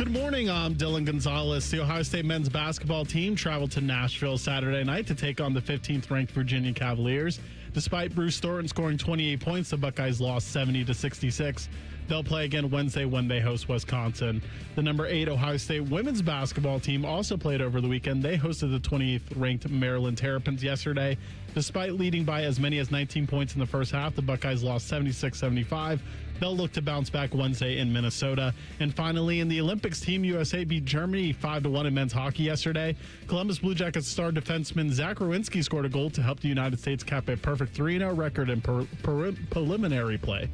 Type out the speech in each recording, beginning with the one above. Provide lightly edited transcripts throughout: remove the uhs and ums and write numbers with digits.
Good morning, I'm Dylan Gonzalez. The Ohio State men's basketball team traveled to Nashville Saturday night to take on the 15th-ranked Virginia Cavaliers. Despite Bruce Thornton scoring 28 points, the Buckeyes lost 70-66. They'll play again Wednesday when they host Wisconsin. The number 8 Ohio State women's basketball team also played over the weekend. They hosted the 28th-ranked Maryland Terrapins yesterday. Despite leading by as many as 19 points in the first half, the Buckeyes lost 76-75. They'll look to bounce back Wednesday in Minnesota. And finally, in the Olympics, Team USA beat Germany 5-1 in men's hockey yesterday. Columbus Blue Jackets star defenseman Zach Rowinski scored a goal to help the United States cap a perfect 3-0 record in preliminary play.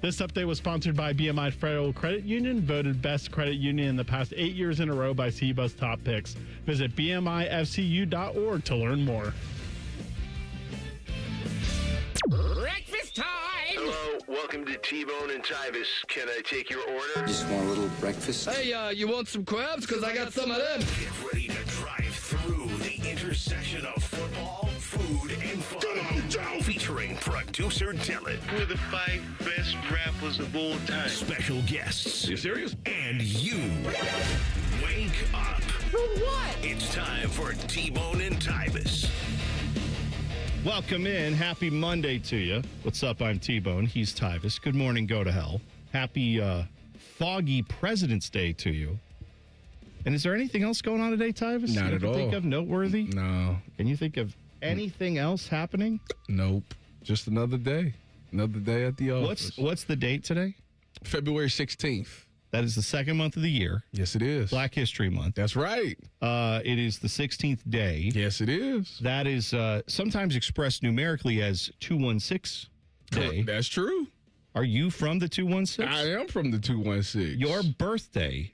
This update was sponsored by BMI Federal Credit Union, voted best credit union in the past 8 years in a row by CBUS Top Picks. Visit bmifcu.org to learn more. Breakfast time! Hello, welcome to T-Bone and Tyvis. Can I take your order? Just want a little breakfast. Hey, you want some crabs? Because I got some of them. Get ready to drive through the intersection of football, food, and fun. Featuring producer Dylan. Who are the 5 best rappers of all time? Special guests. You serious? And you. Wake up. For what? It's time for T-Bone and Tyvis. Welcome in. Happy Monday to you. What's up? I'm T-Bone. He's Tyvis. Good morning. Go to hell. Happy foggy President's Day to you. And is there anything else going on today, Tyvis? Not at all. Think of noteworthy? No. Can you think of anything else happening? Nope. Just another day. Another day at the office. What's the date today? February 16th. That is the second month of the year. Yes, it is. Black History Month. That's right. It is the 16th day. Yes, it is. That is sometimes expressed numerically as 216 day. That's true. Are you from the 216? I am from the 216. Your birthday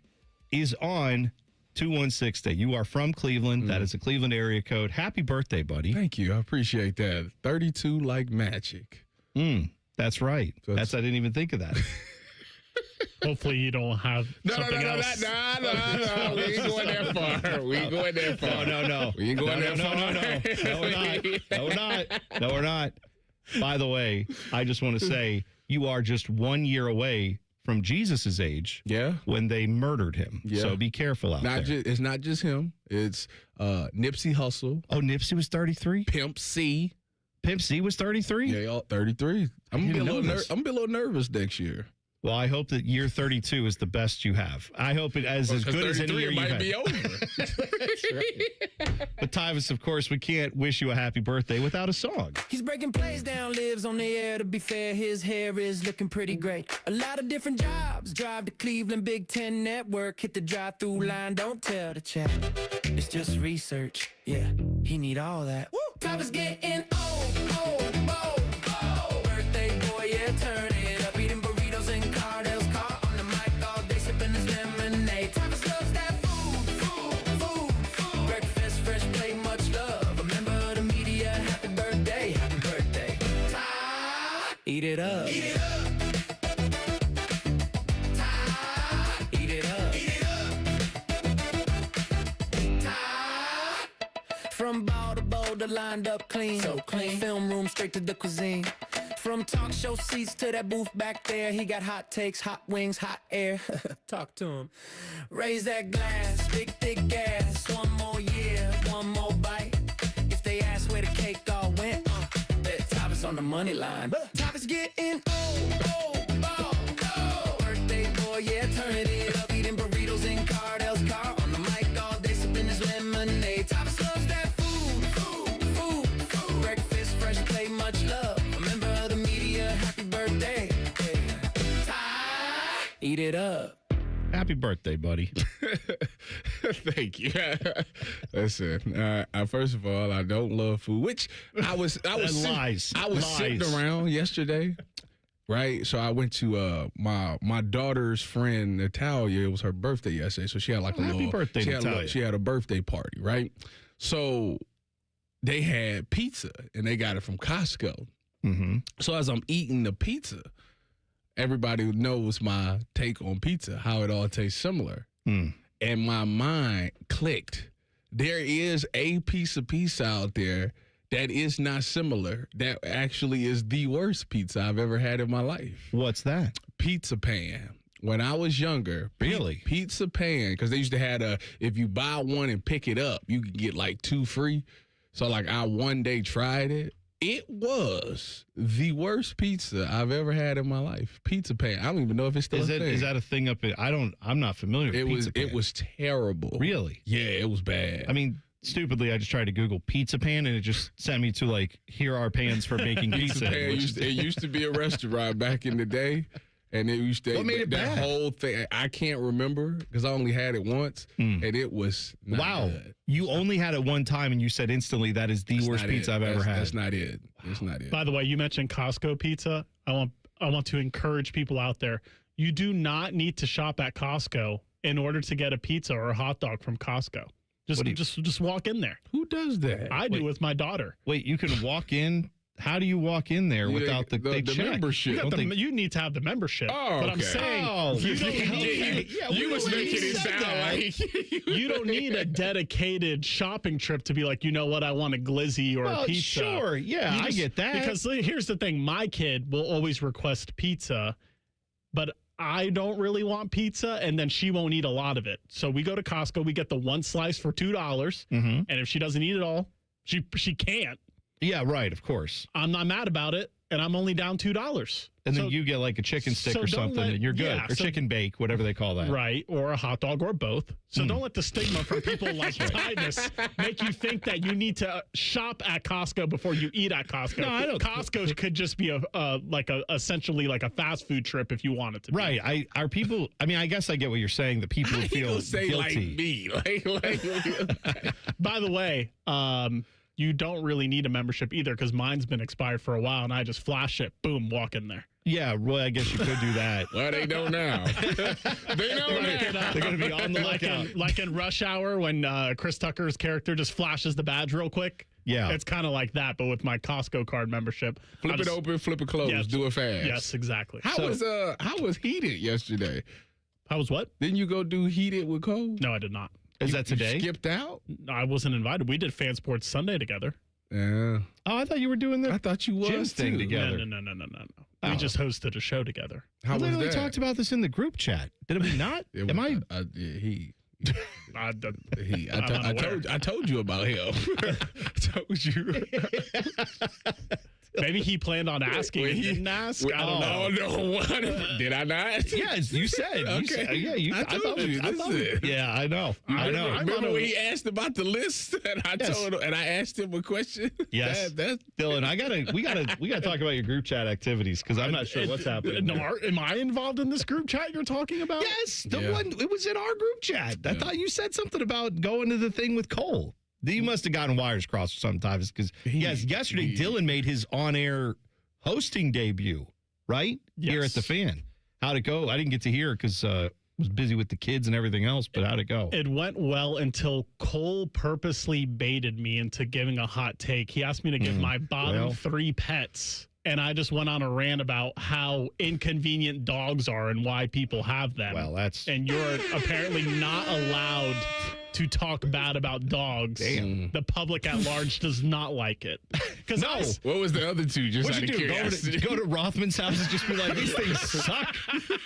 is on 216 day. You are from Cleveland. That is a Cleveland area code. Happy birthday, buddy. Thank you. I appreciate that. 32 like magic. That's right. So I didn't even think of that. Hopefully you don't have something else. No. We ain't going that far. We ain't going that far. No. We ain't going that far. No, we're not. No, we're not. By the way, I just want to say you are just 1 year away from Jesus' age. Yeah. When they murdered him. Yeah. So be careful out there. It's not just him. It's Nipsey Hussle. Oh, Nipsey was 33? Pimp C. Pimp C was 33? Yeah, y'all 33. I'm gonna be a little nervous next year. Well, I hope that year 32 is the best you have. I hope it as good as any year it you've might had. be over. But Tyvis, of course, we can't wish you a happy birthday without a song. He's breaking plays down, lives on the air. To be fair, his hair is looking pretty great. A lot of different jobs. Drive to Cleveland, Big Ten Network. Hit the drive-through line, don't tell the chat. It's just research. Yeah, he need all that. Tyvis getting old. Birthday boy, yeah, turn it up. Eating burritos in Cardell's car. On the mic all day, sipping his lemonade. Tyvis loves that food. Breakfast, fresh plate, much love. A member of the media, happy birthday. Ty, eat it up. Eat it up. Ty, eat it up. Ty, from bowl to boulder, lined up clean. So clean. Film room straight to the cuisine. From talk show seats to that booth back there, he got hot takes, hot wings, hot air. Talk to him. Raise that glass, big thick gas. One more year, one more bite. If they ask where the cake all went, bet Tyvis on the money line. Tyvis getting old. Birthday boy, yeah, turn it up. Eating burritos in Cardell's car. On the mic all day, sipping his lemonade. Tyvis loves that food. Breakfast, fresh plate, much love. Happy birthday. Ty, eat it up. Happy birthday, buddy. Thank you. Listen, first of all, I don't love food, which I was lies. I was sitting around yesterday, right? So I went to my daughter's friend Natalia. It was her birthday yesterday, so she had like a happy little birthday, Natalia. She had a birthday party, right? So they had pizza, and they got it from Costco. Mm-hmm. So as I'm eating the pizza, everybody knows my take on pizza, how it all tastes similar. And my mind clicked. There is a piece of pizza out there that is not similar. That actually is the worst pizza I've ever had in my life. What's that? Pizza Pan. When I was younger, Really? Pizza Pan, because they used to have if you buy one and pick it up, you could get like 2 free. So like I one day tried it. It was the worst pizza I've ever had in my life. Pizza Pan. I don't even know if it's still a thing. Is that a thing up in, I'm not familiar with Pizza Pan. It was terrible. Really? Yeah, it was bad. I mean, stupidly, I just tried to Google Pizza Pan, and it just sent me to, like, here are pans for making pizza. Pan it used to be a restaurant back in the day. And it used to What made it that bad? whole thing. I can't remember because I only had it once, and it was not good. You only had it one time, and you said instantly that is the worst pizza I've ever had. That's not it. It's not it. By the way, you mentioned Costco pizza. I want to encourage people out there. You do not need to shop at Costco in order to get a pizza or a hot dog from Costco. Just walk in there. Who does that? I do with my daughter. Wait, you can walk in? How do you walk in there without the check? membership? You need to have the membership. Oh, but I'm okay. saying you don't need, you was making it sound like you don't need a dedicated shopping trip to be like, you know what, I want a glizzy or a pizza. Sure, yeah, I get that. Because here's the thing, my kid will always request pizza, but I don't really want pizza, and then she won't eat a lot of it. So we go to Costco, we get the one slice for $2, and if she doesn't eat it all, she can't. Yeah, right, of course. I'm not mad about it, and I'm only down $2. And then you get like a chicken stick or something, and you're good. Yeah, or chicken bake, whatever they call that. Right, or a hot dog, or both. So don't let the stigma from people like Tyvis make you think that you need to shop at Costco before you eat at Costco. No, I don't. Costco could just be essentially like a fast food trip if you want it to be. Right. I guess I get what you're saying. The people who feel say guilty. like me. By the way, you don't really need a membership either because mine's been expired for a while, and I just flash it, boom, walk in there. Yeah, well, I guess you could do that. Well, they know now. They know now. They're going to be on the lookout. Like in Rush Hour when Chris Tucker's character just flashes the badge real quick. Yeah. It's kind of like that, but with my Costco card membership. Flip it open, flip it closed, Yes. do it fast. Yes, exactly. How was Heated yesterday? How was what? Didn't you go do Heated with Cole? No, I did not. Is that today? You skipped out? I wasn't invited. We did Fan Sports Sunday together. Yeah. Oh, I thought you were doing the I thought you gym was thing too. together. No. We just hosted a show together. How I was literally that? talked about this in the group chat. Did we not? It Am was- I? I told you about him. I told you. Maybe he planned on asking and didn't ask. I don't know. Oh, no. Did I not? Yes, you said. Okay. You said yeah, I told you. I This thought is it. yeah, I know. I know. Remember when he asked about the list and I told him, and I asked him a question? Yes. That's Dylan, we gotta talk about your group chat activities because I'm not sure what's happening. No, am I involved in this group chat you're talking about? Yes, the one. It was in our group chat. I thought you said something about going to the thing with Cole. You must have gotten wires crossed or something, Tyvis, because yesterday Dylan made his on-air hosting debut, right? Yes. Here at the Fan. How'd it go? I didn't get to hear because was busy with the kids and everything else, but how'd it go? It went well until Cole purposely baited me into giving a hot take. He asked me to give my bottom 3 pets, and I just went on a rant about how inconvenient dogs are and why people have them. Well, that's... And you're apparently not allowed to talk bad about dogs. Damn. The public at large does not like it. No. what was the other two? Just What'd out you of do? curiosity. Go to Rothman's house and just be like, these things suck.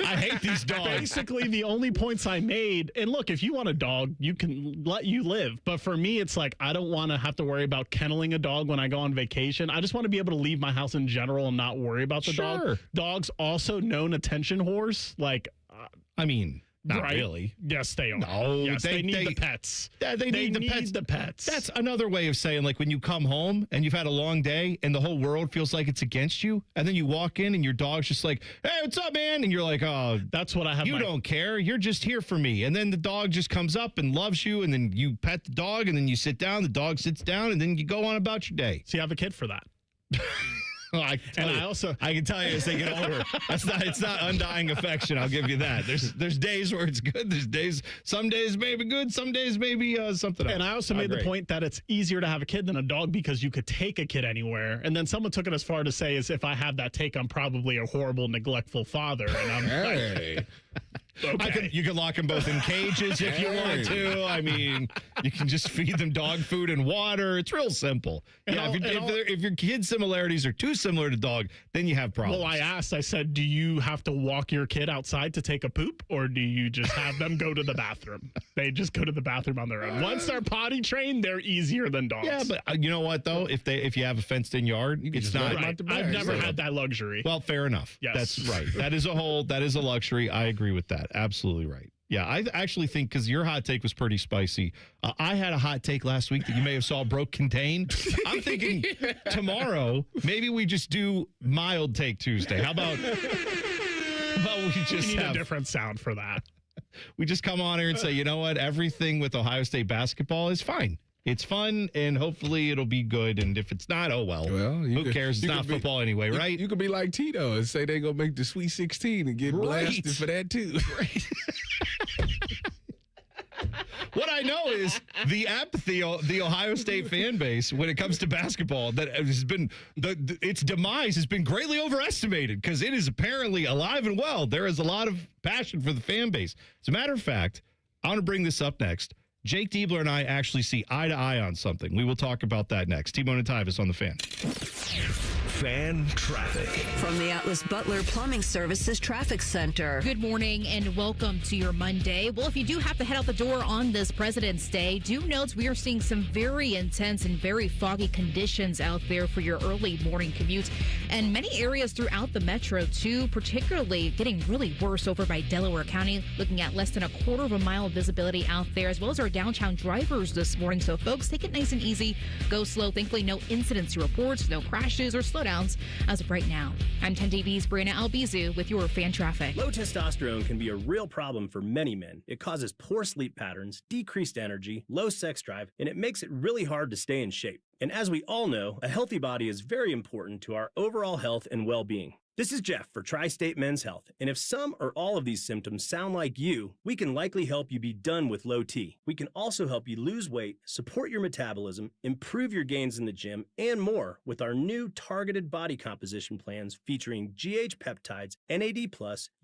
I hate these dogs. Basically, the only points I made, and look, if you want a dog, you can let you live. But for me, it's like, I don't want to have to worry about kenneling a dog when I go on vacation. I just want to be able to leave my house in general and not worry about the dog. Dogs also known attention whores. Like, I mean... Not right? really. Yes, they are. No, yes, they need the pets. They need the pets. That's another way of saying, like, when you come home and you've had a long day and the whole world feels like it's against you, and then you walk in and your dog's just like, hey, what's up, man? And you're like, oh, that's what I have. You don't care. You're just here for me. And then the dog just comes up and loves you, and then you pet the dog, and then you sit down, the dog sits down, and then you go on about your day. So you have a kid for that. I can tell you as they get older, it's not undying affection. I'll give you that. There's days where it's good. There's days, some days maybe good, some days maybe something else. And I also made the point that it's easier to have a kid than a dog because you could take a kid anywhere. And then someone took it as far to say as if I have that take, I'm probably a horrible, neglectful father. And I'm Hey. okay. You can lock them both in cages if you want to. I mean, You can just feed them dog food and water. It's real simple. If your kids' similarities are too similar to dog, then you have problems. Well, I said, do you have to walk your kid outside to take a poop, or do you just have them go to the bathroom? They just go to the bathroom on their own. Once they're potty trained, they're easier than dogs. Yeah, but you know what, though? If you have a fenced-in yard, it's not. Right. I've never had that luxury. Well, fair enough. Yes. That's right. That is a luxury. I agree with that. Absolutely right. Yeah, I actually think, because your hot take was pretty spicy. I had a hot take last week that you may have saw broke contain. I'm thinking tomorrow, maybe we just do mild take Tuesday. How about we just need have a different sound for that? We just come on here and say, you know what? Everything with Ohio State basketball is fine. It's fun, and hopefully it'll be good. And if it's not, oh well. Who cares? It's not football anyway, right? You could be like Tito and say they're going to make the Sweet 16 and get blasted for that, too. Right. What I know is the apathy, the Ohio State fan base, when it comes to basketball, that has been its demise has been greatly overestimated, because it is apparently alive and well. There is a lot of passion for the fan base. As a matter of fact, I want to bring this up next. Jake Diebler and I actually see eye to eye on something. We will talk about that next. T-Bone and Tyvis on the Fan. Fan traffic. From the Atlas Butler Plumbing Services Traffic Center. Good morning and welcome to your Monday. Well, if you do have to head out the door on this President's Day, do note we are seeing some very intense and very foggy conditions out there for your early morning commutes. And many areas throughout the metro, too, particularly getting really worse over by Delaware County, looking at less than a quarter of a mile of visibility out there, as well as our downtown drivers this morning. So, folks, take it nice and easy. Go slow. Thankfully, no incidents reports, no crashes or slowdowns as of right now. I'm 10 TV's Brianna Albizu with your fan traffic. Low testosterone can be a real problem for many men. It causes poor sleep patterns, decreased energy, low sex drive, and it makes it really hard to stay in shape. And as we all know, a healthy body is very important to our overall health and well-being. This is Jeff for Tri-State Men's Health, and if some or all of these symptoms sound like you, we can likely help you be done with low T. We can also help you lose weight, support your metabolism, improve your gains in the gym, and more with our new targeted body composition plans featuring GH peptides, NAD+,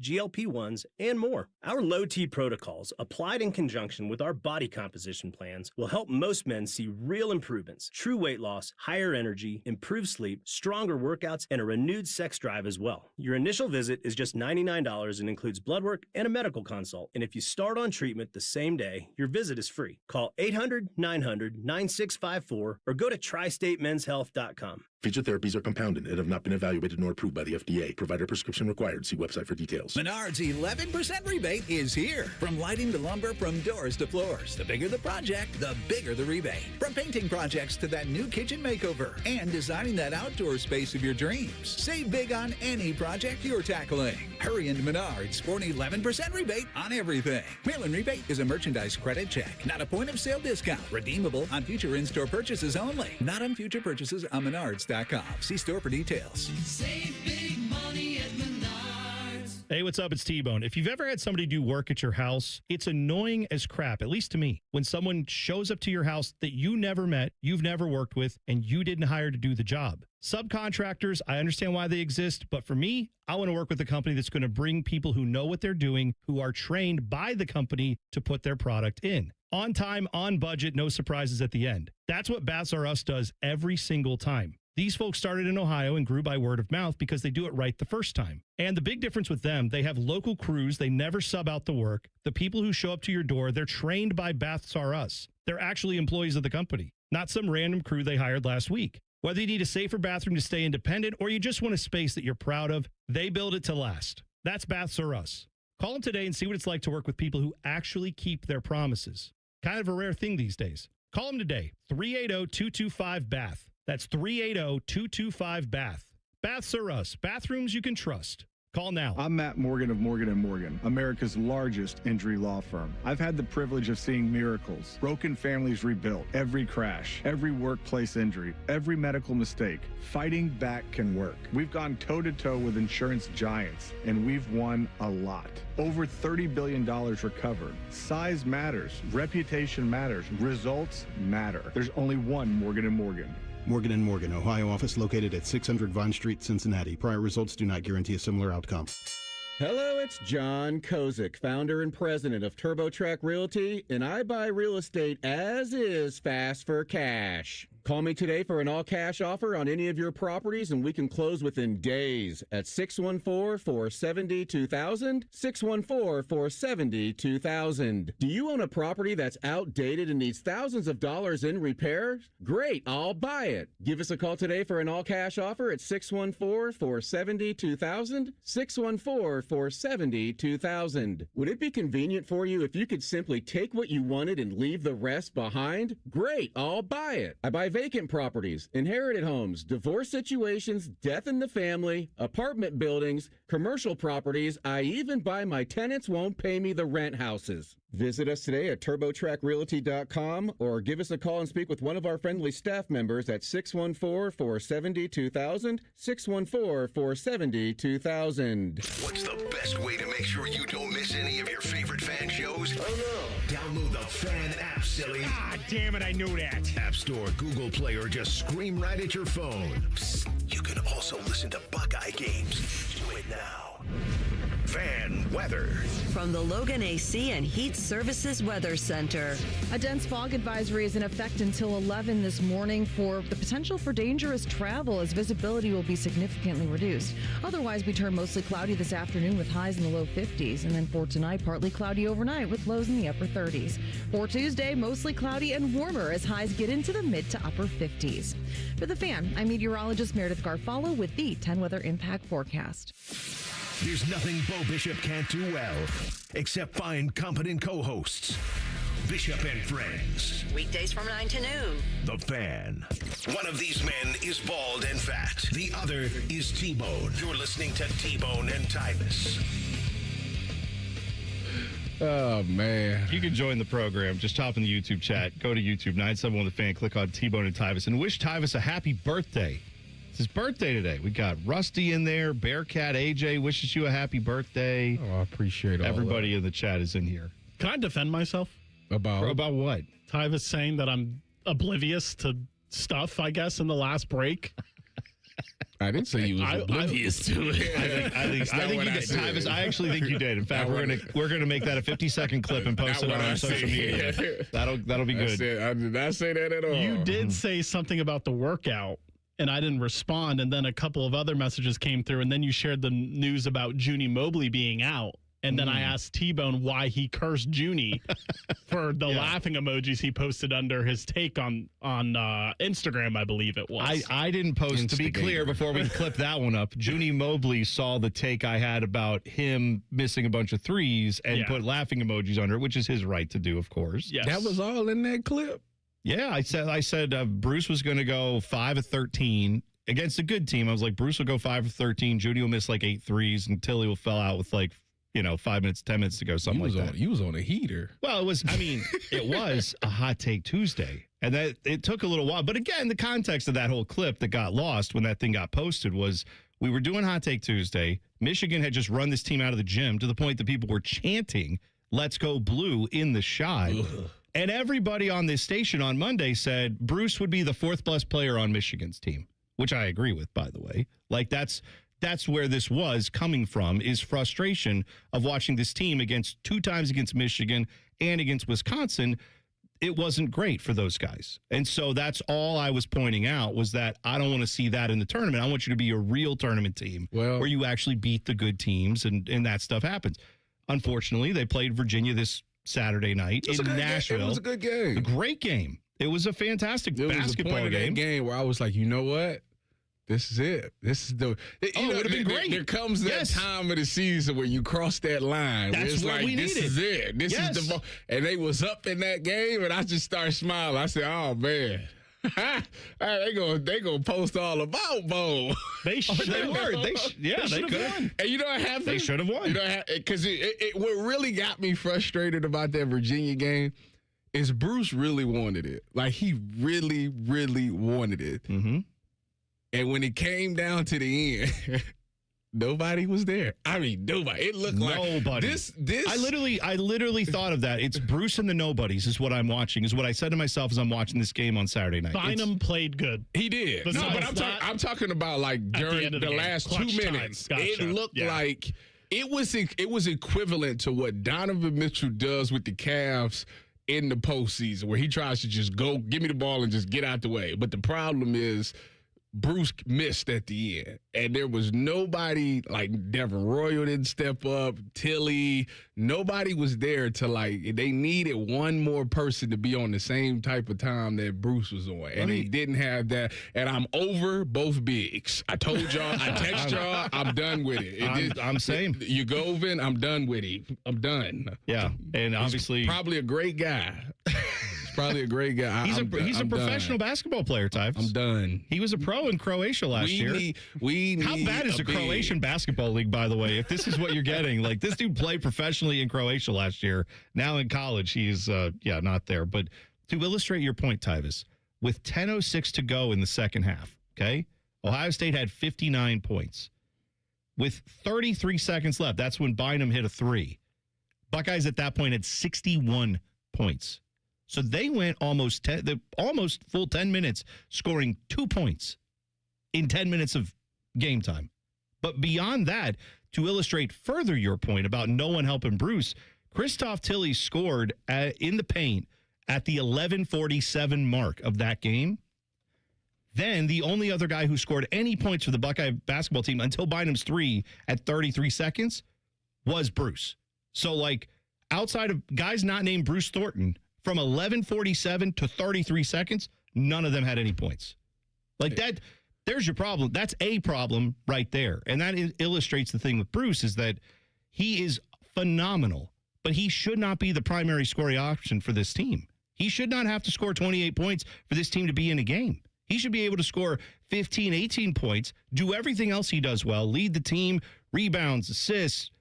GLP-1s, and more. Our low T protocols, applied in conjunction with our body composition plans, will help most men see real improvements, true weight loss, higher energy, improved sleep, stronger workouts, and a renewed sex drive as well. Your initial visit is just $99 and includes blood work and a medical consult. And if you start on treatment the same day, your visit is free. Call 800-900-9654 or go to tristatemenshealth.com. Featured therapies are compounded and have not been evaluated nor approved by the FDA. Provider prescription required. See website for details. Menards 11% rebate is here. From lighting to lumber, from doors to floors. The bigger the project, the bigger the rebate. From painting projects to that new kitchen makeover and designing that outdoor space of your dreams. Save big on any project you're tackling. Hurry into Menards for an 11% rebate on everything. Mail-in rebate is a merchandise credit check, not a point-of-sale discount. Redeemable on future in-store purchases only. Not on future purchases on Menards.com. See store for details. Save big money at Menards. Hey, what's up? It's T-Bone. If you've ever had somebody do work at your house, it's annoying as crap, at least to me, when someone shows up to your house that you never met, you've never worked with, and you didn't hire to do the job. Subcontractors, I understand why they exist, but for me, I want to work with a company that's going to bring people who know what they're doing, who are trained by the company to put their product in. On time, on budget, no surprises at the end. That's what Baths R Us does every single time. These folks started in Ohio and grew by word of mouth because they do it right the first time. And the big difference with them, they have local crews. They never sub out the work. The people who show up to your door, they're trained by Baths R Us. They're actually employees of the company, not some random crew they hired last week. Whether you need a safer bathroom to stay independent or you just want a space that you're proud of, they build it to last. That's Baths R Us. Call them today and see what it's like to work with people who actually keep their promises. Kind of a rare thing these days. Call them today, 380-225-BATH. That's 380-225-BATH. Baths R Us. Bathrooms you can trust. Call now. I'm Matt Morgan of Morgan & Morgan, America's largest injury law firm. I've had the privilege of seeing miracles, broken families rebuilt, every crash, every workplace injury, every medical mistake. Fighting back can work. We've gone toe-to-toe with insurance giants, and we've won a lot. Over $30 billion recovered. Size matters. Reputation matters. Results matter. There's only one Morgan & Morgan. Morgan & Morgan, Ohio office located at 600 Vine Street, Cincinnati. Prior results do not guarantee a similar outcome. Hello, it's John Kozik, founder and president of TurboTrack Realty, and I buy real estate as is, fast for cash. Call me today for an all-cash offer on any of your properties, and we can close within days at 614-470-2000, 614-470-2000. Do you own a property that's outdated and needs thousands of dollars in repairs? Great, I'll buy it. Give us a call today for an all-cash offer at 614-470-2000, 614-470-2000. Would it be convenient for you if you could simply take what you wanted and leave the rest behind? Great, I'll buy it. I buy vacant properties, inherited homes, divorce situations, death in the family, apartment buildings, commercial properties. I even buy my tenants won't pay me the rent houses. Visit us today at TurboTrackRealty.com or give us a call and speak with one of our friendly staff members at 614-470-2000, 614-470-2000. What's the best way to make sure you don't miss any of your favorite fan shows? Oh, no. Download the Fan app, silly. Ah, damn it, I knew that. App Store, Google Play, or just scream right at your phone. Psst, you can also listen to Buckeye games. Do it now. Fan weather. From the Logan AC and Heat Services Weather Center. A dense fog advisory is in effect until 11 this morning for the potential for dangerous travel as visibility will be significantly reduced. Otherwise, we turn mostly cloudy this afternoon with highs in the low 50s. And then for tonight, partly cloudy overnight with lows in the upper 30s. For Tuesday, mostly cloudy and warmer as highs get into the mid to upper 50s. For The Fan, I'm meteorologist Meredith Garfalo with the 10 Weather Impact Forecast. There's nothing Bo Bishop can't do well, except find competent co-hosts. Bishop and Friends. Weekdays from 9 to noon. The Fan. One of these men is bald and fat. The other is T-Bone. You're listening to T-Bone and Tyvis. Oh, man. You can join the program. Just hop in the YouTube chat. Go to YouTube, 971 The Fan. Click on T-Bone and Tyvis. And wish Tyvis a happy birthday. It's his birthday today. We got Rusty in there. Bearcat AJ wishes you a happy birthday. Oh, I appreciate all Everybody in the chat is in here. Can I defend myself? About what? Tyvis saying that I'm oblivious to stuff, I guess, in the last break. I didn't say you was oblivious to it. I think you did, Tyvis. I actually think you did. In fact, we're gonna make that a 50-second clip and post it on our social media. That'll be good. I did not say that at all. You did say something about the workout, and I didn't respond. And then a couple of other messages came through, and then you shared the news about Junie Mobley being out. And then I asked T-Bone why he cursed Junie for the laughing emojis he posted under his take on Instagram, I believe it was. I didn't post, to be clear, before we clip that one up, Junie Mobley saw the take I had about him missing a bunch of threes and put laughing emojis under it, which is his right to do, of course. Yes. That was all in that clip? Yeah, I said Bruce was going to go 5 of 13 against a good team. I was like, Bruce will go 5 of 13. Junie will miss like 8 threes, and Tilly will fell out with 5 minutes, 10 minutes to go, something like that. You was on a heater. Well, it was a Hot Take Tuesday. And that it took a little while. But again, the context of that whole clip that got lost when that thing got posted was we were doing Hot Take Tuesday. Michigan had just run this team out of the gym to the point that people were chanting, "Let's go blue" in the shot. Ugh. And everybody on this station on Monday said Bruce would be the 4th best player on Michigan's team, which I agree with, by the way. Like, that's where this was coming from, is frustration of watching this team against 2 times against Michigan and against Wisconsin. It wasn't great for those guys. And so that's all I was pointing out, was that I don't want to see that in the tournament. I want you to be a real tournament team where you actually beat the good teams and that stuff happens. Unfortunately, they played Virginia this Saturday night in Nashville. It was a good game. A great game. It was a fantastic basketball point game. Of that game where I was like, you know what? This is it. This is the. It would have been great. There comes that time of the season where you cross that line. That's it's what like, we this needed. is it. This is the. And they was up in that game, and I just started smiling. I said, "Oh man." they gonna post all about Bo. They were. They could have won. And you know what happened? They should have won. Because what really got me frustrated about that Virginia game is Bruce really wanted it. Like, he really, really wanted it. Mm-hmm. And when it came down to the end, nobody was there. I mean, nobody. It looked like this. I literally thought of that. It's Bruce and the nobodies is what I'm watching, is what I said to myself as I'm watching this game on Saturday night. Bynum played good. He did. Besides No, but I'm talking about like during the last 2 minutes. Gotcha. It looked like It was equivalent to what Donovan Mitchell does with the Cavs in the postseason, where he tries to just go, give me the ball and just get out the way. But the problem is Bruce missed at the end, and there was nobody, like Devin Royal didn't step up, Tilly, nobody was there to, like, they needed one more person to be on the same type of time that Bruce was on, and they didn't have that. And I'm over both bigs. I told y'all, I text y'all, I'm done with it. I'm same. Yugovin, I'm done with him. I'm done. Yeah, and obviously probably a great guy. Probably a great guy. He's a professional basketball player, Tyvis. I'm done. He was a pro in Croatia last year. How bad is the Croatian basketball league, by the way? If this is what you're getting, like, this dude played professionally in Croatia last year. Now in college, he's not there. But to illustrate your point, Tyvis, with 10:06 to go in the second half, okay, Ohio State had 59 points. With 33 seconds left, that's when Bynum hit a three. Buckeyes at that point had 61 points. So they went almost full 10 minutes scoring 2 points in 10 minutes of game time. But beyond that, to illustrate further your point about no one helping Bruce, Christoph Tilly scored in the paint at the 11:47 mark of that game. Then the only other guy who scored any points for the Buckeye basketball team until Bynum's three at 33 seconds was Bruce. So, like, outside of guys not named Bruce Thornton, from 11:47 to 33 seconds, none of them had any points. Like that, there's your problem. That's a problem right there. And that illustrates the thing with Bruce is that he is phenomenal, but he should not be the primary scoring option for this team. He should not have to score 28 points for this team to be in a game. He should be able to score 15, 18 points, do everything else he does well, lead the team, rebounds, assists,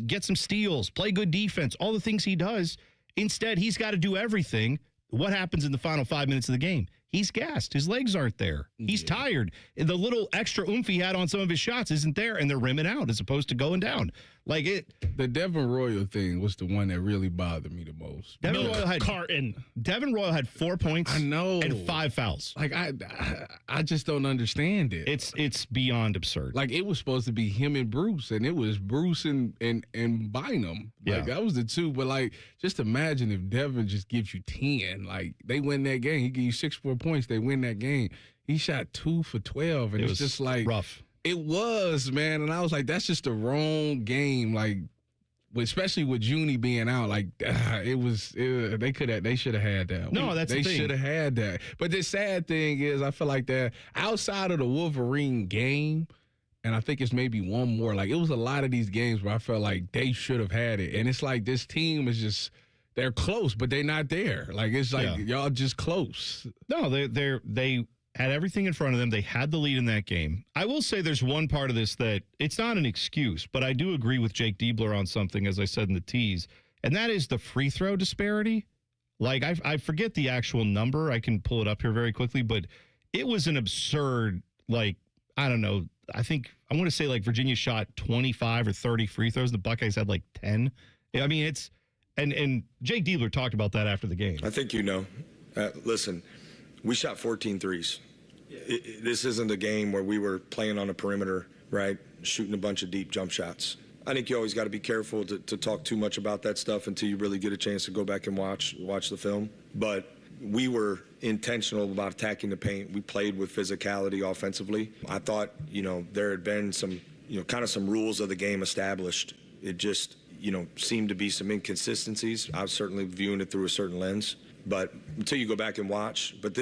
get some steals, play good defense, all the things he does. Instead, he's got to do everything. What happens in the final 5 minutes of the game? He's gassed. His legs aren't there. He's tired. The little extra oomph he had on some of his shots isn't there, and they're rimming out as opposed to going down. Like it. The Devin Royal thing was the one that really bothered me the most. Devin Royal had 4 points. I know. And 5 fouls. Like I just don't understand it. It's beyond absurd. Like, it was supposed to be him and Bruce, and it was Bruce and Bynum. Like, that was the two. But, like, just imagine if Devin just gives you 10. Like, they win that game. He give you 6 more points. They win that game. He shot 2 for 12, and it's just like rough. It was, man, and I was like, that's just the wrong game. Like, especially with Junie being out, like they should have had that. No, that's they the thing. should have had that. But the sad thing is, I feel like that outside of the Wolverine game, and I think it's maybe one more. Like, it was a lot of these games where I felt like they should have had it, and it's like this team is just. They're close, but they're not there. Like, it's like y'all just close. No, they had everything in front of them. They had the lead in that game. I will say there's one part of this that it's not an excuse, but I do agree with Jake Diebler on something, as I said in the tease, and that is the free throw disparity. Like, I forget the actual number. I can pull it up here very quickly, but it was an absurd, like, I don't know. I want to say, like, Virginia shot 25 or 30 free throws. The Buckeyes had, like, 10. I mean, it's... And Jake Diebler talked about that after the game. I think listen, we shot 14 threes. This isn't a game where we were playing on a perimeter, right, shooting a bunch of deep jump shots. I think you always got to be careful to talk too much about that stuff until you really get a chance to go back and watch the film. But we were intentional about attacking the paint. We played with physicality offensively. I thought, there had been some, kind of some rules of the game established. It just... seemed to be some inconsistencies. I was certainly viewing it through a certain lens, but until you go back and watch. But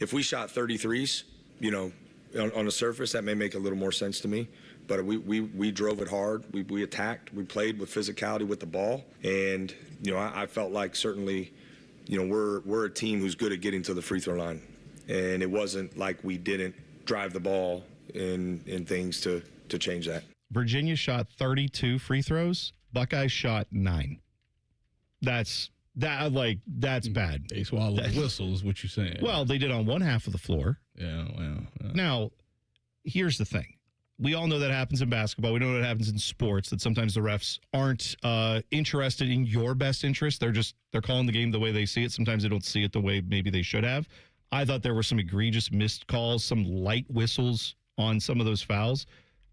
if we shot 33s, on the surface, that may make a little more sense to me. But we drove it hard. We attacked. We played with physicality with the ball, and I felt like certainly, we're a team who's good at getting to the free throw line, and it wasn't like we didn't drive the ball in things to change that. Virginia shot 32 free throws. Buckeyes shot 9. That's bad. They swallowed the whistle is what you're saying. Well, they did on one half of the floor. Yeah, well. Now, here's the thing. We all know that happens in basketball. We know that happens in sports, that sometimes the refs aren't interested in your best interest. They're calling the game the way they see it. Sometimes they don't see it the way maybe they should have. I thought there were some egregious missed calls, some light whistles on some of those fouls.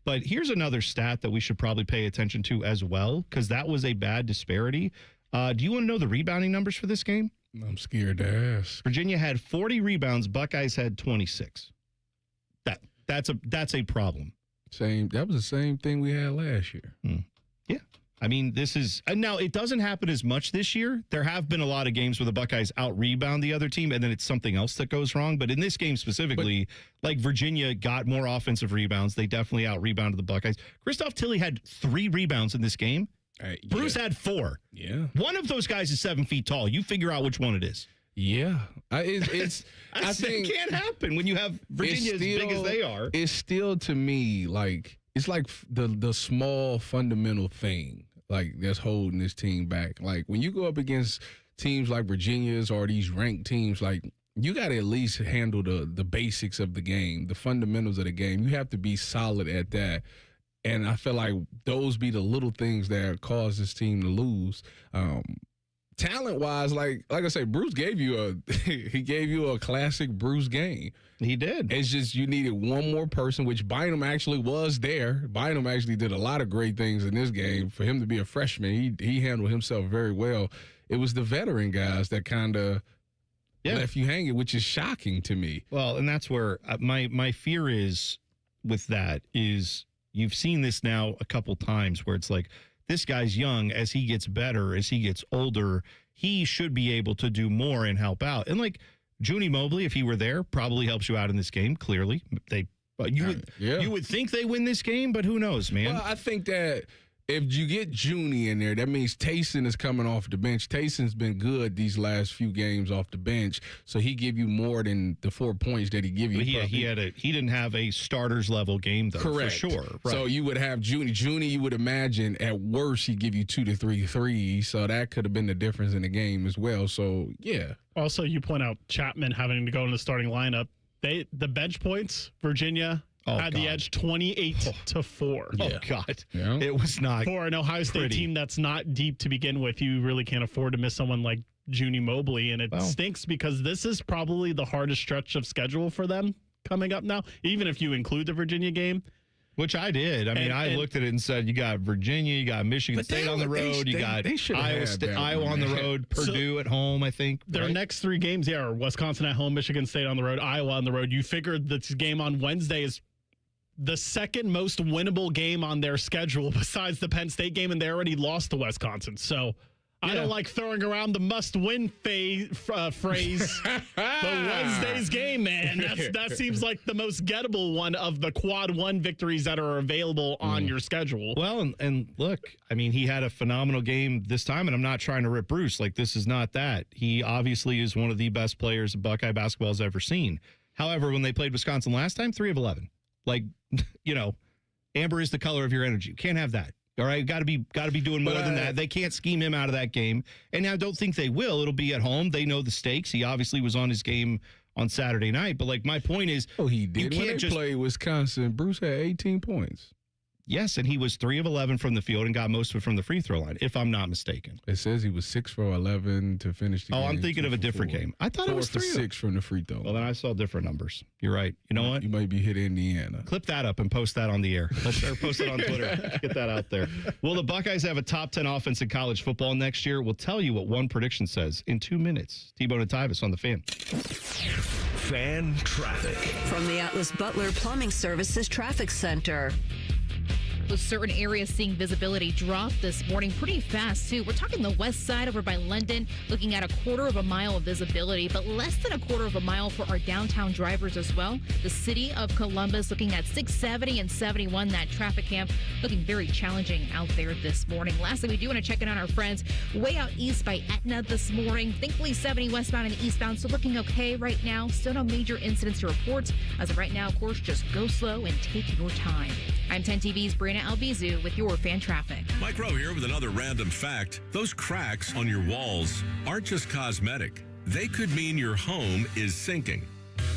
But here's another stat that we should probably pay attention to as well, because that was a bad disparity. Do you want to know the rebounding numbers for this game? I'm scared to ask. Virginia had 40 rebounds. Buckeyes had 26. That's a problem. That was the same thing we had last year. Yeah. I mean, this is now it doesn't happen as much this year. There have been a lot of games where the Buckeyes out-rebound the other team, and then it's something else that goes wrong. But in this game specifically, like Virginia got more offensive rebounds. They definitely out-rebounded the Buckeyes. Christoph Tilley had 3 rebounds in this game. Bruce had 4. Yeah. One of those guys is 7 feet tall. You figure out which one it is. Yeah. I think it can't happen when you have Virginia as big as they are. It's still, to me, like it's like the small fundamental thing like that's holding this team back. Like when you go up against teams like Virginia's or these ranked teams, like you got to at least handle the basics of the game, the fundamentals of the game. You have to be solid at that. And I feel like those be the little things that cause this team to lose. Talent-wise, like I say, Bruce gave you a classic Bruce game. He did. It's just you needed one more person, which Bynum actually was there. Bynum actually did a lot of great things in this game. For him to be a freshman, he handled himself very well. It was the veteran guys that kind of left you hanging, which is shocking to me. Well, and that's where my fear is with that is you've seen this now a couple times where it's like, this guy's young. As he gets better, as he gets older, he should be able to do more and help out. And like Junie Mobley, if he were there, probably helps you out in this game. Clearly, you would think they win this game, but who knows, man? Well, I think that if you get Junie in there, that means Taysom is coming off the bench. Taysom's been good these last few games off the bench, so he give you more than the 4 points that he give you. He didn't have a starters level game though. Correct. For sure. Right. So you would have Junie. Junie, you would imagine at worst he'd give you 2 to 3 threes. So that could have been the difference in the game as well. So yeah. Also, you point out Chapman having to go in the starting lineup. The bench points, Virginia had the edge 28-4. Oh, God. Yeah. It was not for an Ohio State team that's not deep to begin with. You really can't afford to miss someone like Junie Mobley, and it stinks because this is probably the hardest stretch of schedule for them coming up now, even if you include the Virginia game. Which I did. I mean, I looked at it and said, you got Virginia, you got Michigan State on the road, you got Iowa on the road, Purdue at home, I think. Their next 3 games, are Wisconsin at home, Michigan State on the road, Iowa on the road. You figured this game on Wednesday is the second most winnable game on their schedule besides the Penn State game, and they already lost to Wisconsin. So I don't like throwing around the must-win phrase. The Wednesday's game, man. That seems like the most gettable one of the quad 1 victories that are available on your schedule. Well, and look, I mean, he had a phenomenal game this time, and I'm not trying to rip Bruce. Like, this is not that. He obviously is one of the best players Buckeye basketball has ever seen. However, when they played Wisconsin last time, 3 of 11. Like, amber is the color of your energy. You can't have that. All right, got to be doing more than that. They can't scheme him out of that game, and I don't think they will. It'll be at home. They know the stakes. He obviously was on his game on Saturday night, but like my point is, he did. When they played Wisconsin, Bruce had 18 points. Yes, and he was 3 of 11 from the field and got most of it from the free throw line, if I'm not mistaken. It says he was 6 for 11 to finish the game. Oh, I'm thinking of a different game. I thought it was 4 for 6 from the free throw. Well, then I saw different numbers. You're right. You know what? You might be hit Indiana. Clip that up and post that on the air. Or post it on Twitter. Get that out there. Will the Buckeyes have a top 10 offense in college football next year? We'll tell you what one prediction says in 2 minutes. T-Bone and Tyvis on the Fan. Fan traffic. From the Atlas Butler Plumbing Services Traffic Center. With certain areas seeing visibility drop this morning pretty fast, too. We're talking the west side over by London, looking at 1/4 of a mile of visibility, but less than 1/4 of a mile for our downtown drivers as well. The city of Columbus looking at 670 and 71, that traffic camp looking very challenging out there this morning. Lastly, we do want to check in on our friends way out east by Etna this morning. Thankfully, 70 westbound and eastbound still looking okay right now. Still no major incidents to report. As of right now, of course, just go slow and take your time. I'm 10 TV's Brianna Albizu with your fan traffic. Mike Rowe here with another random fact. Those cracks on your walls aren't just cosmetic. They could mean your home is sinking.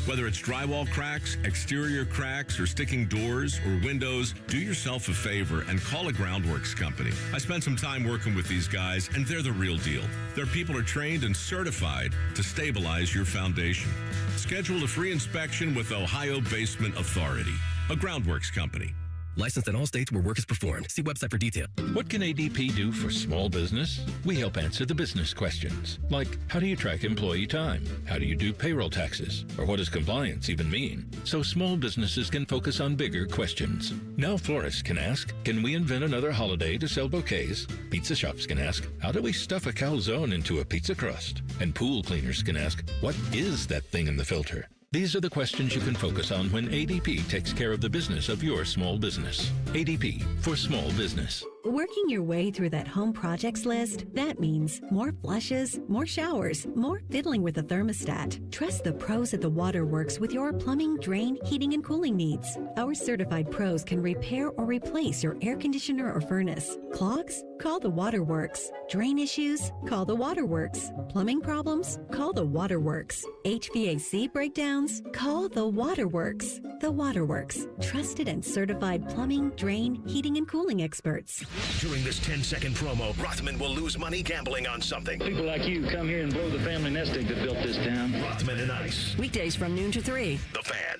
Whether it's drywall cracks, exterior cracks, or sticking doors or windows, do yourself a favor and call a Groundworks company. I spent some time working with these guys, and they're the real deal. Their people are trained and certified to stabilize your foundation. Schedule a free inspection with Ohio Basement Authority, a Groundworks company. Licensed in all states where work is performed. See website for detail. What can ADP do for small business? We help answer the business questions, like how do you track employee time? How do you do payroll taxes? Or what does compliance even mean? So small businesses can focus on bigger questions. Now florists can ask, can we invent another holiday to sell bouquets? Pizza shops can ask, how do we stuff a calzone into a pizza crust? And pool cleaners can ask, what is that thing in the filter? These are the questions you can focus on when ADP takes care of the business of your small business. ADP for small business. Working your way through that home projects list, that means more flushes, more showers, more fiddling with the thermostat. Trust the pros at the Waterworks with your plumbing, drain, heating, and cooling needs. Our certified pros can repair or replace your air conditioner or furnace. Clogs? Call the Waterworks. Drain issues? Call the Waterworks. Plumbing problems? Call the Waterworks. HVAC breakdowns? Call the Waterworks. The Waterworks. Trusted and certified plumbing, drain, heating, and cooling experts. During this 10-second promo, Rothman will lose money gambling on something. People like you come here and blow the family nest egg that built this town. Rothman and Ice. Weekdays from noon to 3. The Fan.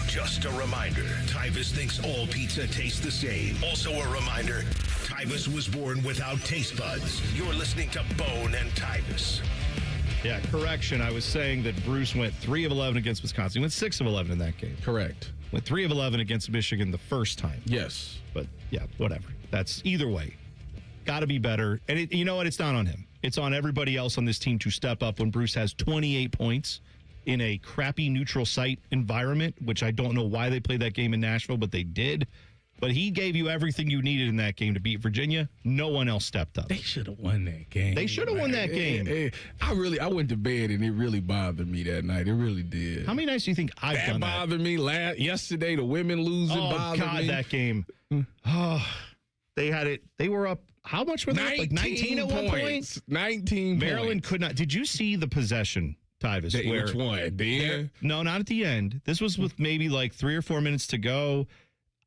Just a reminder, Tyvis thinks all pizza tastes the same. Also a reminder, Tyvis was born without taste buds. You're listening to Bone and Tyvis. Yeah, correction. I was saying that Bruce went 3 of 11 against Wisconsin. He went 6 of 11 in that game. Correct. Went 3 of 11 against Michigan the first time. Yes. But, yeah, whatever. That's either way. Got to be better. And you know what? It's not on him. It's on everybody else on this team to step up when Bruce has 28 points in a crappy neutral site environment, which I don't know why they played that game in Nashville, but they did. But he gave you everything you needed in that game to beat Virginia. No one else stepped up. They should have won that game. They should have won that game. I went to bed and it really bothered me that night. It really did. How many nights do you think I've done that? That bothered me. Yesterday, the women losing bothered me. Oh, God, that game. Oh, they had it. They were up. How much were they up? Like 19 at one point? 19 Maryland points. could not. Did you see the possession, Tyvis? Which one? At the end? No, not at the end. This was with maybe like 3 or 4 minutes to go.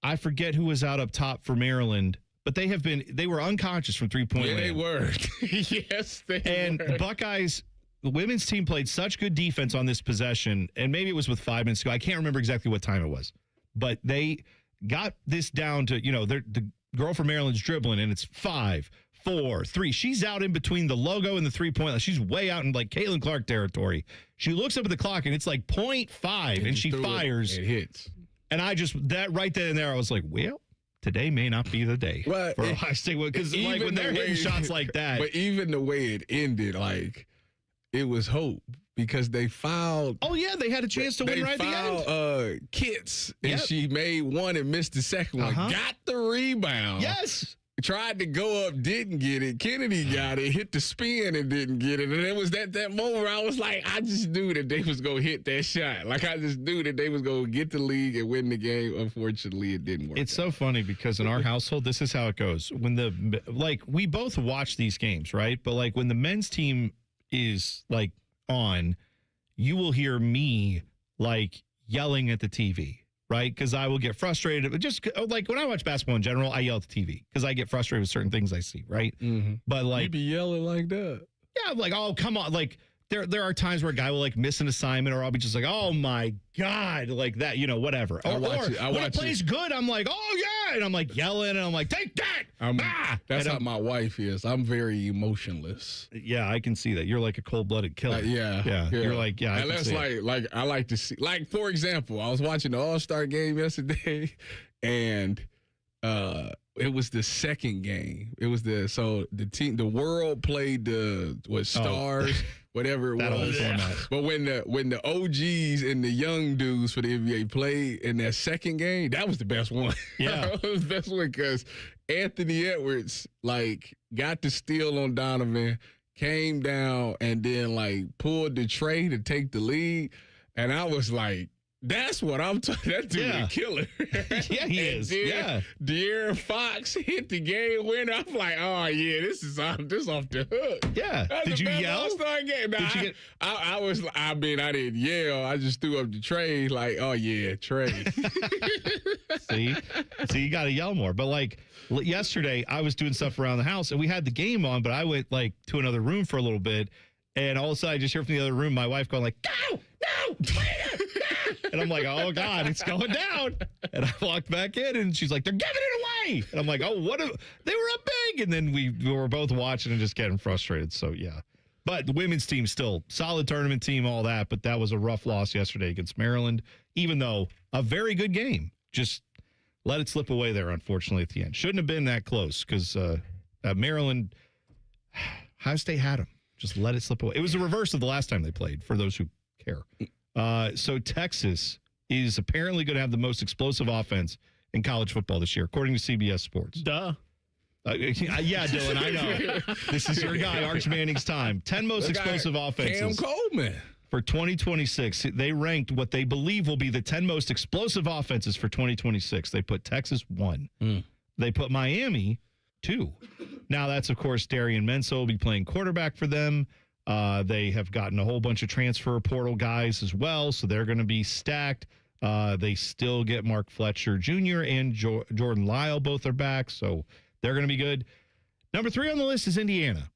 I forget who was out up top for Maryland, but they were unconscious from 3-point land. They were. Yes, they and were. And the Buckeyes, the women's team played such good defense on this possession, and maybe it was with 5 minutes to go. I can't remember exactly what time it was, but they got this down to, the girl from Maryland's dribbling, and it's 5, 4, 3. She's out in between the logo and the 3-point line. She's way out in like Caitlin Clark territory. She looks up at the clock, and it's like 0.5, and she fires. It hits. And that right then and there, I was like, well, today may not be the day for Ohio State. Because like when they're hitting shots like that. But even the way it ended, like, it was hope because they fouled. Oh, yeah, they had a chance to win right at the end. Kits, and she made one and missed the second one. Got the rebound. Yes. Tried to go up, didn't get it. Kennedy got it, hit the spin and didn't get it. And it was that moment where I was like, I just knew that they was going to hit that shot. Like, I just knew that they was going to get the league and win the game. Unfortunately, it didn't work. It's so funny because in our household, this is how it goes. When we both watch these games, right? But like when the men's team is like on, you will hear me like yelling at the TV. Right? Because I will get frustrated. Just like when I watch basketball in general, I yell at the TV because I get frustrated with certain things I see. Right? Mm-hmm. But like, you be yelling like that. Yeah, I'm like, oh, come on. Like there are times where a guy will like miss an assignment, or I'll be just like, oh my God, like that, whatever. Or when it plays good, I'm like, oh yeah, and I'm like yelling, and I'm like, take that. That's how my wife is. I'm very emotionless. Yeah, I can see that. You're like a cold-blooded killer. Yeah. You're like, yeah. And that's like I like to see. Like, for example, I was watching the All-Star game yesterday, and it was the second game. It was the world played the stars. Whatever it was. But when the OGs and the young dudes for the NBA played in that second game, that was the best one. Yeah. That was the best one because Anthony Edwards got the steal on Donovan, came down, and then pulled the tray to take the lead. And I was like, that's what I'm talking. That dude a killer. Yeah, he is. De'Aaron Fox hit the game winner. I'm like, oh yeah, this off the hook. Yeah. Did you yell? Did you get? I didn't yell. I just threw up the tray like, oh yeah, Trey. See, you got to yell more. But yesterday, I was doing stuff around the house, and we had the game on, but I went to another room for a little bit, and all of a sudden, I just hear from the other room my wife going like, "Go, no, later, no!" And I'm like, oh, God, it's going down. And I walked back in, and she's like, they're giving it away. And I'm like, oh, they were up big. And then we were both watching and just getting frustrated. So, yeah. But the women's team still, solid tournament team, all that. But that was a rough loss yesterday against Maryland, even though a very good game. Just let it slip away there, unfortunately, at the end. Shouldn't have been that close because Maryland, Ohio State had them. Just let it slip away. It was the reverse of the last time they played, for those who care. So Texas is apparently going to have the most explosive offense in college football this year, according to CBS Sports. Duh. Yeah, Dylan, I know. This is your guy, Arch Manning's time. 10 most explosive offenses. Cam Coleman. For 2026, they ranked what they believe will be the 10 most explosive offenses for 2026. They put Texas 1. They put Miami 2. Now, that's, of course, Darian Mensah will be playing quarterback for them. They have gotten a whole bunch of transfer portal guys as well, so they're going to be stacked. They still get Mark Fletcher Jr. and Jordan Lyle. Both are back, so they're going to be good. Number 3 on the list is Indiana,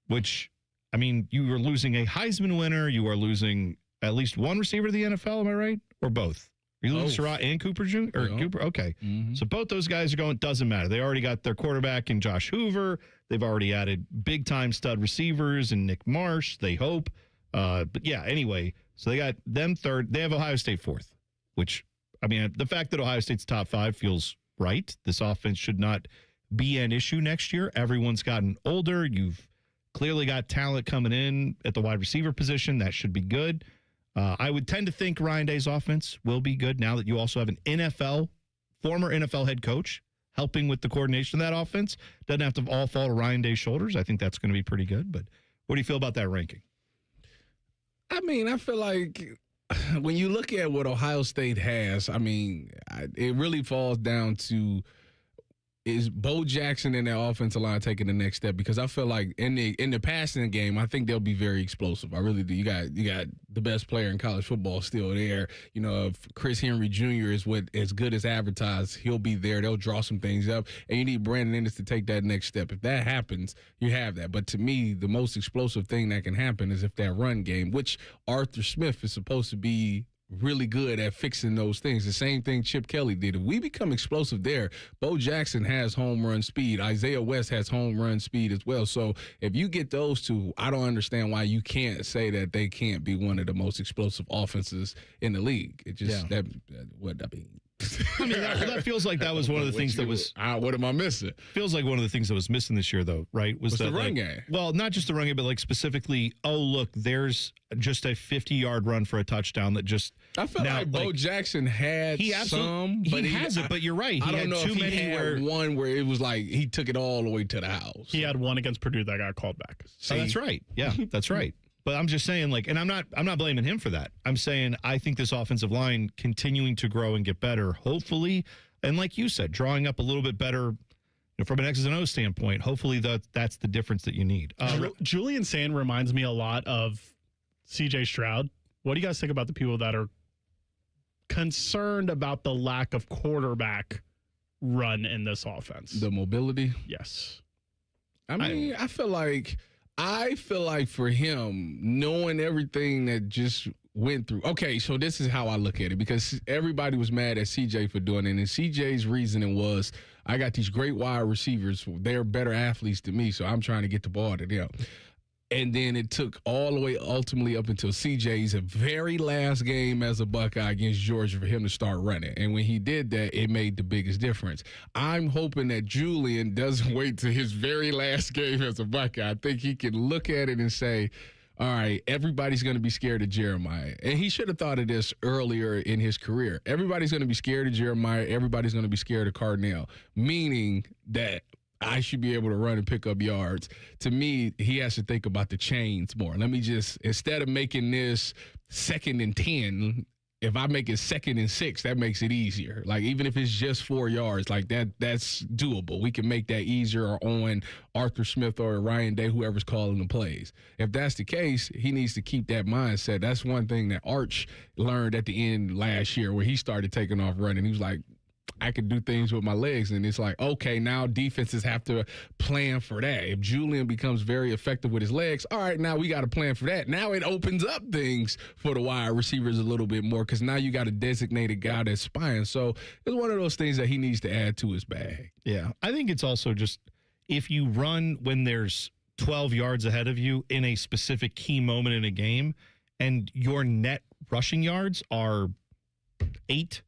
which, I mean, you are losing a Heisman winner. You are losing at least one receiver to the NFL, am I right? Or both? Are you losing Surratt and Cooper Jr.? Or Cooper? Okay. So both those guys are going. Doesn't matter. They already got their quarterback in Josh Hoover. They've already added big-time stud receivers in Nick Marsh, they hope. But, yeah, anyway, so they got them third. They have Ohio State fourth, which, I mean, the fact that Ohio State's top 5 feels right. This offense should not be an issue next year. Everyone's gotten older. You've clearly got talent coming in at the wide receiver position. That should be good. I would tend to think Ryan Day's offense will be good now that you also have an former NFL head coach helping with the coordination of that offense. Doesn't have to all fall to Ryan Day's shoulders. I think that's going to be pretty good. But what do you feel about that ranking? I mean, I feel like when you look at what Ohio State has, I mean, it really falls down to, is Bo Jackson and their offensive line taking the next step? Because I feel like in the passing game, I think they'll be very explosive. I really do. You got the best player in college football still there. You know, if Chris Henry Jr. is as good as advertised, he'll be there. They'll draw some things up, and you need Brandon Ennis to take that next step. If that happens, you have that. But to me, the most explosive thing that can happen is if that run game, which Arthur Smith is supposed to be really good at fixing those things. The same thing Chip Kelly did. If we become explosive there, Bo Jackson has home run speed. Isaiah West has home run speed as well. So if you get those two, I don't understand why you can't say that they can't be one of the most explosive offenses in the league. It just, what I mean. I mean, that feels like that was one of the things that was. What am I missing? Feels like one of the things that was missing this year, though, right? Was the that run game? Well, not just the run game, but like specifically, oh, look, there's just a 50-yard run for a touchdown that just. I feel like Bo Jackson had some, but he has it. But you're right. I don't know if he had one where it was like he took it all the way to the house. He had one against Purdue that got called back. Oh, that's right. Yeah, that's right. But I'm just saying, like, and I'm not blaming him for that. I'm saying I think this offensive line continuing to grow and get better, hopefully, and like you said, drawing up a little bit better from an X's and O's standpoint. Hopefully, that's the difference that you need. Julian Sand reminds me a lot of C.J. Stroud. What do you guys think about the people that are concerned about the lack of quarterback run in this offense? The mobility? Yes. I mean, I feel like for him, knowing everything that just went through. Okay, so this is how I look at it, because everybody was mad at CJ for doing it. And CJ's reasoning was, I got these great wide receivers. They're better athletes than me, so I'm trying to get the ball to them. And then it took all the way ultimately up until CJ's very last game as a Buckeye against Georgia for him to start running. And when he did that, it made the biggest difference. I'm hoping that Julian doesn't wait to his very last game as a Buckeye. I think he can look at it and say, all right, everybody's going to be scared of Jeremiah. And he should have thought of this earlier in his career. Everybody's going to be scared of Jeremiah. Everybody's going to be scared of Cardinal, meaning that I should be able to run and pick up yards. To me, he has to think about the chains more. Let me just, instead of making this 2nd and 10, if I make it 2nd and 6, that makes it easier. Like, even if it's just 4 yards, like that's doable. We can make that easier on Arthur Smith or Ryan Day, whoever's calling the plays. If that's the case, he needs to keep that mindset. That's one thing that Arch learned at the end last year where he started taking off running. He was like, I could do things with my legs. And it's like, okay, now defenses have to plan for that. If Julian becomes very effective with his legs, all right, now we got to plan for that. Now it opens up things for the wide receivers a little bit more because now you got a designated guy that's spying. So it's one of those things that he needs to add to his bag. Yeah. I think it's also just if you run when there's 12 yards ahead of you in a specific key moment in a game and your net rushing yards are 8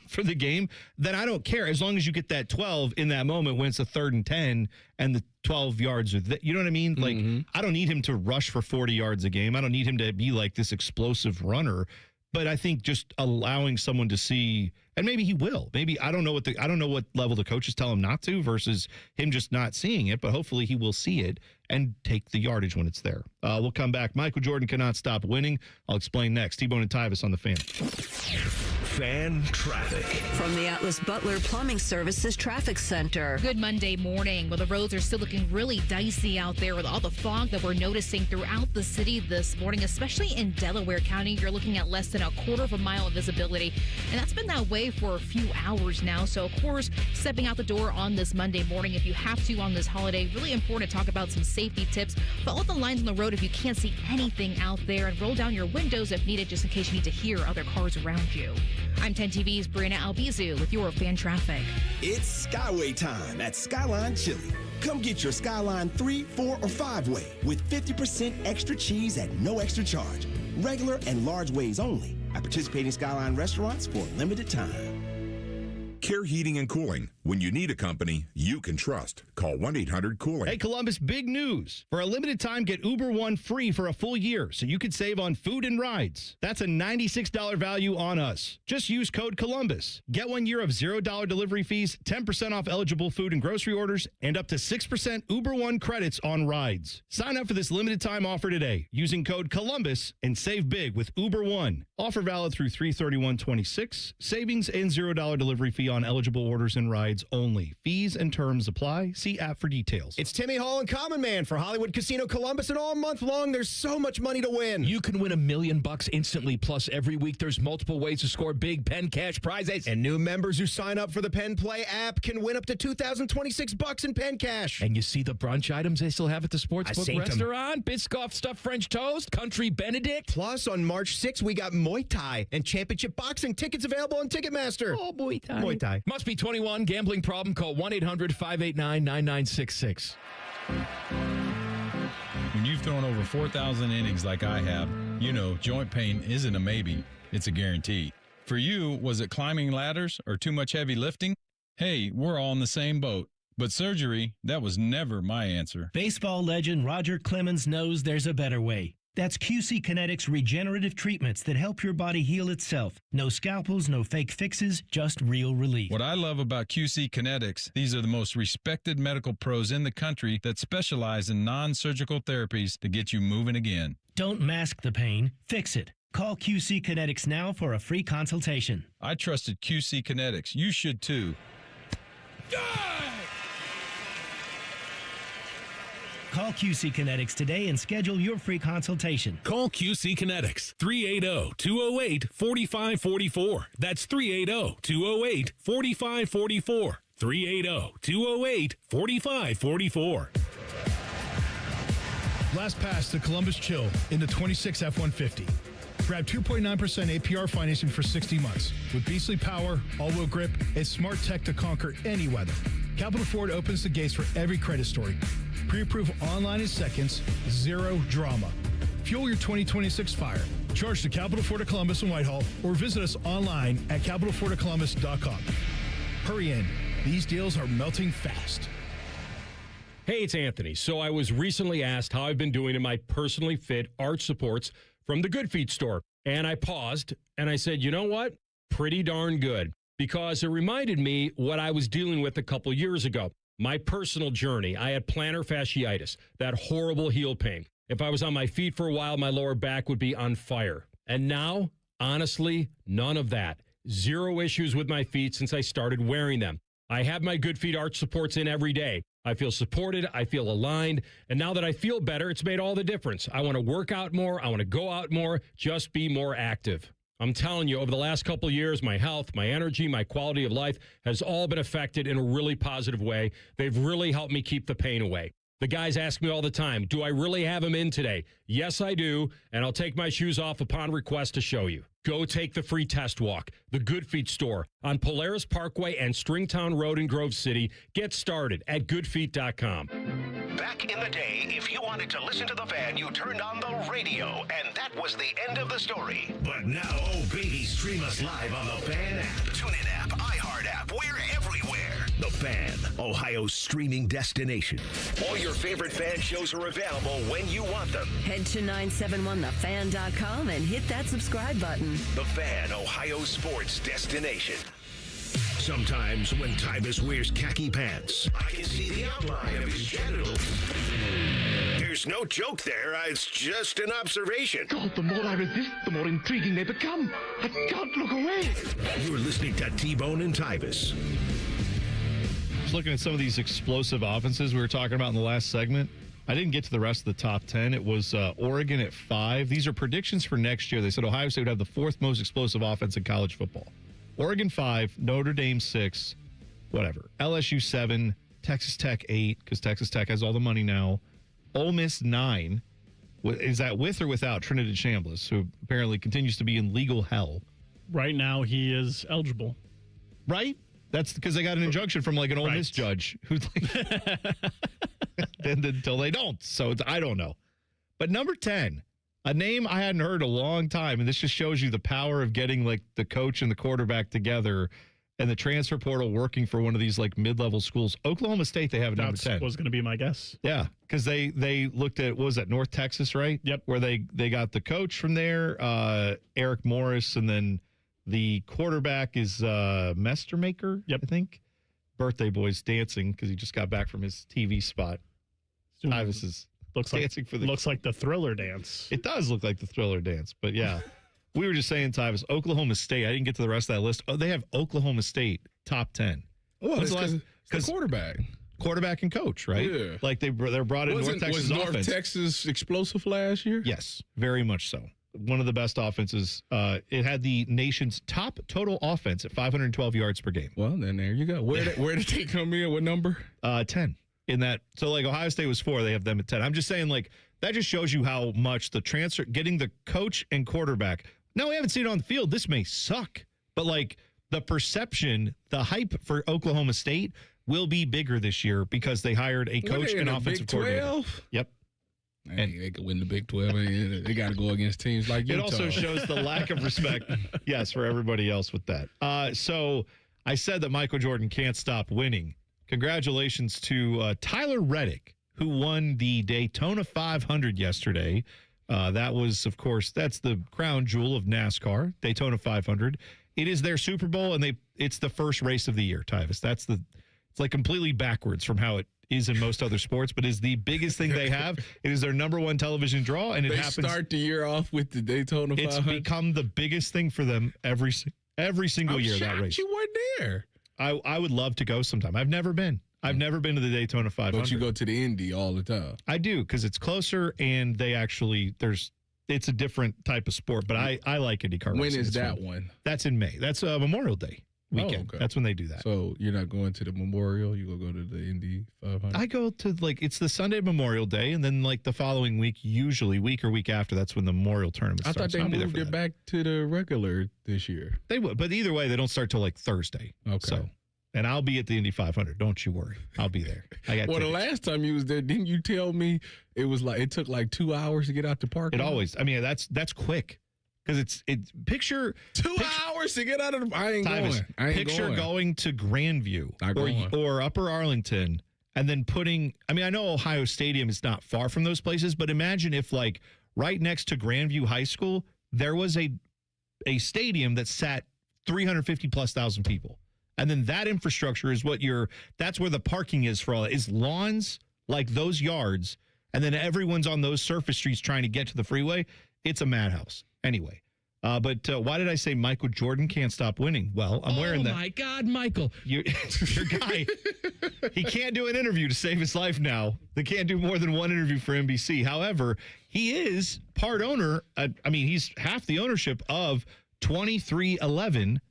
for the game, then I don't care as long as you get that 12 in that moment when it's a 3rd and 10 and the 12 yards are you know what I mean? Like, I don't need him to rush for 40 yards a game. I don't need him to be like this explosive runner. But I think just allowing someone to see, and maybe he will. Maybe I don't know what level the coaches tell him not to versus him just not seeing it. But hopefully he will see it and take the yardage when it's there. We'll come back. Michael Jordan cannot stop winning. I'll explain next. T-Bone and Tyvis on the Fan. Fan traffic from the Atlas Butler Plumbing Services Traffic Center. Good Monday morning. Well, the roads are still looking really dicey out there with all the fog that we're noticing throughout the city this morning, especially in Delaware County. You're looking at less than a quarter of a mile of visibility, and that's been that way for a few hours now. So, of course, stepping out the door on this Monday morning, if you have to on this holiday, really important to talk about some safety tips. Follow the lines on the road if you can't see anything out there, and roll down your windows if needed, just in case you need to hear other cars around you. I'm 10 TV's Brianna Albizu with your fan traffic. It's Skyway time at Skyline Chili. Come get your Skyline 3, 4, or 5-way with 50% extra cheese at no extra charge. Regular and large ways only at participating Skyline restaurants for a limited time. Care Heating and Cooling. When you need a company you can trust, call 1-800-COOLING. Hey, Columbus, big news. For a limited time, get Uber One free for a full year so you could save on food and rides. That's a $96 value on us. Just use code Columbus. Get 1 year of $0 delivery fees, 10% off eligible food and grocery orders, and up to 6% Uber One credits on rides. Sign up for this limited time offer today using code Columbus and save big with Uber One. Offer valid through 3/31/26. Savings and $0 delivery fee on eligible orders and rides only. Fees and terms apply. See app for details. It's Timmy Hall and Common Man for Hollywood Casino Columbus, and all month long there's so much money to win. You can win $1 million instantly, plus every week there's multiple ways to score big Penn Cash prizes. And new members who sign up for the Penn Play app can win up to $2,026 in Penn Cash. And you see the brunch items they still have at the Sportsbook restaurant? Biscoff stuffed French toast, Country Benedict. Plus, on March 6th, we got Muay Thai and Championship Boxing tickets available on Ticketmaster. Oh, Muay Thai. Muay Thai. Must be 21. Gambling problem? Call 1-800-589-9966. When you've thrown over 4,000 innings like I have, you know joint pain isn't a maybe, it's a guarantee. For you, was it climbing ladders or too much heavy lifting? Hey, we're all in the same boat. But surgery, that was never my answer. Baseball legend Roger Clemens knows there's a better way. That's QC Kinetics regenerative treatments that help your body heal itself. No scalpels, no fake fixes, just real relief. What I love about QC Kinetics, these are the most respected medical pros in the country that specialize in non-surgical therapies to get you moving again. Don't mask the pain, fix it. Call QC Kinetics now for a free consultation. I trusted QC Kinetics. You should too. Call QC Kinetics today and schedule your free consultation. Call QC Kinetics, 380-208-4544. That's 380-208-4544. 380-208-4544. Last pass to Columbus Chill in the 26 F-150. Grab 2.9% APR financing for 60 months. With Beasley Power, all-wheel grip, and smart tech to conquer any weather. Capital Ford opens the gates for every credit story. Pre-approve online in seconds, zero drama. Fuel your 2026 fire. Charge to Capital Ford of Columbus and Whitehall or visit us online at capitalfordofcolumbus.com. Hurry in. These deals are melting fast. Hey, it's Anthony. So I was recently asked how I've been doing in my personally fit arch supports from the Good Feet store. And I paused and I said, you know what? Pretty darn good. Because it reminded me what I was dealing with a couple years ago. My personal journey. I had plantar fasciitis, that horrible heel pain. If I was on my feet for a while, my lower back would be on fire. And now, honestly, none of that. Zero issues with my feet since I started wearing them. I have my Good Feet arch supports in every day. I feel supported. I feel aligned. And now that I feel better, it's made all the difference. I want to work out more. I want to go out more. Just be more active. I'm telling you, over the last couple of years, my health, my energy, my quality of life has all been affected in a really positive way. They've really helped me keep the pain away. The guys ask me all the time, do I really have them in today? Yes, I do, and I'll take my shoes off upon request to show you. Go take the free test walk. The Good Feet store on Polaris Parkway and Stringtown Road in Grove City. Get started at goodfeet.com. Back in the day, if you wanted to listen to the Fan, you turned on the radio, and that was the end of the story. But now, oh baby, stream us live on the Fan app, TuneIn app, iHeart app. We're everywhere. The Fan, Ohio's streaming destination. All your favorite Fan shows are available when you want them. Head to 971thefan.com and hit that subscribe button. The Fan, Ohio's sports destination. Sometimes when Tyvis wears khaki pants, I can see the outline of his genitals. There's no joke there. It's just an observation. God, the more I resist, the more intriguing they become. I can't look away. You're listening to T-Bone and Tyvis. Just looking at some of these explosive offenses we were talking about in the last segment. I didn't get to the rest of the top 10. It was Oregon at 5. These are predictions for next year. They said Ohio State would have the 4th most explosive offense in college football. Oregon 5, Notre Dame 6, whatever. LSU 7, Texas Tech 8, because Texas Tech has all the money now. Ole Miss 9. Is that with or without Trinidad Chambliss, who apparently continues to be in legal hell? Right now, he is eligible. Right? That's because they got an injunction from like an Ole Miss judge who's like, until they don't. So I don't know. But number 10, a name I hadn't heard in a long time, and this just shows you the power of getting like the coach and the quarterback together and the transfer portal working for one of these like mid-level schools. Oklahoma State, they have number 10. That was going to be my guess. Yeah, because they looked at, what was that, North Texas, right? Yep. Where they got the coach from there, Eric Morris, and then the quarterback is Mestermaker, I think. Birthday boy's dancing because he just got back from his TV spot. Tyvis is dancing for the... Looks like the Thriller dance. It does look like the Thriller dance, but yeah. We were just saying, Tyvis, Oklahoma State. I didn't get to the rest of that list. Oh, they have Oklahoma State top 10. Oh, it's the quarterback. Quarterback and coach, right? Yeah. Like they're brought in North Texas offense. Was North Texas explosive last year? Yes, very much so. One of the best offenses. It had the nation's top total offense at 512 yards per game. Well, then there you go. Where did they come in? What number? 10. In that, so like Ohio State was 4, they have them at 10. I'm just saying, like, that just shows you how much the transfer, getting the coach and quarterback. Now, we haven't seen it on the field. This may suck, but like the perception, the hype for Oklahoma State will be bigger this year because they hired a coach and offensive coordinator. Yep. And they could win the Big 12. They got to go against teams like Utah. It also shows the lack of respect, yes, for everybody else with that. So I said that Michael Jordan can't stop winning. Congratulations to Tyler Reddick, who won the Daytona 500 yesterday. That was, of course, that's the crown jewel of NASCAR, Daytona 500. It is their Super Bowl, and it's the first race of the year, Tyvis. It's like completely backwards from how it is in most other sports, but is the biggest thing they have. It is their number one television draw, and they start the year off with the Daytona 500. It's become the biggest thing for them every single year. That race. You weren't there. I would love to go sometime. I've never been. I've never been to the Daytona 500. But you go to the Indy all the time. I do, because it's closer, and they actually, it's a different type of sport, but I like IndyCar racing. When is it's that fun. one? That's in May. That's Memorial Day weekend. Oh, okay. That's when they do that. So you're not going to the Memorial? You go to the Indy 500? I go to, it's the Sunday Memorial Day, and then, the following week, usually week or week after, that's when the Memorial Tournament starts. I thought they moved it back to the regular this year. They would, but either way, they don't start till, Thursday. Okay. So, and I'll be at the Indy 500. Don't you worry. I'll be there. I got well, tickets. The last time you was there, didn't you tell me it took 2 hours to get out the park? It always, that's quick. Because it's picture 2 hours to get out of the. I ain't going. Picture going to Grandview or Upper Arlington, and then I know Ohio Stadium is not far from those places, but imagine if right next to Grandview High School there was a stadium that sat 350,000+ people, and then that infrastructure is that's where the parking is for all that is lawns like those yards, and then everyone's on those surface streets trying to get to the freeway. It's a madhouse. Anyway, but why did I say Michael Jordan can't stop winning? Well, I'm wearing that. Oh, my God, Michael. Your guy, he can't do an interview to save his life now. They can't do more than one interview for NBC. However, he is part owner. He's half the ownership of 2311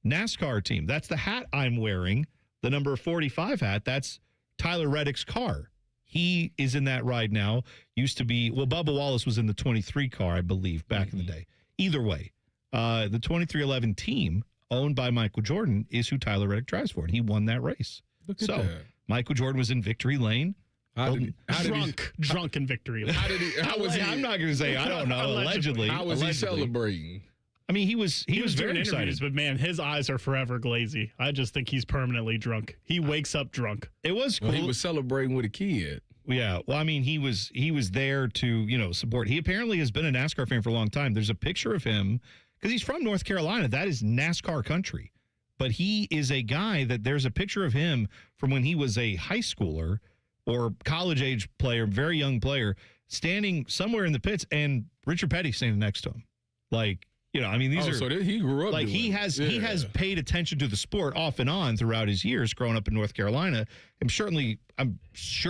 NASCAR team. That's the hat I'm wearing, the number 45 hat. That's Tyler Reddick's car. He is in that ride now. Used to be, well, Bubba Wallace was in the 23 car, I believe, back in the day. Either way, the 2311 team owned by Michael Jordan is who Tyler Reddick drives for, and he won that race. Look at that. Michael Jordan was in victory lane. Drunk in victory lane. How was he? I'm not going to say, I don't know, allegedly. How was he celebrating? I mean, he was very doing excited. interviews, but man, his eyes are forever glazy. I just think he's permanently drunk. He wakes up drunk. It was cool. Well, he was celebrating with a kid. Yeah, well, I mean, he was there to, support. He apparently has been a NASCAR fan for a long time. There's a picture of him because he's from North Carolina. That is NASCAR country. But he is a guy that there's a picture of him from when he was a high schooler or college-age player, very young player, standing somewhere in the pits, and Richard Petty standing next to him. These are so he grew up. Like he has paid attention to the sport off and on throughout his years growing up in North Carolina. I'm sure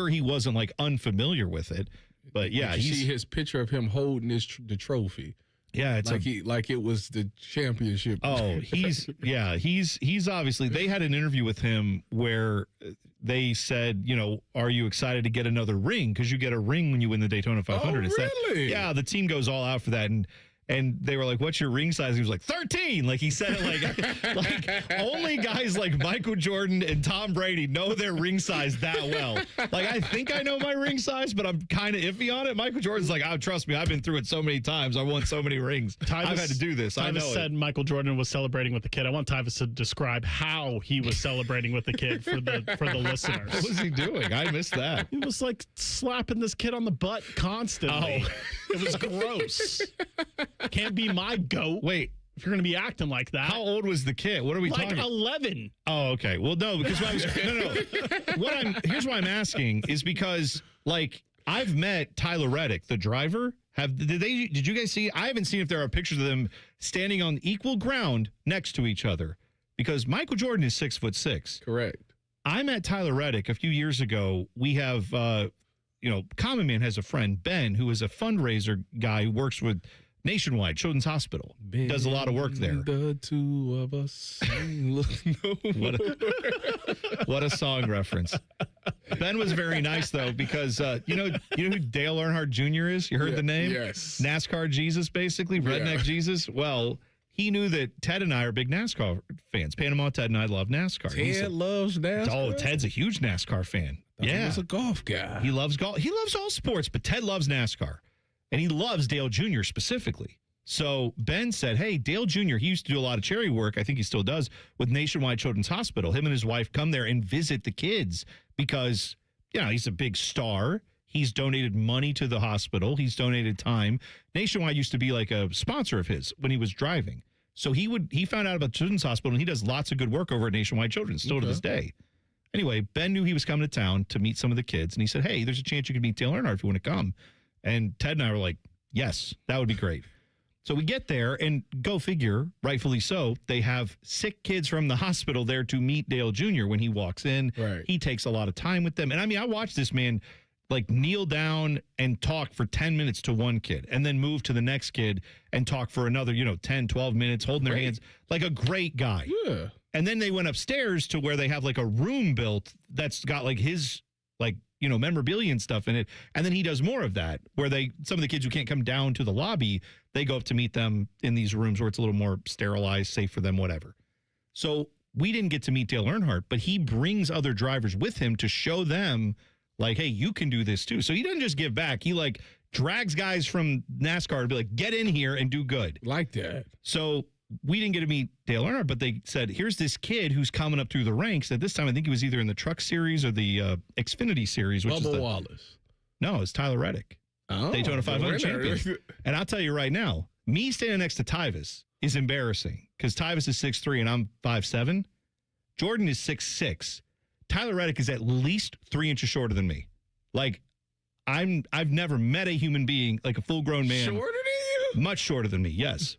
he wasn't like unfamiliar with it, but yeah, you see his picture of him holding the trophy. Yeah, it's like it was the championship. Oh, he's obviously. They had an interview with him where they said, are you excited to get another ring? Because you get a ring when you win the Daytona 500. Oh, really? Yeah, the team goes all out for that, and they were like, what's your ring size? He was like, 13. Like he said it like only guys like Michael Jordan and Tom Brady know their ring size that well. Like, I think I know my ring size, but I'm kind of iffy on it. Michael Jordan's like, oh, trust me, I've been through it so many times. I won so many rings. I've had to do this. I know said Michael Jordan was celebrating with the kid. I want Tyvis to describe how he was celebrating with the kid for the listeners. What was he doing? I missed that. He was like slapping this kid on the butt constantly. Oh. It was gross. Can't be my goat. Wait, if you're going to be acting like that. How old was the kid? What are we talking? Like 11. Oh, okay. Well, no, because here's why I'm asking is because I've met Tyler Reddick, the driver. Did you guys see? I haven't seen if there are pictures of them standing on equal ground next to each other because Michael Jordan is 6'6". Correct. I met Tyler Reddick a few years ago. We have, Common Man has a friend, Ben, who is a fundraiser guy who works with Nationwide Children's Hospital. Ben, does a lot of work there. The two of us. What a song reference. Ben was very nice though because you know who Dale Earnhardt Jr. is? You heard the name? Yes. NASCAR Jesus, basically redneck Jesus. Well, he knew that Ted and I are big NASCAR fans. Panama Ted and I love NASCAR. Ted loves NASCAR. Oh, Ted's a huge NASCAR fan. Yeah, he's a golf guy. He loves golf. He loves all sports, but Ted loves NASCAR. And he loves Dale Jr. specifically. So Ben said, hey, Dale Jr., he used to do a lot of charity work. I think he still does with Nationwide Children's Hospital. Him and his wife come there and visit the kids because, he's a big star. He's donated money to the hospital. He's donated time. Nationwide used to be like a sponsor of his when he was driving. So he found out about Children's Hospital, and he does lots of good work over at Nationwide Children's still to this day. Anyway, Ben knew he was coming to town to meet some of the kids, and he said, hey, there's a chance you could meet Dale Earnhardt if you want to come. And Ted and I were like, yes, that would be great. So we get there, and go figure, rightfully so, they have sick kids from the hospital there to meet Dale Jr. when he walks in. Right. He takes a lot of time with them. And I watched this man kneel down and talk for 10 minutes to one kid and then move to the next kid and talk for another, 10, 12 minutes, holding their hands like a great guy. Yeah. And then they went upstairs to where they have a room built that's got his memorabilia and stuff in it. And then he does more of that where some of the kids who can't come down to the lobby, they go up to meet them in these rooms where it's a little more sterilized, safe for them, whatever. So we didn't get to meet Dale Earnhardt, but he brings other drivers with him to show them hey, you can do this too. So he doesn't just give back. He drags guys from NASCAR to be get in here and do good. Like that. So we didn't get to meet Dale Earnhardt, but they said, here's this kid who's coming up through the ranks. At this time, I think he was either in the Truck Series or the Xfinity Series. Which Bubba is Wallace. No, it's Tyler Reddick. Oh, Daytona 500 champion. And I'll tell you right now, me standing next to Tyvis is embarrassing because Tyvis is 6'3" and I'm 5'7". Jordan is 6'6". Tyler Reddick is at least 3 inches shorter than me. I've never met a human being, a full-grown man. Shorter than you? Much shorter than me, yes.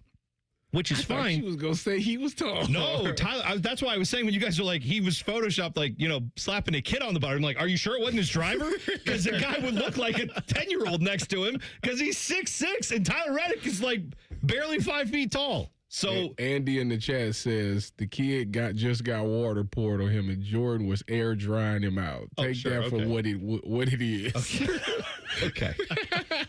Which is fine. She was going to say he was tall. No, Tyler, that's why I was saying when you guys were he was Photoshopped, slapping a kid on the butt. I'm are you sure it wasn't his driver? Because the guy would look like a 10-year-old next to him because he's 6'6", and Tyler Reddick is barely 5 feet tall. So Andy in the chat says the kid just got water poured on him, and Jordan was air drying him out. Take that for what it is. Okay.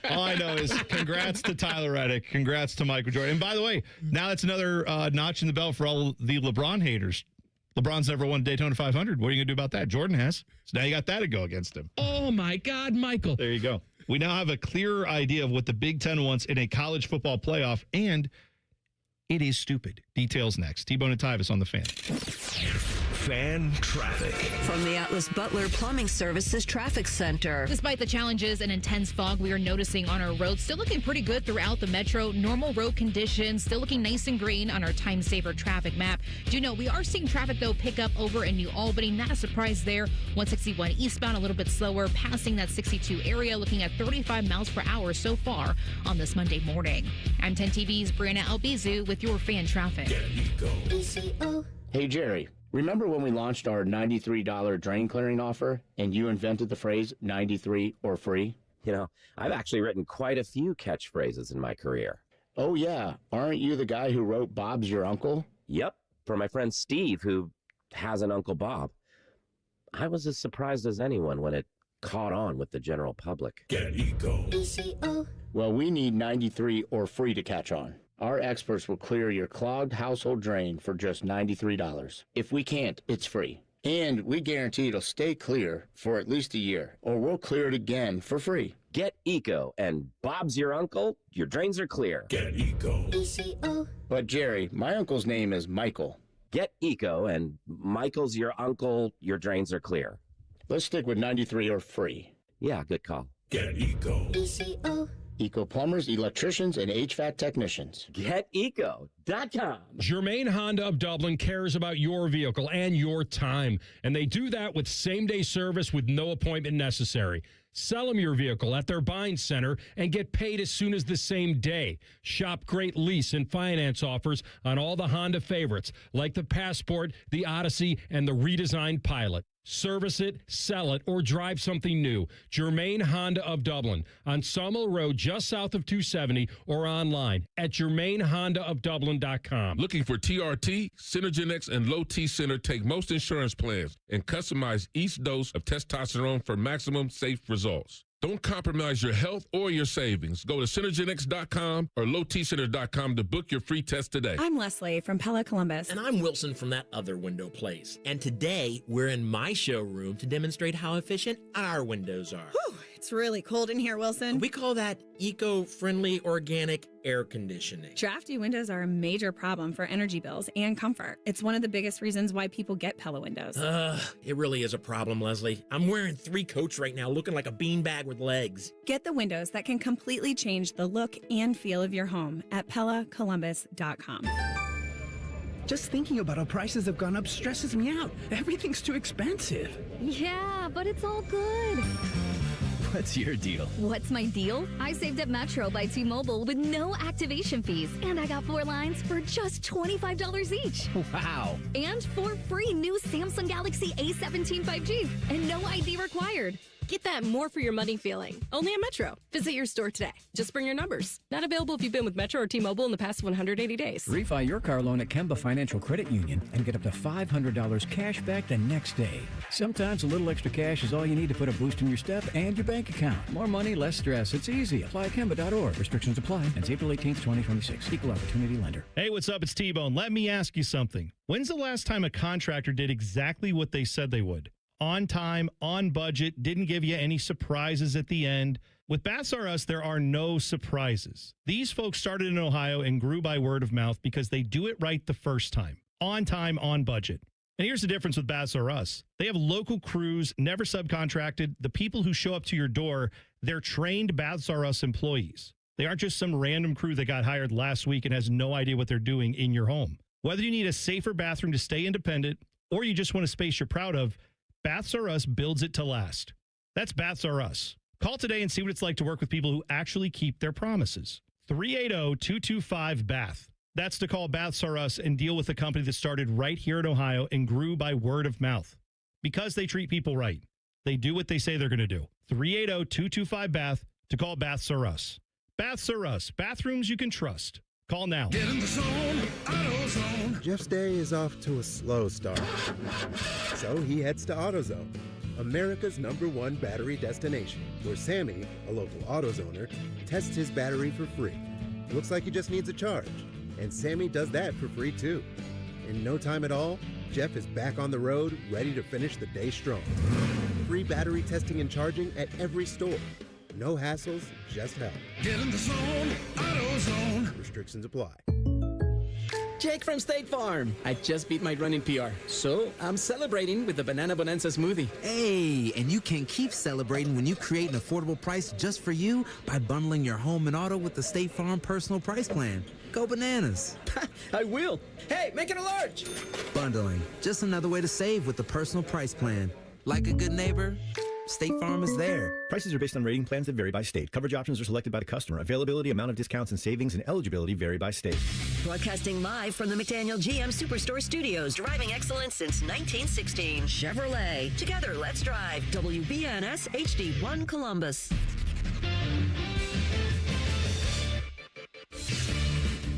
All I know is congrats to Tyler Reddick. Congrats to Michael Jordan. And by the way, now that's another notch in the belt for all the LeBron haters. LeBron's never won Daytona 500. What are you going to do about that? Jordan has. So now you got that to go against him. Oh, my God, Michael. There you go. We now have a clearer idea of what the Big Ten wants in a college football playoff, and it is stupid. Details next. T-Bone and Tyvis on the Fan. Fan traffic. From the Atlas Butler Plumbing Services Traffic Center. Despite the challenges and intense fog we are noticing on our roads, still looking pretty good throughout the metro. Normal road conditions, still looking nice and green on our time saver traffic map. Do know we are seeing traffic, though, pick up over in New Albany. Not a surprise there. 161 eastbound, a little bit slower, passing that 62 area, looking at 35 miles per hour so far on this Monday morning. I'm 10 TV's Brianna Albizu with your fan traffic. Hey, Jerry. Remember when we launched our $93 drain clearing offer and you invented the phrase 93 or free? You know, I've actually written quite a few catchphrases in my career. Oh, yeah. Aren't you the guy who wrote Bob's Your Uncle? Yep, for my friend Steve, who has an Uncle Bob. I was as surprised as anyone when it caught on with the general public. Get Eco. Well, we need 93 or free to catch on. Our experts will clear your clogged household drain for just $93. If we can't, it's free. And we guarantee it'll stay clear for at least a year, or we'll clear it again for free. Get Eco, and Bob's your uncle, your drains are clear. Get Eco. But Jerry, my uncle's name is Michael. Get Eco, and Michael's your uncle, your drains are clear. Let's stick with 93 or free. Yeah, good call. Get Eco. Eco plumbers, electricians, and HVAC technicians. GetEco.com. Germain Honda of Dublin cares about your vehicle and your time, and they do that with same-day service with no appointment necessary. Sell them your vehicle at their buying center and get paid as soon as the same day. Shop great lease and finance offers on all the Honda favorites, like the Passport, the Odyssey, and the redesigned Pilot. Service it, sell it, or drive something new. Germain Honda of Dublin on Sawmill Road, just south of 270, or online at germainhondaofdublin.com. Looking for TRT? Synergenex and Low T Center take most insurance plans and customize each dose of testosterone for maximum safe results. Don't compromise your health or your savings. Go to Synergenex.com or LowTCenter.com to book your free test today. I'm Leslie from Pella Columbus. And I'm Wilson from That Other Window Place. And today, we're in my showroom to demonstrate how efficient our windows are. Whew, it's really cold in here, Wilson. We call that eco-friendly organic air conditioning. Drafty windows are a major problem for energy bills and comfort. It's one of the biggest reasons why people get Pella windows. It really is a problem, Leslie. I'm wearing 3 coats right now, looking like a beanbag with legs. Get the windows that can completely change the look and feel of your home at PellaColumbus.com. Just thinking about how prices have gone up stresses me out. Everything's too expensive. Yeah, but it's all good. What's your deal? What's my deal? I saved at Metro by T-Mobile with no activation fees. And I got 4 lines for just $25 each. Wow. And 4 free new Samsung Galaxy A17 5G. And no ID required. Get that more for your money feeling. Only at Metro. Visit your store today. Just bring your numbers. Not available if you've been with Metro or T-Mobile in the past 180 days. Refi your car loan at Kemba Financial Credit Union and get up to $500 cash back the next day. Sometimes a little extra cash is all you need to put a boost in your step and your bank account. More money, less stress. It's easy. Apply at Kemba.org. Restrictions apply. Ends April 18th, 2026. Equal opportunity lender. Hey, what's up? It's T-Bone. Let me ask you something. When's the last time a contractor did exactly what they said they would? On time, on budget, didn't give you any surprises at the end. With Baths R Us, there are no surprises. These folks started in Ohio and grew by word of mouth because they do it right the first time. On time, on budget. And here's the difference with Baths R Us. They have local crews, never subcontracted. The people who show up to your door, they're trained Baths R Us employees. They aren't just some random crew that got hired last week and has no idea what they're doing in your home. Whether you need a safer bathroom to stay independent or you just want a space you're proud of, Baths R Us builds it to last. That's Baths R Us. Call today and see what it's like to work with people who actually keep their promises. 380-225-BATH. That's to call Baths R Us and deal with a company that started right here in Ohio and grew by word of mouth. Because they treat people right. They do what they say they're going to do. 380-225-BATH to call Baths R Us. Baths R Us. Bathrooms you can trust. Call now. Get in the zone, AutoZone. Jeff's day is off to a slow start. So he heads to AutoZone, America's #1 battery destination, where Sammy, a local AutoZoner, tests his battery for free. Looks like he just needs a charge. And Sammy does that for free too. In no time at all, Jeff is back on the road, ready to finish the day strong. Free battery testing and charging at every store. No hassles, just help. Get in the zone, AutoZone. Restrictions apply. Jake from State Farm. I just beat my running PR, so I'm celebrating with the Banana Bonanza smoothie. Hey, and you can keep celebrating when you create an affordable price just for you by bundling your home and auto with the State Farm Personal Price Plan. Go bananas. I will. Hey, make it a large. Bundling, just another way to save with the Personal Price Plan. Like a good neighbor, State Farm is there. Prices are based on rating plans that vary by state. Coverage options are selected by the customer. Availability, amount of discounts and savings, and eligibility vary by state. Broadcasting live from the McDaniel GM Superstore Studios, driving excellence since 1916. Chevrolet. Together, let's drive. WBNS HD1 Columbus.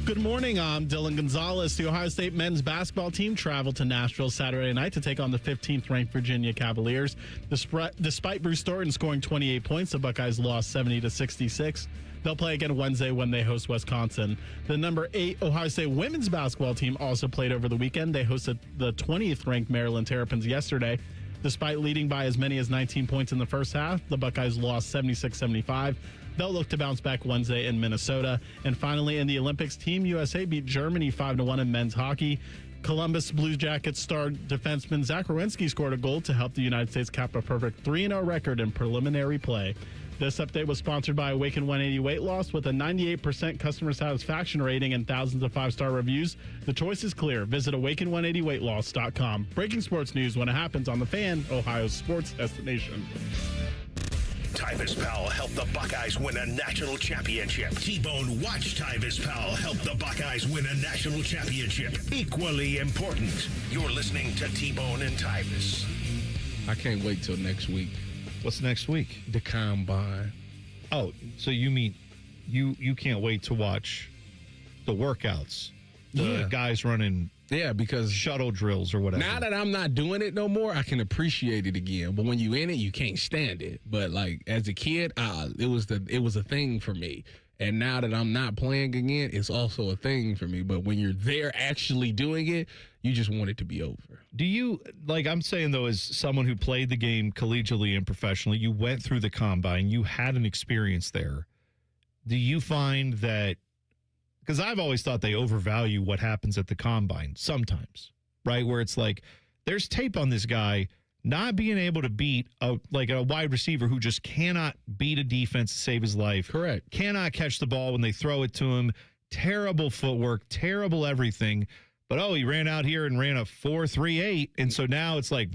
Good morning. I'm Dylan Gonzalez. The Ohio State men's basketball team traveled to Nashville Saturday night to take on the 15th-ranked Virginia Cavaliers. Despite Bruce Thornton scoring 28 points, the Buckeyes lost 70-66. They'll play again Wednesday when they host Wisconsin. The number 8 Ohio State women's basketball team also played over the weekend. They hosted the 20th-ranked Maryland Terrapins yesterday. Despite leading by as many as 19 points in the first half, the Buckeyes lost 76-75. They'll look to bounce back Wednesday in Minnesota. And finally, in the Olympics, Team USA beat Germany 5-1 in men's hockey. Columbus Blue Jackets star defenseman Zach Werenski scored a goal to help the United States cap a perfect 3-0 record in preliminary play. This update was sponsored by Awaken 180 Weight Loss with a 98% customer satisfaction rating and thousands of 5-star reviews. The choice is clear. Visit awaken180weightloss.com. Breaking sports news when it happens on The Fan, Ohio's sports destination. Tyvis Powell helped the Buckeyes win a national championship. T-Bone watched Tyvis Powell help the Buckeyes win a national championship. Equally important. You're listening to T-Bone and Tyvis. I can't wait till next week. What's next week? The Combine. Oh, so you mean you can't wait to watch the workouts? The guys running because shuttle drills or whatever. Now that I'm not doing it no more, I can appreciate it again. But when you in it, you can't stand it. But like as a kid, it was a thing for me. And now that I'm not playing again, it's also a thing for me. But when you're there actually doing it, you just want it to be over. Do you, like I'm saying, though, as someone who played the game collegially and professionally, you went through the Combine, you had an experience there. Do you find that, because I've always thought they overvalue what happens at the Combine sometimes, right? Where it's like, there's tape on this guy not being able to beat a wide receiver who just cannot beat a defense to save his life. Correct. Cannot catch the ball when they throw it to him. Terrible footwork, terrible everything. But, he ran out here and ran a 4.38. And so now it's like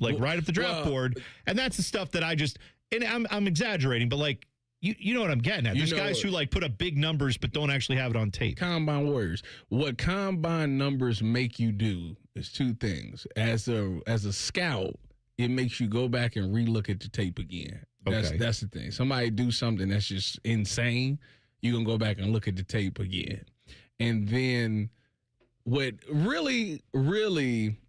right up the draft board. And that's the stuff that I just, and I'm exaggerating, but like, you know what I'm getting at. There's guys who like put up big numbers but don't actually have it on tape. Combine warriors. What Combine numbers make you do is two things. As a scout, it makes you go back and relook at the tape again. That's the thing. Somebody do something that's just insane, you're going to go back and look at the tape again. And then what really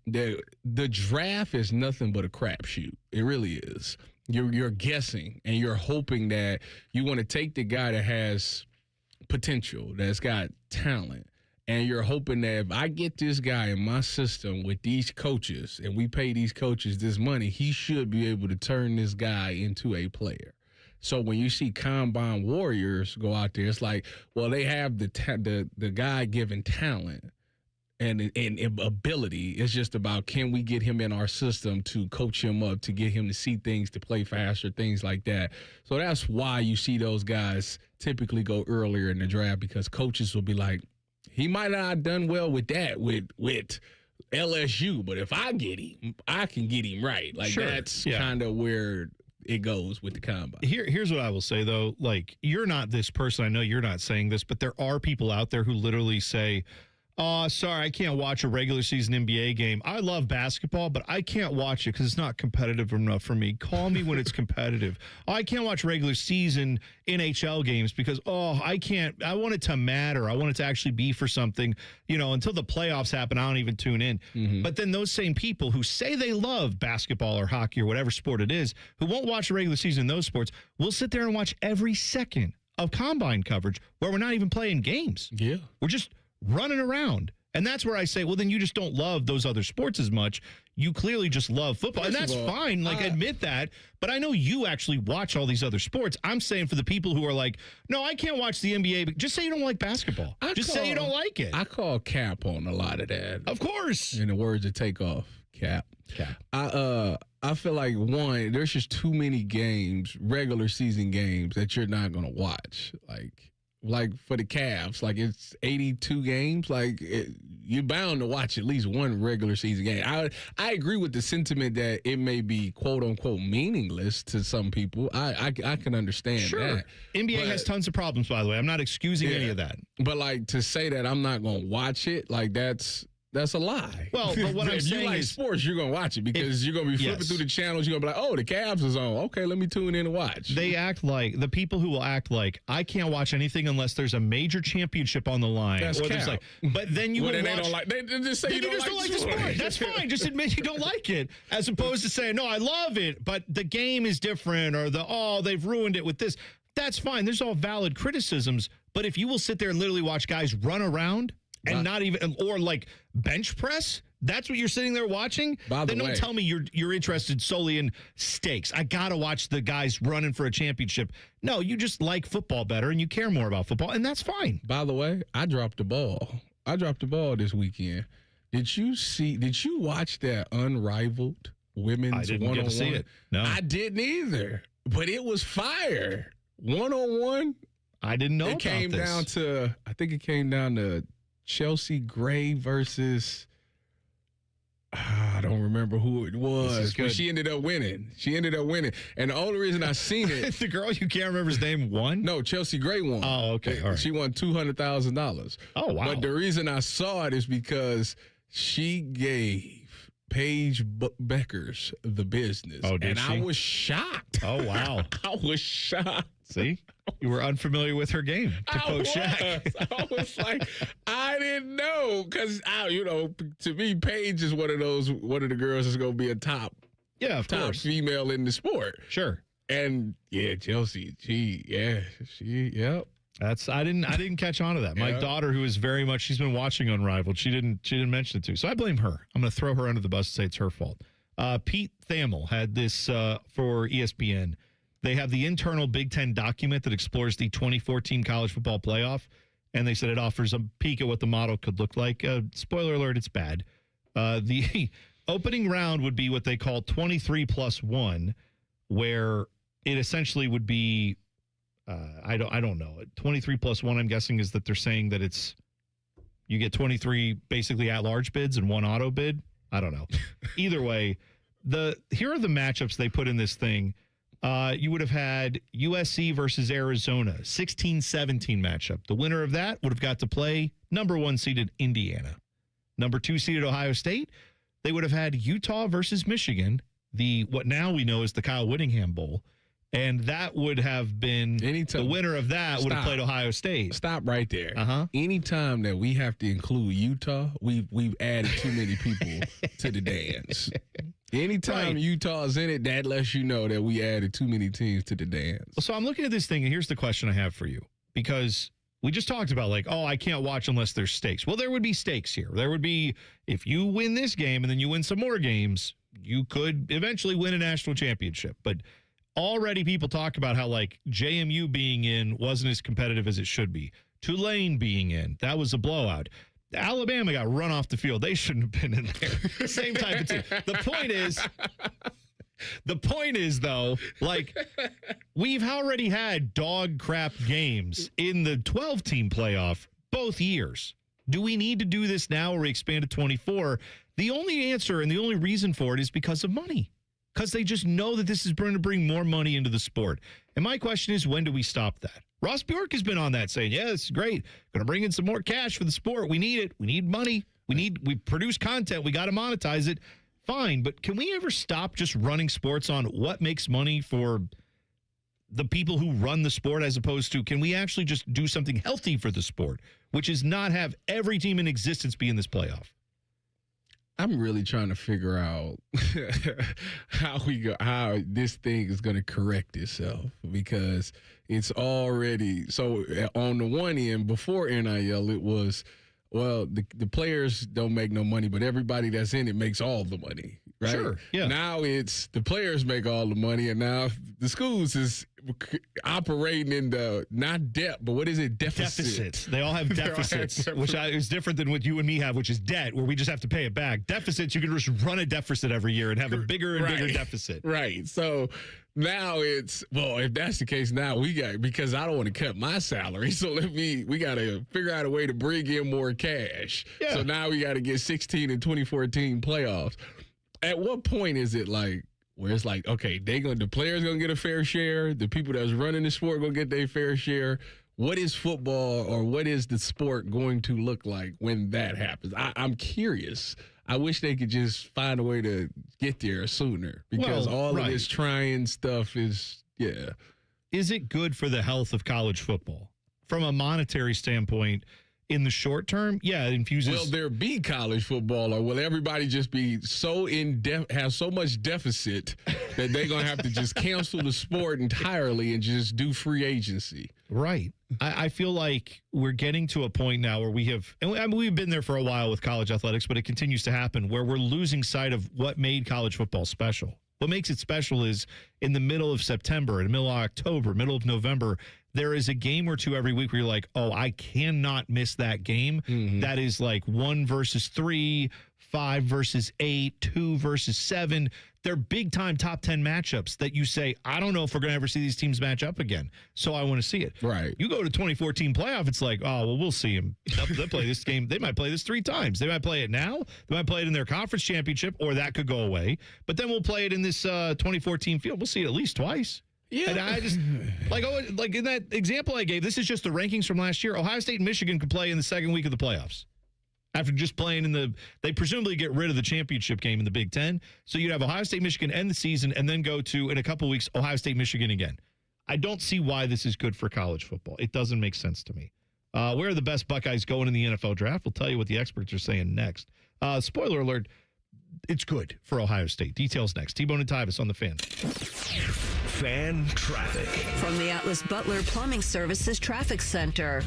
the draft is nothing but a crapshoot. It really is. You're guessing and you're hoping that you want to take the guy that has potential, that's got talent, and you're hoping that if I get this guy in my system with these coaches and we pay these coaches this money, he should be able to turn this guy into a player. So when you see Combine warriors go out there, it's like, well, they have the guy given talent and ability. It's just about, can we get him in our system to coach him up, to get him to see things, to play faster, things like that. So that's why you see those guys typically go earlier in the draft, because coaches will be like, he might not have done well with that with LSU, but if I get him, I can get him right. Like that's kind of where it goes with the Combine. Here's what I will say, though. Like, you're not this person. I know you're not saying this, but there are people out there who literally say, Sorry, I can't watch a regular season NBA game. I love basketball, but I can't watch it because it's not competitive enough for me. Call me when it's competitive. I can't watch regular season NHL games because, I can't. I want it to matter. I want it to actually be for something. Until the playoffs happen, I don't even tune in. Mm-hmm. But then those same people who say they love basketball or hockey or whatever sport it is, who won't watch a regular season in those sports, will sit there and watch every second of combine coverage where we're not even playing games. Yeah. We're just running around. And that's where I say, well, then you just don't love those other sports as much. You clearly just love football. First and that's of all, fine. Admit that. But I know you actually watch all these other sports. I'm saying for the people who are like, no, I can't watch the NBA. But just say you don't like basketball. Say you don't like it. I call cap on a lot of that. Of course. In the words of Takeoff, cap. I feel like, one, there's just too many games, regular season games, that you're not going to watch. Like for the Cavs, it's 82 games. You're bound to watch at least one regular season game. I agree with the sentiment that it may be quote unquote meaningless to some people. I can understand that. NBA has tons of problems, by the way. I'm not excusing any of that. But to say that I'm not going to watch it, that's a lie. Well, but what I'm if saying you like is, sports, you're going to watch it because you're going to be flipping through the channels. You're going to be like, oh, the Cavs is on. Okay, let me tune in and watch. They act like the people who will act like I can't watch anything unless there's a major championship on the line. That's or there's cap. but then you would watch. They don't like. They just say you don't like the sport. That's fine. Just admit you don't like it, as opposed to saying no, I love it, but the game is different, or they've ruined it with this. That's fine. There's all valid criticisms, but if you will sit there and literally watch guys run around and not even or bench press. That's what you're sitting there watching? Then don't tell me you're interested solely in stakes. I got to watch the guys running for a championship. No, you just like football better and you care more about football, and that's fine. By the way, I dropped the ball. This weekend. Did you watch that Unrivaled women's one-on-one? I didn't get to see it. No. I didn't either, but it was fire. One-on-one. I didn't know I think it came down to Chelsea Gray versus... I don't remember who it was, but she ended up winning. And the only reason I seen it... the girl you can't remember his name won? No, Chelsea Gray won. Oh, okay. All right. She won $200,000. Oh, wow. But the reason I saw it is because she gave Paige Beckers the business. Oh, did she? I was shocked. Oh, wow. I was shocked. See? You were unfamiliar with her game, to quote Shaq. I was like, I didn't know. Because, to me, Paige is one of the girls that's going to be a top female in the sport. Sure. And, Chelsea, yep. I didn't catch on to that. My daughter, who is very much, she's been watching Unrivaled, she didn't mention it to. So I blame her. I'm going to throw her under the bus and say it's her fault. Pete Thamel had this for ESPN. They have the internal Big Ten document that explores the 2014 college football playoff, and they said it offers a peek at what the model could look like. Spoiler alert, it's bad. The opening round would be what they call 23+1, where it essentially would be, I don't know. 23+1, I'm guessing, is that they're saying that you get 23 basically at-large bids and one auto bid. I don't know. Either way, here are the matchups they put in this thing. You would have had USC versus Arizona, 16-17 matchup. The winner of that would have got to play number 1 seeded Indiana. Number 2 seeded Ohio State, they would have had Utah versus Michigan, what now we know is the Kyle Whittingham Bowl. And that would have been the winner of that would have played Ohio State. Stop right there. Uh-huh. Anytime that we have to include Utah, we've added too many people to the dance. Anytime Utah's in it, that lets you know that we added too many teams to the dance. So I'm looking at this thing, and here's the question I have for you. Because we just talked about I can't watch unless there's stakes. Well, there would be stakes here. There would be, if you win this game and then you win some more games, you could eventually win a national championship. But already people talk about how JMU being in wasn't as competitive as it should be. Tulane being in, that was a blowout. Alabama got run off the field. They shouldn't have been in there. Same type of team. The point is, though, we've already had dog crap games in the 12-team playoff both years. Do we need to do this now or we expand to 24? The only answer and the only reason for it is because of money. Because they just know that this is going to bring more money into the sport. And my question is, when do we stop that? Ross Bjork has been on that saying, yeah, this is great. Going to bring in some more cash for the sport. We need it. We need money. We produce content. We got to monetize it. Fine. But can we ever stop just running sports on what makes money for the people who run the sport, as opposed to, can we actually just do something healthy for the sport, which is not have every team in existence be in this playoff? I'm really trying to figure out how this thing is going to correct itself, because it's already so on the one end. Before NIL, it was, well, the players don't make no money, but everybody that's in it makes all the money, right? Sure, yeah. Now it's the players make all the money, and now the schools is operating in the, not debt, but what is it? Deficit. They all have deficits, which is different than what you and me have, which is debt, where we just have to pay it back. Deficits, you can just run a deficit every year and have a bigger and bigger deficit. Right. So now it's, well, if that's the case, now we got, because I don't want to cut my salary, so we got to figure out a way to bring in more cash. Yeah. So now we got to get 16 and 2014 playoffs. At what point is it like, where it's like, okay, the players gonna get a fair share, the people that's running the sport gonna get their fair share? What is football, or what is the sport going to look like when that happens? I'm curious. I wish they could just find a way to get there sooner, because all of this trying stuff is, yeah. Is it good for the health of college football from a monetary standpoint? In the short term, yeah, it infuses. Will there be college football, or will everybody just be so have so much deficit that they're going to have to just cancel the sport entirely and just do free agency? Right. I feel like we're getting to a point now where we have, and I mean, we've been there for a while with college athletics, but it continues to happen, where we're losing sight of what made college football special. What makes it special is in the middle of September, in the middle of October, middle of November, there is a game or two every week where you're like, oh, I cannot miss that game. Mm-hmm. That is like 1 versus 3, 5 versus 8, 2 versus 7. They're big time top 10 matchups that you say, I don't know if we're going to ever see these teams match up again. So I want to see it. Right. You go to 2014 playoff, it's like, oh, well, we'll see them. They'll play this game. They might play this 3 times. They might play it now. They might play it in their conference championship, or that could go away. But then we'll play it in this 2014 field. We'll see it at least twice. Yeah. And I just, like in that example I gave, this is just the rankings from last year. Ohio State and Michigan could play in the second week of the playoffs. After just playing they presumably get rid of the championship game in the Big Ten. So you'd have Ohio State, Michigan end the season, and then go to, in a couple weeks, Ohio State, Michigan again. I don't see why this is good for college football. It doesn't make sense to me. Where are the best Buckeyes going in the NFL draft? We'll tell you what the experts are saying next. Spoiler alert, it's good for Ohio State. Details next. T-Bone and Tyvis on the Fan. Fan traffic. From the Atlas Butler Plumbing Services Traffic Center.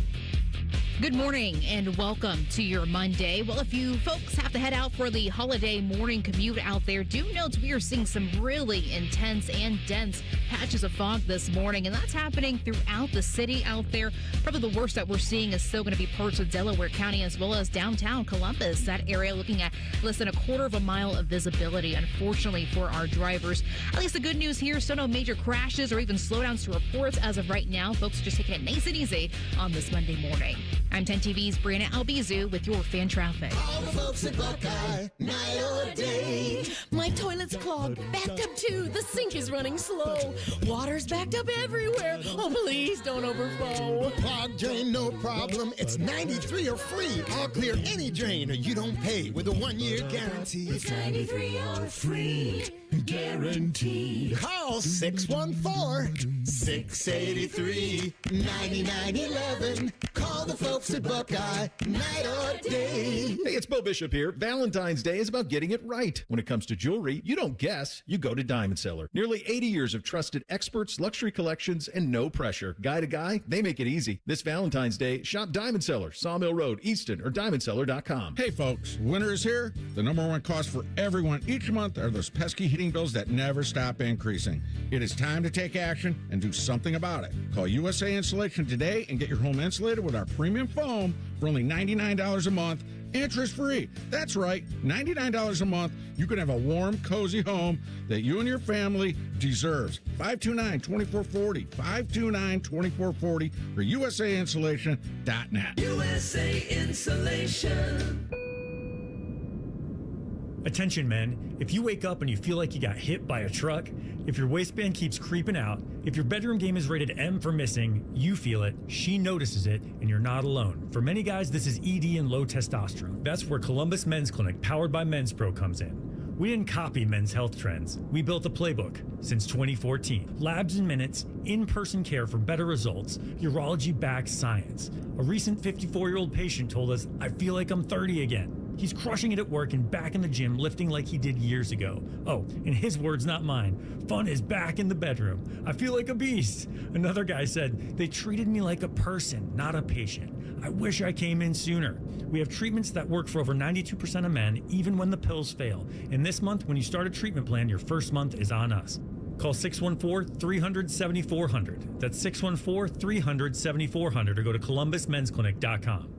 Good morning and welcome to your Monday. Well, if you folks have to head out for the holiday morning commute out there, do note we are seeing some really intense and dense patches of fog this morning, and that's happening throughout the city out there. Probably the worst that we're seeing is still going to be parts of Delaware County as well as downtown Columbus. That area looking at less than a quarter of a mile of visibility, unfortunately, for our drivers. At least the good news here, still no major crashes or even slowdowns to report as of right now. Folks are just taking it nice and easy on this Monday morning. I'm 10 TV's Brianna Albizu with your fan traffic. All the folks at Buckeye, night or day. My toilet's clogged, backed up too. The sink is running slow. Water's backed up everywhere. Oh, please don't overflow. Clogged drain, no problem. It's 93 or free. I'll clear any drain or you don't pay with a 1-year guarantee. It's 93 or free. Guaranteed. Call 614-683-9911. Call the folks at Buckeye, night or day. Hey, it's Bo Bishop here. Valentine's Day is about getting it right. When it comes to jewelry, you don't guess, you go to Diamond Seller. Nearly 80 years of trusted experts, luxury collections, and no pressure. Guy to guy, they make it easy. This Valentine's Day, shop Diamond Seller, Sawmill Road, Easton, or DiamondSeller.com. Hey folks, winter is here. The number one cost for everyone each month are those pesky heating bills that never stop increasing. It is time to take action and do something about it. Call USA Insulation today and get your home insulated with our premium foam for only $99 a month, interest-free. That's right, $99 a month. You can have a warm, cozy home that you and your family deserves. 529-2440, 529-2440 or USAinsulation.net. USA Insulation. Attention men, if you wake up and you feel like you got hit by a truck, if your waistband keeps creeping out, if your bedroom game is rated M for missing, you feel it, she notices it, and you're not alone. For many guys, this is ED and low testosterone. That's where Columbus Men's Clinic, powered by Men's Pro, comes in. We didn't copy men's health trends. We built a playbook since 2014. Labs in minutes, in-person care for better results, urology-backed science. A recent 54-year-old patient told us, I feel like I'm 30 again. He's crushing it at work and back in the gym, lifting like he did years ago. Oh, in his words, not mine, fun is back in the bedroom. I feel like a beast. Another guy said, they treated me like a person, not a patient. I wish I came in sooner. We have treatments that work for over 92% of men, even when the pills fail. And this month, when you start a treatment plan, your first month is on us. Call 614-300-7400. That's 614-300-7400 or go to columbusmensclinic.com.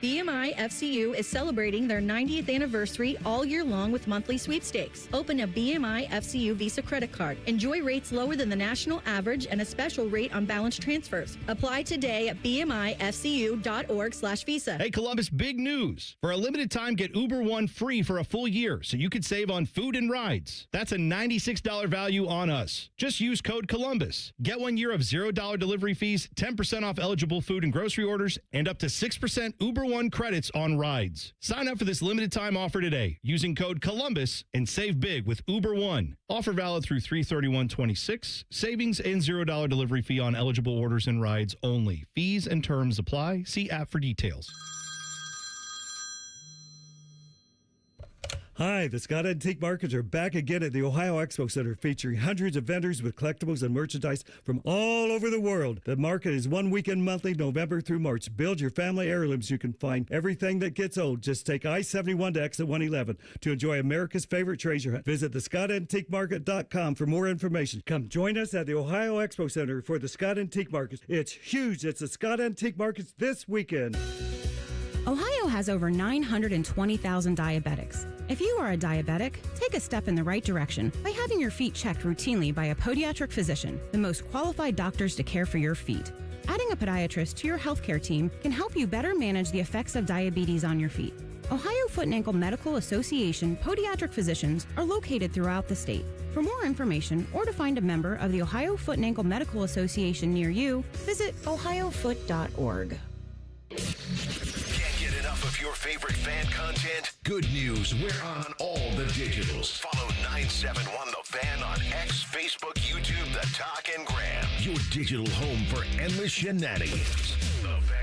BMI FCU is celebrating their 90th anniversary all year long with monthly sweepstakes. Open a BMI FCU Visa credit card. Enjoy rates lower than the national average and a special rate on balance transfers. Apply today at bmifcu.org/visa. Hey, Columbus, big news. For a limited time, get Uber One free for a full year so you could save on food and rides. That's a $96 value on us. Just use code Columbus. Get 1 year of $0 delivery fees, 10% off eligible food and grocery orders, and up to 6% Uber One credits on rides. Sign up for this limited time offer today using code Columbus and save big with Uber One. Offer valid through 3/31/26. Savings and $0 delivery fee on eligible orders and rides only. Fees and terms apply. See app for details. Hi, the Scott Antique Markets are back again at the Ohio Expo Center, featuring hundreds of vendors with collectibles and merchandise from all over the world. The market is one weekend monthly, November through March. Build your family heirlooms. You can find everything that gets old. Just take I-71 to exit 111 to enjoy America's favorite treasure hunt. Visit thescottantiquemarket.com for more information. Come join us at the Ohio Expo Center for the Scott Antique Markets. It's huge. It's the Scott Antique Markets this weekend. Ohio has over 920,000 diabetics. If you are a diabetic, take a step in the right direction by having your feet checked routinely by a podiatric physician, the most qualified doctors to care for your feet. Adding a podiatrist to your healthcare team can help you better manage the effects of diabetes on your feet. Ohio Foot and Ankle Medical Association podiatric physicians are located throughout the state. For more information or to find a member of the Ohio Foot and Ankle Medical Association near you, visit ohiofoot.org. Of your favorite fan content? Good news, we're on all the digitals. Follow 971 The Fan on X, Facebook, YouTube, The Talk, and Gram. Your digital home for endless shenanigans. The Fan.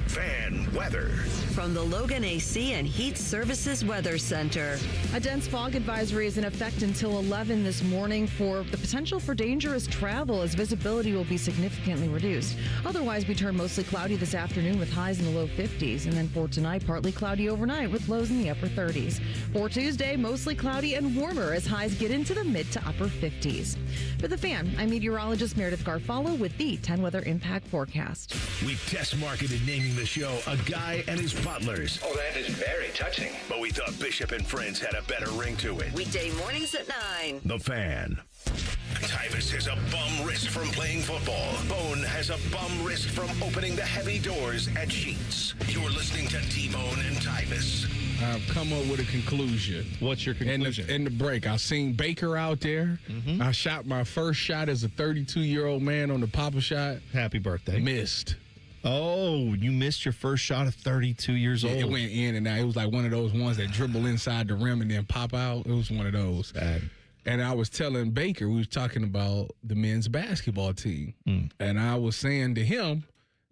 Fan weather. From the Logan AC and Heat Services Weather Center. A dense fog advisory is in effect until 11 this morning for the potential for dangerous travel as visibility will be significantly reduced. Otherwise, we turn mostly cloudy this afternoon with highs in the low 50s. And then for tonight, partly cloudy overnight with lows in the upper 30s. For Tuesday, mostly cloudy and warmer as highs get into the mid to upper 50s. For The Fan, I'm meteorologist Meredith Garfalo with the 10 Weather Impact Forecast. We test marketed naming the show A Guy and His Butlers. Oh, that is very touching. But we thought Bishop and Friends had a better ring to it. Weekday mornings at 9. The Fan. Tyvis has a bum wrist from playing football. Bone has a bum wrist from opening the heavy doors at Sheets. You're listening to T-Bone and Tyvis. I've come up with a conclusion. What's your conclusion? In the break, I seen Baker out there. Mm-hmm. I shot my first shot as a 32-year-old man on the Papa shot. Happy birthday. Missed. Oh, you missed your first shot at 32 years old. It went in and out. It was like one of those ones that dribble inside the rim and then pop out. It was one of those. Bad. And I was telling Baker, we was talking about the men's basketball team. And I was saying to him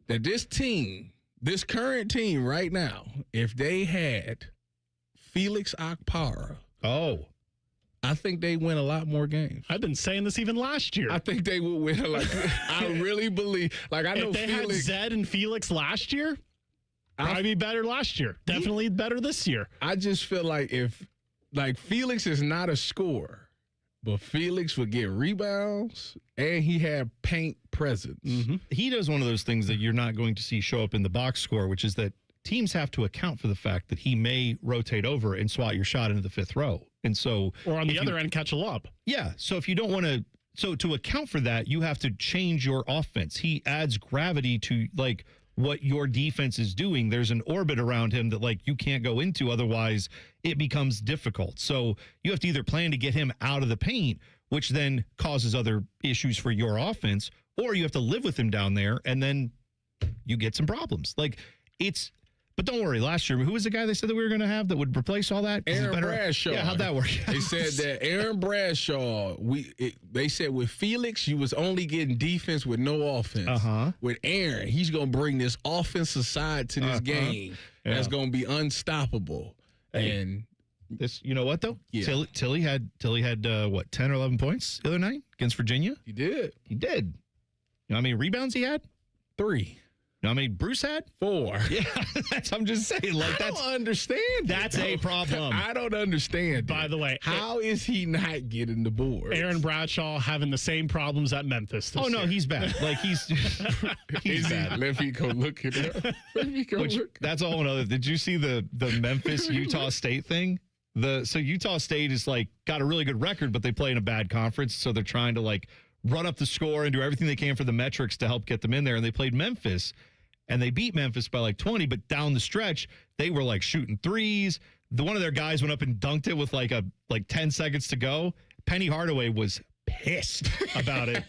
that this team, this current team right now, if they had Felix Okpara, I think they win a lot more games. I've been saying this even last year. I think they would win. I really believe. I know if they Felix, had Zed and Felix last year, probably be better last year. Definitely better this year. I just feel like if Felix is not a scorer, but Felix would get rebounds and he had paint presence. Mm-hmm. He does one of those things that you're not going to see show up in the box score, which is that teams have to account for the fact that he may rotate over and swat your shot into the fifth row. And so, or on the other end, catch a lob. Yeah. So if you don't want to, so to account for that, you have to change your offense. He adds gravity to what your defense is doing. There's an orbit around him that, like, you can't go into. Otherwise, it becomes difficult. So you have to either plan to get him out of the paint, which then causes other issues for your offense, or you have to live with him down there, and then you get some problems. Like, but don't worry, last year, who was the guy they said that we were going to have that would replace all that? Aaron Bradshaw. Yeah, how'd that work? They said that Aaron Bradshaw, they said with Felix, you was only getting defense with no offense. Uh-huh. With Aaron, he's going to bring this offensive side to this game. Yeah. That's going to be unstoppable. Hey. And this, you know what, though? Yeah. Tilly had 10 or 11 points the other night against Virginia? He did. You know how many rebounds he had? 3. You know how many Bruce had? 4. Yeah, I'm just saying. Like, I don't understand. That's a problem. I don't understand. By the way, how is he not getting the board? Aaron Bradshaw having the same problems at Memphis this year. He's bad. Like, he's bad. Let me go look it up. That's a whole other. Did you see the Memphis Utah State thing? So Utah State is like got a really good record, but they play in a bad conference, so they're trying to like run up the score and do everything they can for the metrics to help get them in there. And they played Memphis, and they beat Memphis by like 20, but down the stretch, they were like shooting threes. One of their guys went up and dunked it with like 10 seconds to go. Penny Hardaway was pissed about it.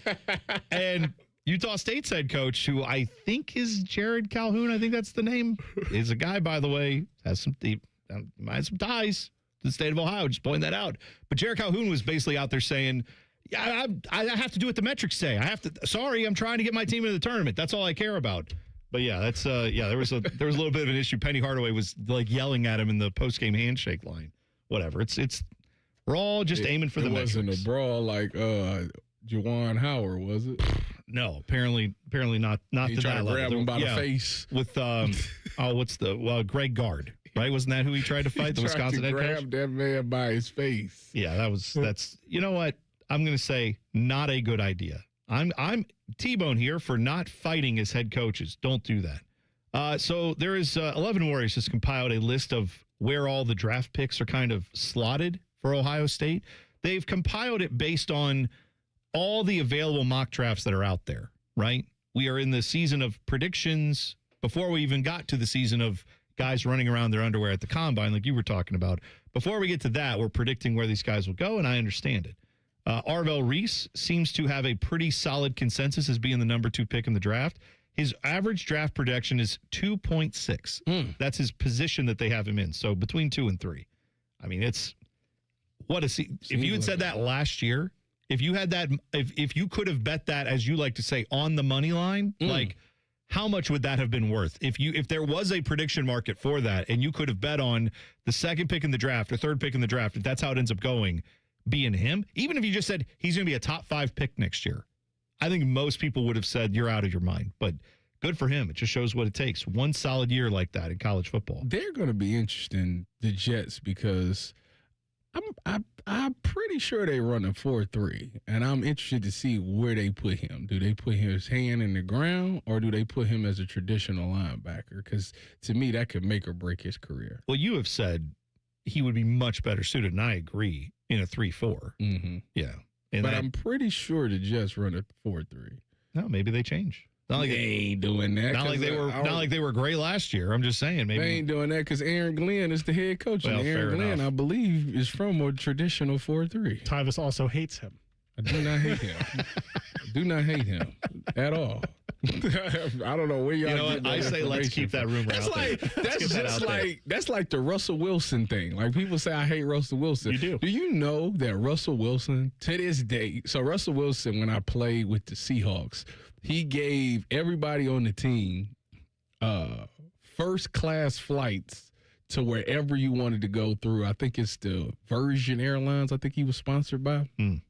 And Utah State's head coach, who I think is Jared Calhoun, I think that's the name, is a guy, by the way, has some ties to the state of Ohio. Just pointing that out. But Jared Calhoun was basically out there saying, yeah, I have to do what the metrics say. I'm trying to get my team into the tournament. That's all I care about. But yeah, that's there was a little bit of an issue. Penny Hardaway was like yelling at him in the post-game handshake line. Whatever. We're all just aiming for the metrics. It wasn't a brawl like Juwan Howard, was it? No, apparently not he to tried that to level. grab him by the face with Greg Gard, right? Wasn't that who he tried to fight? The Wisconsin head coach? Grab that man by his face. Yeah, that's you know what? I'm going to say not a good idea. I'm T-Bone here for not fighting his head coaches. Don't do that. So there is 11 Warriors has compiled a list of where all the draft picks are kind of slotted for Ohio State. They've compiled it based on all the available mock drafts that are out there, right? We are in the season of predictions before we even got to the season of guys running around their underwear at the combine like you were talking about. Before we get to that, we're predicting where these guys will go, and I understand it. Arvell Reese seems to have a pretty solid consensus as being the number 2 pick in the draft. His average draft projection is 2.6. That's his position that they have him in. So between 2 and 3. I mean, if you had said that last year, if you had that, if you could have bet that, as you like to say, on the money line, like how much would that have been worth? If there was a prediction market for that, and you could have bet on the 2nd pick in the draft or 3rd pick in the draft, if that's how it ends up going, being him, even if you just said he's going to be a top 5 pick next year, I think most people would have said you're out of your mind. But good for him. It just shows what it takes. One solid year like that in college football. They're going to be interesting, the Jets, because I'm pretty sure they run a 4-3, and I'm interested to see where they put him. Do they put his hand in the ground, or do they put him as a traditional linebacker? Because to me, that could make or break his career. Well, you have said he would be much better suited, and I agree, in a 3-4. Mm-hmm. Yeah. But I'm pretty sure the Jets run a 4-3. No, maybe they change. Not like they ain't doing that. Not like they were great last year. I'm just saying, maybe they ain't doing that because Aaron Glenn is the head coach, and Aaron Glenn, I believe, is from a traditional 4-3. Tyvis also hates him. I do not hate him. I do not hate him at all. I don't know where y'all. You know what? I say let's keep that rumor that's out like, there. That's like the Russell Wilson thing. Like people say I hate Russell Wilson. You do. Do you know that Russell Wilson to this day? So Russell Wilson, when I played with the Seahawks, he gave everybody on the team first class flights to wherever you wanted to go through. I think it's the Virgin Airlines. I think he was sponsored by. You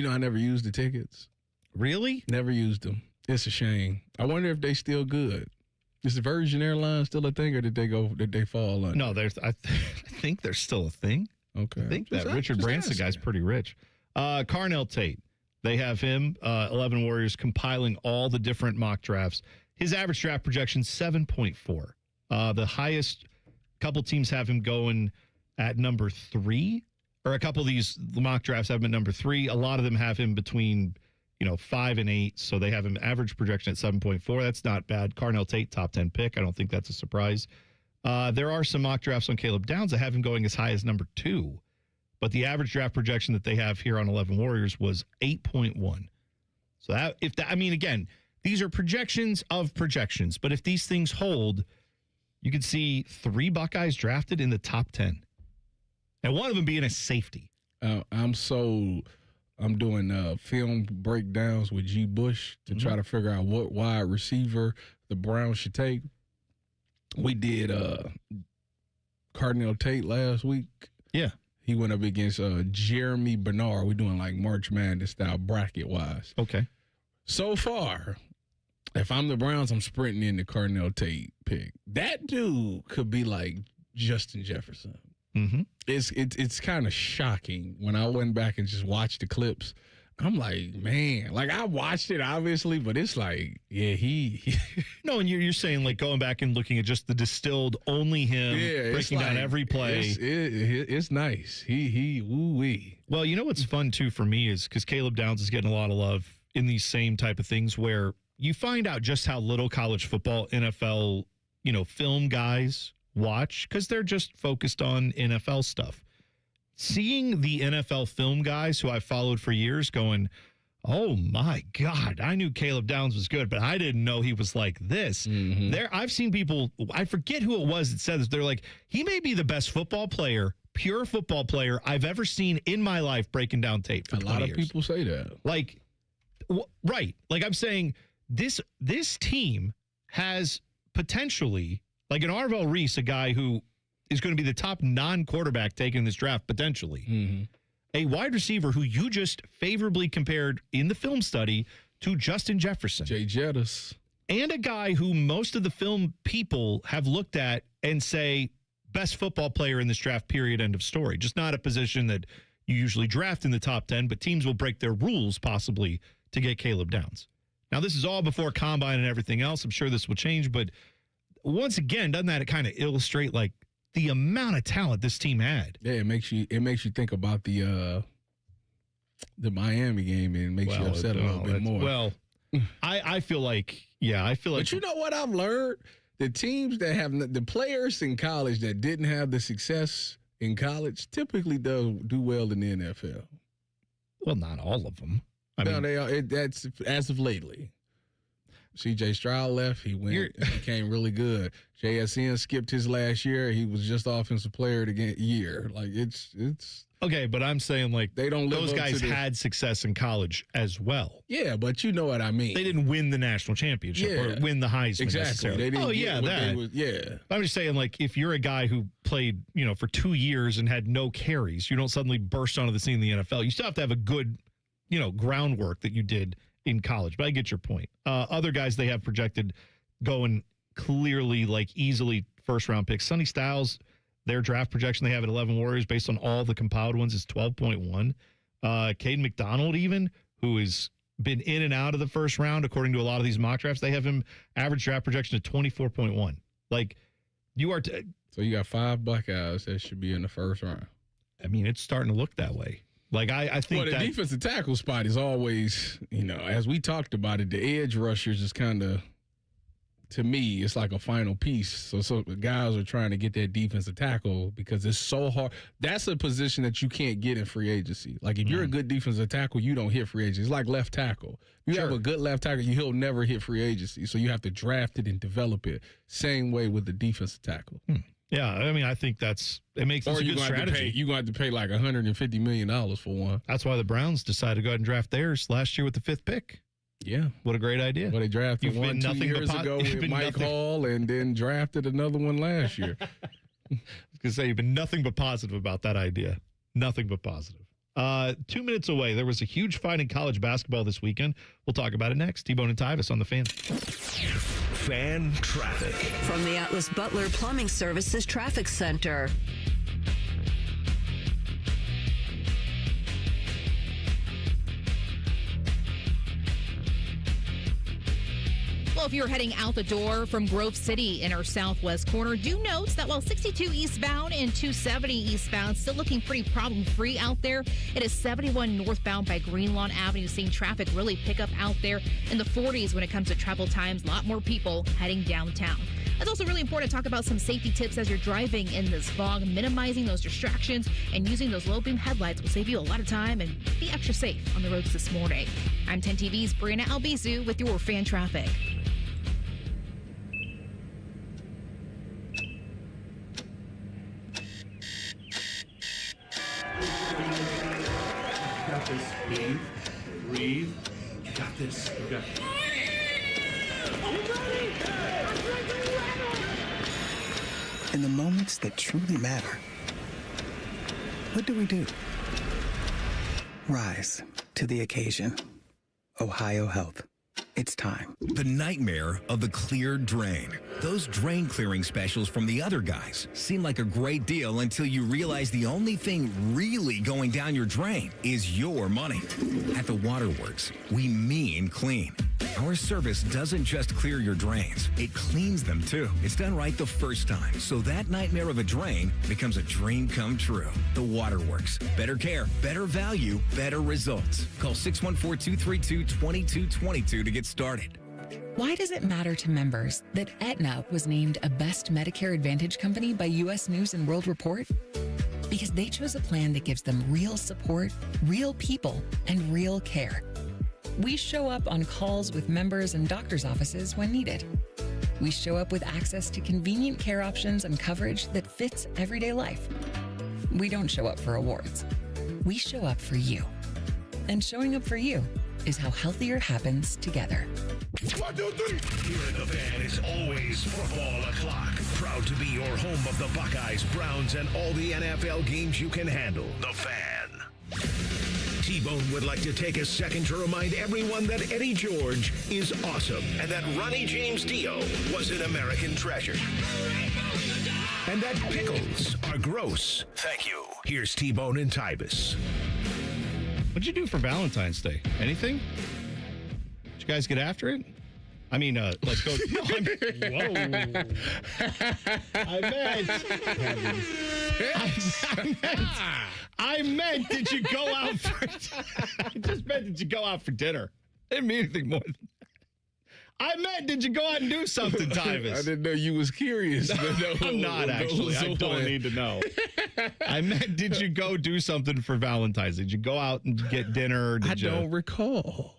know, I never used the tickets. Really? Never used them. It's a shame. I wonder if they still good. Is the Virgin Airlines still a thing, or did they fall under? No, I think there's still a thing. Okay. I think that Richard Branson guy's pretty rich. Carnell Tate, they have him, 11 Warriors, compiling all the different mock drafts. His average draft projection, 7.4. The highest, couple teams have him going at number 3, or a couple of these mock drafts have him at number 3. A lot of them have him between, 5-8. So they have an average projection at 7.4. That's not bad. Carnell Tate, top 10 pick. I don't think that's a surprise. There are some mock drafts on Caleb Downs that have him going as high as number 2. But the average draft projection that they have here on 11 Warriors was 8.1. So again, these are projections of projections. But if these things hold, you could see 3 Buckeyes drafted in the top 10. And one of them being a safety. I'm doing film breakdowns with G. Bush to try to figure out what wide receiver the Browns should take. We did Cardinal Tate last week. Yeah. He went up against Jeremy Bernard. We're doing like March Madness style bracket-wise. Okay. So far, if I'm the Browns, I'm sprinting in the Cardinal Tate pick. That dude could be like Justin Jefferson. Mm-hmm. It's kind of shocking when I went back and just watched the clips. I'm like, man, like I watched it obviously, but it's like, yeah, he No, and you're saying like going back and looking at just the distilled only him, breaking down every play. It's nice. He woo-wee. Well, you know what's fun too for me is because Caleb Downs is getting a lot of love in these same type of things where you find out just how little college football, NFL, film guys watch because they're just focused on NFL stuff. Seeing the NFL film guys who I've followed for years going, oh my God, I knew Caleb Downs was good, but I didn't know he was like this. I've seen people, I forget who it was that said this. They're like, he may be the best football player, pure football player I've ever seen in my life breaking down tape for 20 years. A lot of people say that. Like, right. Like I'm saying, this team has potentially, like an Arvell Reese, a guy who is going to be the top non-quarterback taken in this draft, potentially. A wide receiver who you just favorably compared in the film study to Justin Jefferson. Jay Jettis. And a guy who most of the film people have looked at and say, best football player in this draft, period, end of story. Just not a position that you usually draft in the top 10, but teams will break their rules possibly to get Caleb Downs. Now, this is all before Combine and everything else. I'm sure this will change, but once again, doesn't that kind of illustrate like the amount of talent this team had? Yeah, it makes you think about the Miami game and makes you upset a little bit more. Well, I feel like. But you know what I've learned? The teams that have the players in college that didn't have the success in college typically do well in the NFL. Well, not all of them. That's as of lately. C.J. Stroud left. He became really good. JSN skipped his last year. He was just offensive player of the year. Like it's okay, but I'm saying like they don't. Those guys had success in college as well. Yeah, but you know what I mean. They didn't win the national championship or win the Heisman necessarily. I'm just saying like if you're a guy who played for 2 years and had no carries, you don't suddenly burst onto the scene in the NFL. You still have to have a good groundwork that you did in college, but I get your point. Other guys they have projected going clearly like easily first round picks. Sonny Styles, their draft projection they have at 11 Warriors based on all the compiled ones is 12.1. Caden McDonald even, who has been in and out of the first round according to a lot of these mock drafts, they have him average draft projection of 24.1. Like you are so you got 5 Buckeyes that should be in the first round. I mean, it's starting to look that way. Like, I think the defensive tackle spot is always, as we talked about it, the edge rushers is kind of, to me, it's like a final piece. So the guys are trying to get that defensive tackle because it's so hard. That's a position that you can't get in free agency. Like, if you're a good defensive tackle, you don't hit free agency. It's like left tackle. You have a good left tackle, he'll never hit free agency. So you have to draft it and develop it. Same way with the defensive tackle. Yeah, I mean, I think it makes sense. Or you're going to have to pay like $150 million for one. That's why the Browns decided to go ahead and draft theirs last year with the 5th pick. Yeah. What a great idea. Well, they drafted one 2 years ago with Mike Hall and then drafted another one last year. I was going to say, you've been nothing but positive about that idea. Nothing but positive. 2 minutes away, there was a huge fight in college basketball this weekend. We'll talk about it next. T-Bone and Tyvis on the Fan. Fan traffic. From the Atlas Butler Plumbing Services Traffic Center. Well, if you're heading out the door from Grove City in our southwest corner, do note that while 62 eastbound and 270 eastbound still looking pretty problem-free out there, it is 71 northbound by Greenlawn Avenue, seeing traffic really pick up out there in the 40s when it comes to travel times. A lot more people heading downtown. It's also really important to talk about some safety tips as you're driving in this fog. Minimizing those distractions and using those low beam headlights will save you a lot of time and be extra safe on the roads this morning. I'm 10 TV's Brianna Albizu with your fan traffic. Got this. Breathe. Breathe. You got this. You got this. In the moments that truly matter, what do? Rise to the occasion. Ohio Health. It's time. The nightmare of the cleared drain. Those drain clearing specials from the other guys seem like a great deal until you realize the only thing really going down your drain is your money. At the Waterworks, we mean clean. Our service doesn't just clear your drains, it cleans them too. It's done right the first time, so that nightmare of a drain becomes a dream come true. The Waterworks. Better care, better value, better results. Call 614-232-2222 to get started. Why does it matter to members that Aetna was named a Best Medicare Advantage company by U.S. News and World Report? Because they chose a plan that gives them real support, real people, and real care. We show up on calls with members and doctors' offices when needed. We show up with access to convenient care options and coverage that fits everyday life. We don't show up for awards. We show up for you. And showing up for you is how healthier happens together. 1, 2, 3. Here in the Fan is always football o'clock. Proud to be your home of the Buckeyes, Browns, and all the NFL games you can handle. The Fan. T-Bone would like to take a second to remind everyone that Eddie George is awesome and that Ronnie James Dio was an American treasure. And that pickles are gross. Thank you. Here's T-Bone and Tyvis. What'd you do for Valentine's Day? Anything? Did you guys get after it? I mean, let's go. No, I meant, did you go out for, I just meant, did you go out for dinner? I didn't mean anything more than that. I meant, did you go out and do something, Tyvis? I didn't know you was curious. I'm not, actually. I don't need to know. I meant, did you go do something for Valentine's? Did you go out and get dinner? I don't recall.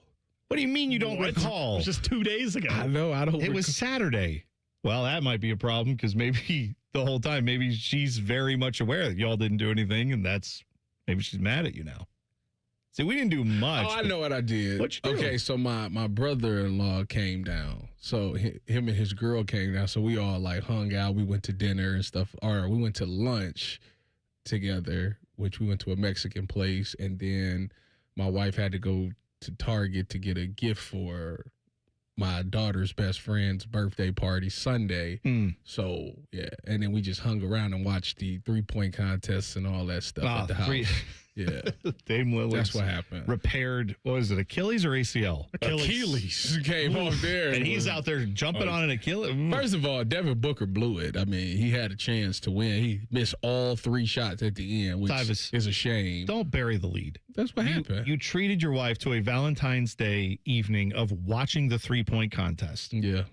What do you mean you don't recall? It was just 2 days ago. I know, I don't It was Saturday. Well, that might be a problem because maybe the whole time, maybe she's very much aware that y'all didn't do anything, and maybe she's mad at you now. See, we didn't do much. Oh, I know what I did. What you do? Okay, so my brother-in-law came down. So him and his girl came down. So we all like hung out. We went to dinner and stuff. Or we went to lunch together, which we went to a Mexican place. And then my wife had to go to Target to get a gift for my daughter's best friend's birthday party Sunday. So, yeah. And then we just hung around and watched the 3-point contests and all that stuff at the house. Yeah. Dame Lillard. That's what happened. Repaired, what was it, Achilles or ACL? Achilles came off there. And he's out there jumping on an Achilles. First of all, Devin Booker blew it. I mean, he had a chance to win. He missed all 3 shots at the end, which is a shame. Don't bury the lead. That's what happened. You treated your wife to a Valentine's Day evening of watching the 3-point contest. Yeah.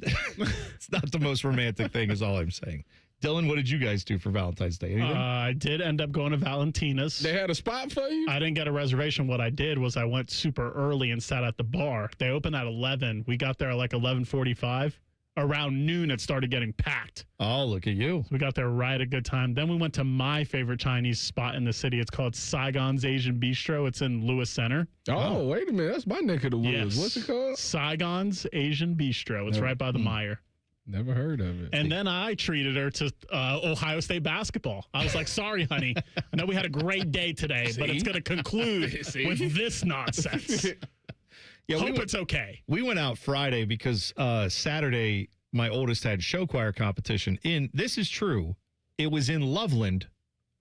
It's not the most romantic thing is all I'm saying. Dylan, what did you guys do for Valentine's Day? Anything? I did end up going to Valentina's. They had a spot for you? I didn't get a reservation. What I did was I went super early and sat at the bar. They opened at 11. We got there at like 11:45. Around noon, it started getting packed. Oh, look at you. So we got there right at a good time. Then we went to my favorite Chinese spot in the city. It's called Saigon's Asian Bistro. It's in Lewis Center. Oh, wait a minute. That's my neck of the woods. Yes. What's it called? Saigon's Asian Bistro. It's right by the Meijer. Never heard of it. And then I treated her to Ohio State basketball. I was like, sorry, honey. I know we had a great day today, but it's going to conclude with this nonsense. Hope it's okay. We went out Friday because Saturday, my oldest had show choir competition this is true, it was in Loveland,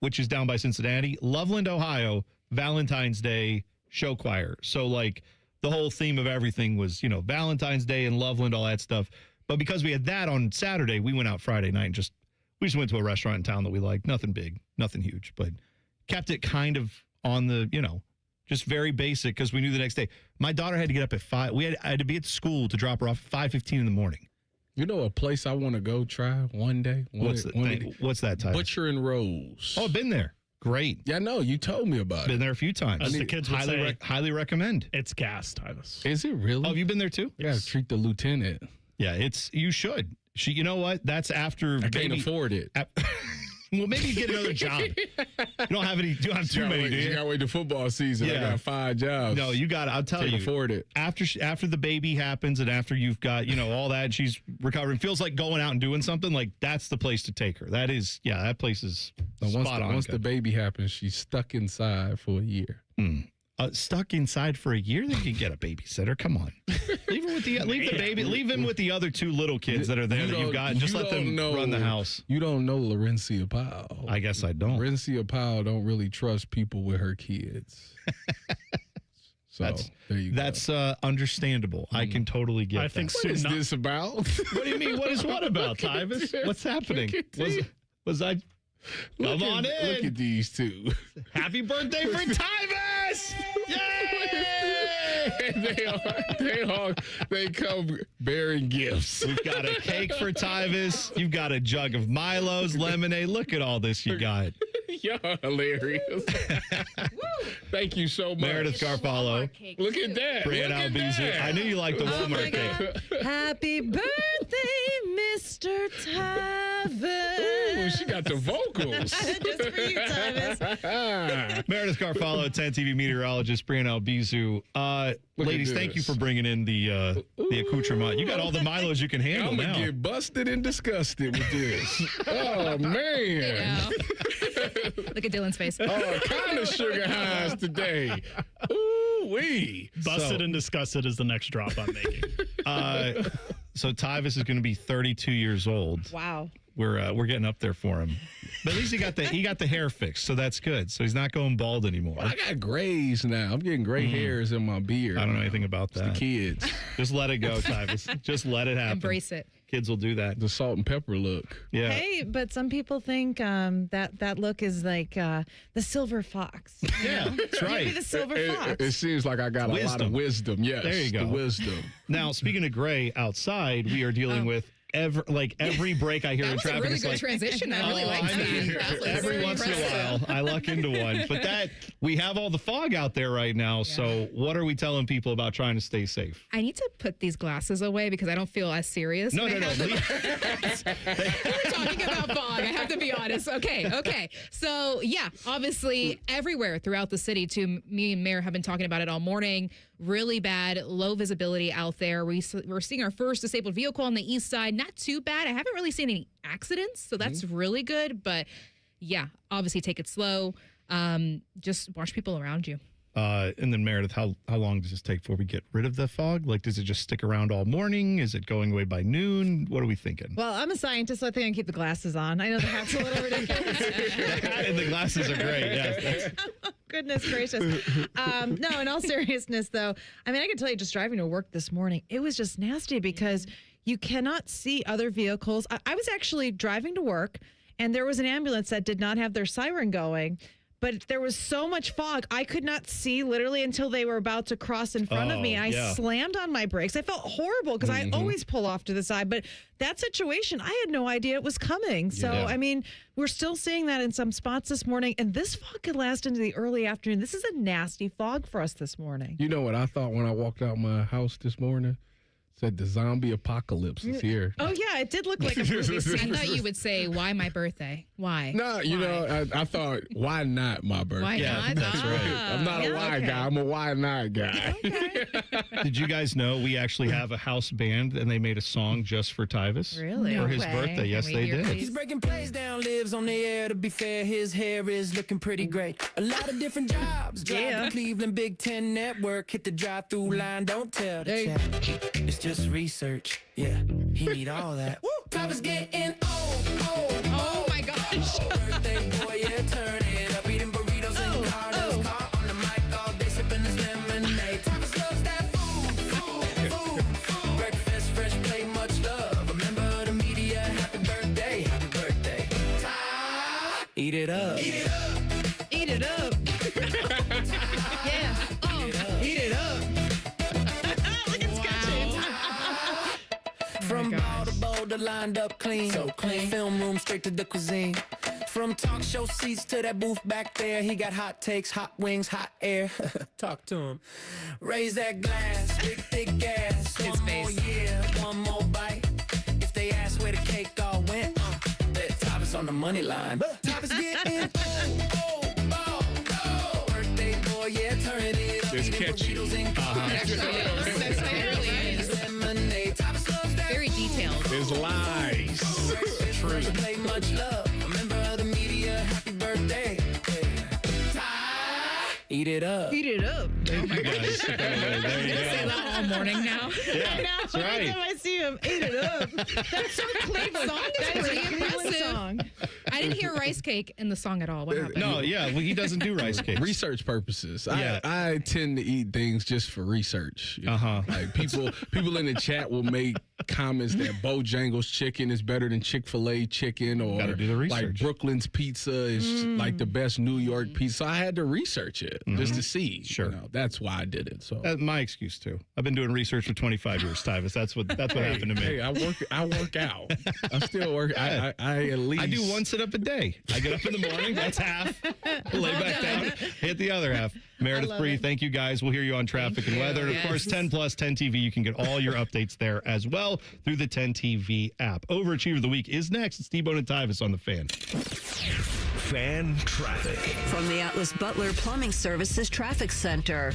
which is down by Cincinnati. Loveland, Ohio, Valentine's Day show choir. So, like, the whole theme of everything was, Valentine's Day in Loveland, all that stuff. But because we had that on Saturday, we went out Friday night and we just went to a restaurant in town that we liked. Nothing big, nothing huge, but kept it kind of on the, just very basic because we knew the next day. My daughter had to get up at 5. I had to be at school to drop her off at 5:15 in the morning. You know a place I want to go try one day? What's that type? Butcher and Rose. Oh, I've been there. Great. Yeah, no, you told me about it. Been there a few times. As the kids would say, highly recommend. It's gas, Tyvis. Is it really? Oh, have you been there too? Yeah, treat the lieutenant. Yeah, you should. You know what? That's after I can't afford it. Well, maybe you get another job. You don't have too many, do you? You got to wait the football season. Yeah. I got 5 jobs. No, you got it. I'll tell you. Can't afford it. After the baby happens and after you've got, all that, she's recovering, feels like going out and doing something, like that's the place to take her. That is, that place is spot on. Once the baby happens, she's stuck inside for a year. Stuck inside for a year? They can get a babysitter. Come on. Leave him with the other 2 little kids that are there that you've got and just let them run the house. You don't know Laurencia Powell. I guess I don't. Laurencia Powell don't really trust people with her kids. So there you go. That's understandable. I can totally get I think that. What is this about? What do you mean? What is what about, Tyvis? What's happening? Was I... Come on in. Look at these 2. Happy birthday for Tyvis! Yay! They come bearing gifts. We've got a cake for Tyvis. You've got a jug of Milo's lemonade. Look at all this you got. You're hilarious. Thank you so much. Meredith Garfalo. Look at that. Brian Albizu. I knew you liked the Walmart cake. Happy birthday, Mr. Tyvis. Ooh, she got the vocals. Just for you, Tyvis. Meredith Garfalo, 10 TV meteorologist, Brian Albizu. Ladies, thank you for bringing in the accoutrement. You got all the Milos you can handle I'm now. gonna get busted and disgusted with this. Oh, man. Look at Dylan's face. Oh, kind of sugar highs today. Ooh-wee. Busted and disgusted is the next drop I'm making. So Tyvis is going to be 32 years old. Wow. We're getting up there for him. But at least he got the hair fixed, so that's good. So he's not going bald anymore. Well, I got grays now. I'm getting gray hairs in my beard. I don't know anything about that. It's the kids. Just let it go, Tyvis. Just let it happen. Embrace it. Kids will do that. The salt and pepper look. Yeah. Hey, but some people think that look is like the silver fox. Yeah, that's right. Maybe the silver fox. It seems like I got a lot of wisdom. Yes. There you go. The wisdom. Now, speaking of gray, outside we are dealing with every break I hear in traffic. That was a really it's good like, transition. I really liked that. Every once in a while, I luck into one. But we have all the fog out there right now. So what are we telling people about trying to stay safe? I need to put these glasses away because I don't feel as serious. No. We were talking about fog. I have to be honest. Okay. So, yeah, obviously everywhere throughout the city, too. Me and Mayor have been talking about it all morning. Really bad, low visibility out there. We're seeing our first disabled vehicle on the east side. Not too bad. I haven't really seen any accidents, so that's really good. But, yeah, obviously take it slow. Just watch people around you. And then, Meredith, how long does this take before we get rid of the fog? Like, does it just stick around all morning? Is it going away by noon? What are we thinking? Well, I'm a scientist, so I think I can keep the glasses on. I know the hat's a little ridiculous. The hat and the glasses are great. Yes. Goodness gracious. No, in all seriousness, though, I mean, I can tell you just driving to work this morning, it was just nasty because you cannot see other vehicles. I was actually driving to work, and there was an ambulance that did not have their siren going. But there was so much fog, I could not see literally until they were about to cross in front of me. I slammed on my brakes. I felt horrible because I always pull off to the side. But that situation, I had no idea it was coming. So, I mean, we're still seeing that in some spots this morning. And this fog could last into the early afternoon. This is a nasty fog for us this morning. You know what I thought when I walked out my house this morning? Said the zombie apocalypse is here. Oh, yeah, it did look like a movie scene. I thought you would say, why my birthday? Why? No, you know, I thought, why not my birthday? Why not? That's right. I'm not a why guy. I'm a why not guy. Did you guys know we actually have a house band and they made a song just for Tyvis? Really? For No his way. birthday. Yes, they did. He's breaking plays down, lives on the air. To be fair, his hair is looking pretty great. A lot of different jobs. Drive the Cleveland Big Ten Network. Hit the drive-through line. Don't tell the chat. It's just research. Yeah, he need all that. Tyvis getting old. Oh my gosh. Birthday boy, yeah, turn it up. Eating burritos and cardos. Car on the mic all day, sipping his lemonade. Tyvis loves that Eat it up. Eat it up. Eat it up. Yeah. Oh. Eat it up. Look at Sketchy. From ball to boulder, lined up clean. So clean. Film room straight to the cuisine. From talk show seats to that booth back there, he got hot takes, hot wings, hot air. Talk to him. Raise that glass, big thick gas. His One more year, one more bite. If they ask where the cake all went, bet Tyvis on the money line. Tyvis getting birthday boy, yeah, turn it up. It's catchy. Very detailed. There's lies. True. Play much love. Remember the media. Happy birthday. Eat it up. Eat it up. Thank you guys. There you go. Say that all morning now. Yeah, I know. that's right. Every time I see him, eat it up. That's so clean song. That's pretty impressive. Song. I didn't hear rice cake in the song at all. What happened? No, yeah, well, he doesn't do rice cakes. Research purposes. Yeah. I tend to eat things just for research. Like people in the chat will make comments that Bojangles chicken is better than Chick-fil-A chicken, or Gotta do the research. like Brooklyn's pizza is like the best New York pizza. So I had to research it just to see. Sure. That's why I did it. So That's my excuse too. I've been doing research for 25 years, Tyvis. That's what happened to me. Hey, I work out. I still work. I at least I do one sit up a day. I get up in the morning. That's half. Lay back down. Hit the other half. Meredith Bree, thank you guys. We'll hear you on traffic and weather. And of course, 10 Plus 10 TV. You can get all your updates there as well through the 10 TV app. Overachiever of the week is next. It's T-Bone and Tyvis on the Fan. Fan traffic. From the Atlas Butler Plumbing Services Traffic Center.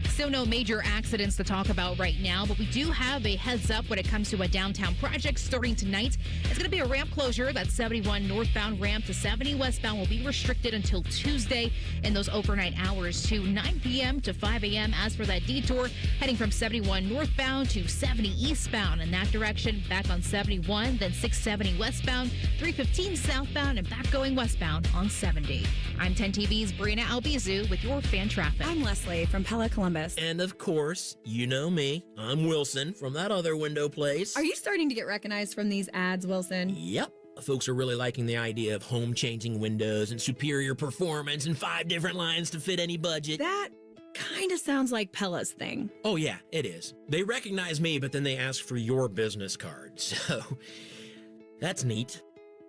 So no major accidents to talk about right now, but we do have a heads up when it comes to a downtown project starting tonight. It's going to be a ramp closure. That 71 northbound ramp to 70 westbound will be restricted until Tuesday in those overnight hours to 9 p.m. to 5 a.m. As for that detour, heading from 71 northbound to 70 eastbound in that direction, back on 71, then 670 westbound, 315 southbound, and back going westbound on 70. I'm 10 TV's Brina Albizu with your fan traffic. I'm Leslie from Pella Columbus. And of course, you know me. I'm Wilson from that other window place. Are you starting to get recognized from these ads, Wilson? Yep. Folks are really liking the idea of home-changing windows and superior performance and 5 different lines to fit any budget. That kind of sounds like Pella's thing. Oh, yeah, it is. They recognize me, but then they ask for your business card. So, that's neat.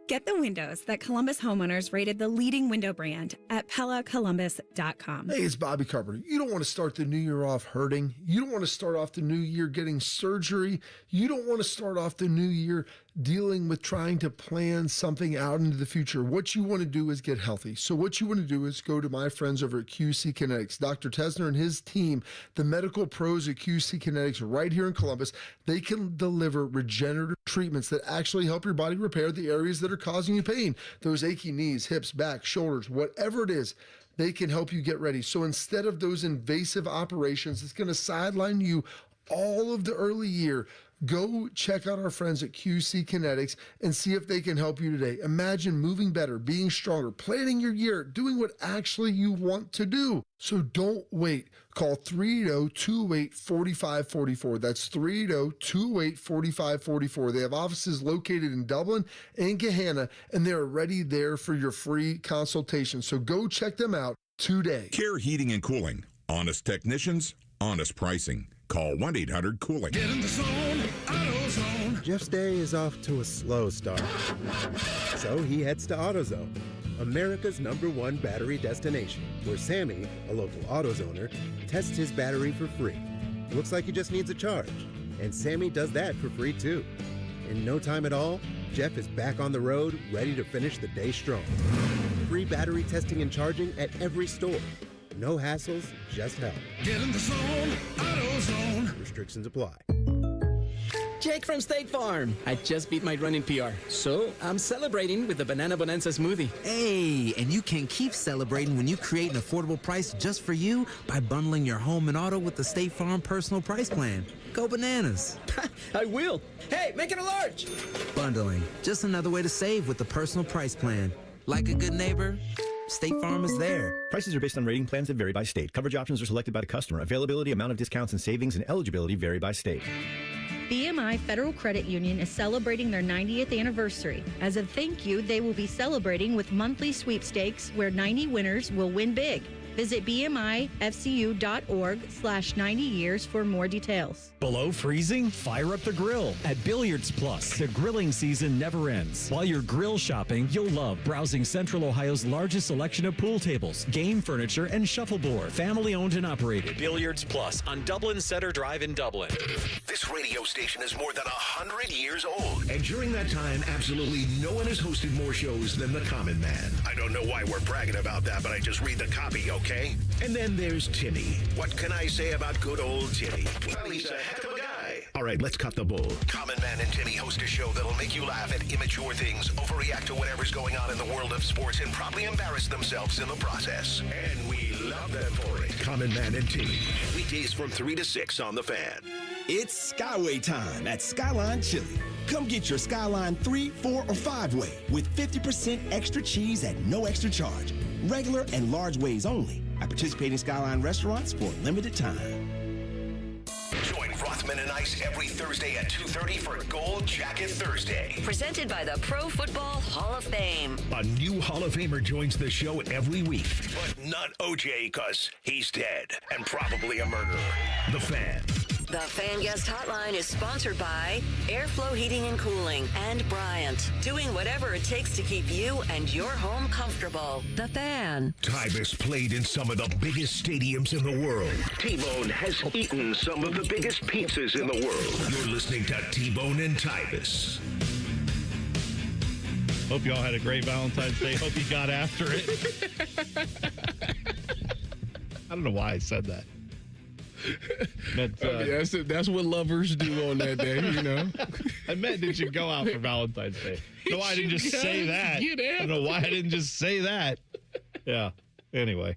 Get the windows that Columbus homeowners rated the leading window brand at PellaColumbus.com. Hey, it's Bobby Carpenter. You don't want to start the new year off hurting. You don't want to start off the new year getting surgery. You don't want to start off the new year dealing with trying to plan something out into the future. What you want to do is get healthy. So what you want to do is go to my friends over at QC Kinetics. Dr. Tesner and his team, the medical pros at QC Kinetics right here in Columbus, they can deliver regenerative treatments that actually help your body repair the areas that are causing you pain. Those achy knees, hips, back, shoulders, whatever it is, they can help you get ready. So instead of those invasive operations that's going to sideline you all of the early year, go check out our friends at QC Kinetics and see if they can help you today. Imagine moving better, being stronger, planning your year, doing what actually you want to do. So don't wait. Call 380-208-4544. That's 380-208-4544. They have offices located in Dublin and Gahanna, and they're already there for your free consultation. So go check them out today. Care Heating and Cooling. Honest technicians, honest pricing. Call 1-800-COOLING. Get in the zone, AutoZone. Jeff's day is off to a slow start. So he heads to AutoZone, America's #1 battery destination, where Sammy, a local AutoZoner, tests his battery for free. Looks like he just needs a charge. And Sammy does that for free too. In no time at all, Jeff is back on the road, ready to finish the day strong. Free battery testing and charging at every store. No hassles, just help. Get in the zone, AutoZone. Restrictions apply. Jake from State Farm. I just beat my running PR, so I'm celebrating with the Banana Bonanza smoothie. Hey, and you can keep celebrating when you create an affordable price just for you by bundling your home and auto with the State Farm Personal Price Plan. Go bananas. I will. Hey, make it a large. Bundling, just another way to save with the Personal Price Plan. Like a good neighbor, State Farm is there. Prices are based on rating plans that vary by state. Coverage options are selected by the customer. Availability, amount of discounts and savings, and eligibility vary by state. BMI Federal Credit Union is celebrating their 90th anniversary. As a thank you, they will be celebrating with monthly sweepstakes where 90 winners will win big. Visit bmifcu.org/90 years for more details. Below freezing? Fire up the grill at Billiards Plus. The grilling season never ends. While you're grill shopping, you'll love browsing Central Ohio's largest selection of pool tables, game furniture, and shuffleboard. Family owned and operated. Billiards Plus on Dublin Center Drive in Dublin. This radio station is more than 100 years old. And during that time, absolutely no one has hosted more shows than The Common Man. I don't know why we're bragging about that, but I just read the copy, okay? And then there's Timmy. What can I say about good old Timmy? Well, he's a heck of a guy. All right, let's cut the bull. Common Man and Timmy host a show that'll make you laugh at immature things, overreact to whatever's going on in the world of sports, and probably embarrass themselves in the process. And we love them for it. Common Man and Timmy. Weekdays from 3 to 6 on The Fan. It's Skyway time at Skyline Chili. Come get your Skyline 3, 4, or 5-way with 50% extra cheese at no extra charge. Regular and large ways only at participating Skyline restaurants for a limited time. Join Rothman and Ice every Thursday at 2:30 for Gold Jacket Thursday. Presented by the Pro Football Hall of Fame. A new Hall of Famer joins the show every week. But not OJ, because he's dead and probably a murderer. The Fan. The Fan Guest Hotline is sponsored by Airflow Heating and Cooling and Bryant, doing whatever it takes to keep you and your home comfortable. The Fan. Tyvis played in some of the biggest stadiums in the world. T-Bone has eaten some of the biggest pizzas in the world. You're listening to T-Bone and Tyvis. Hope you all had a great Valentine's Day. Hope you got after it. I don't know why I said that. Meant, that's what lovers do on that day, you know. I meant did you go out for Valentine's Day? No, I didn't just say that. I don't know why I didn't just say that. Yeah. Anyway,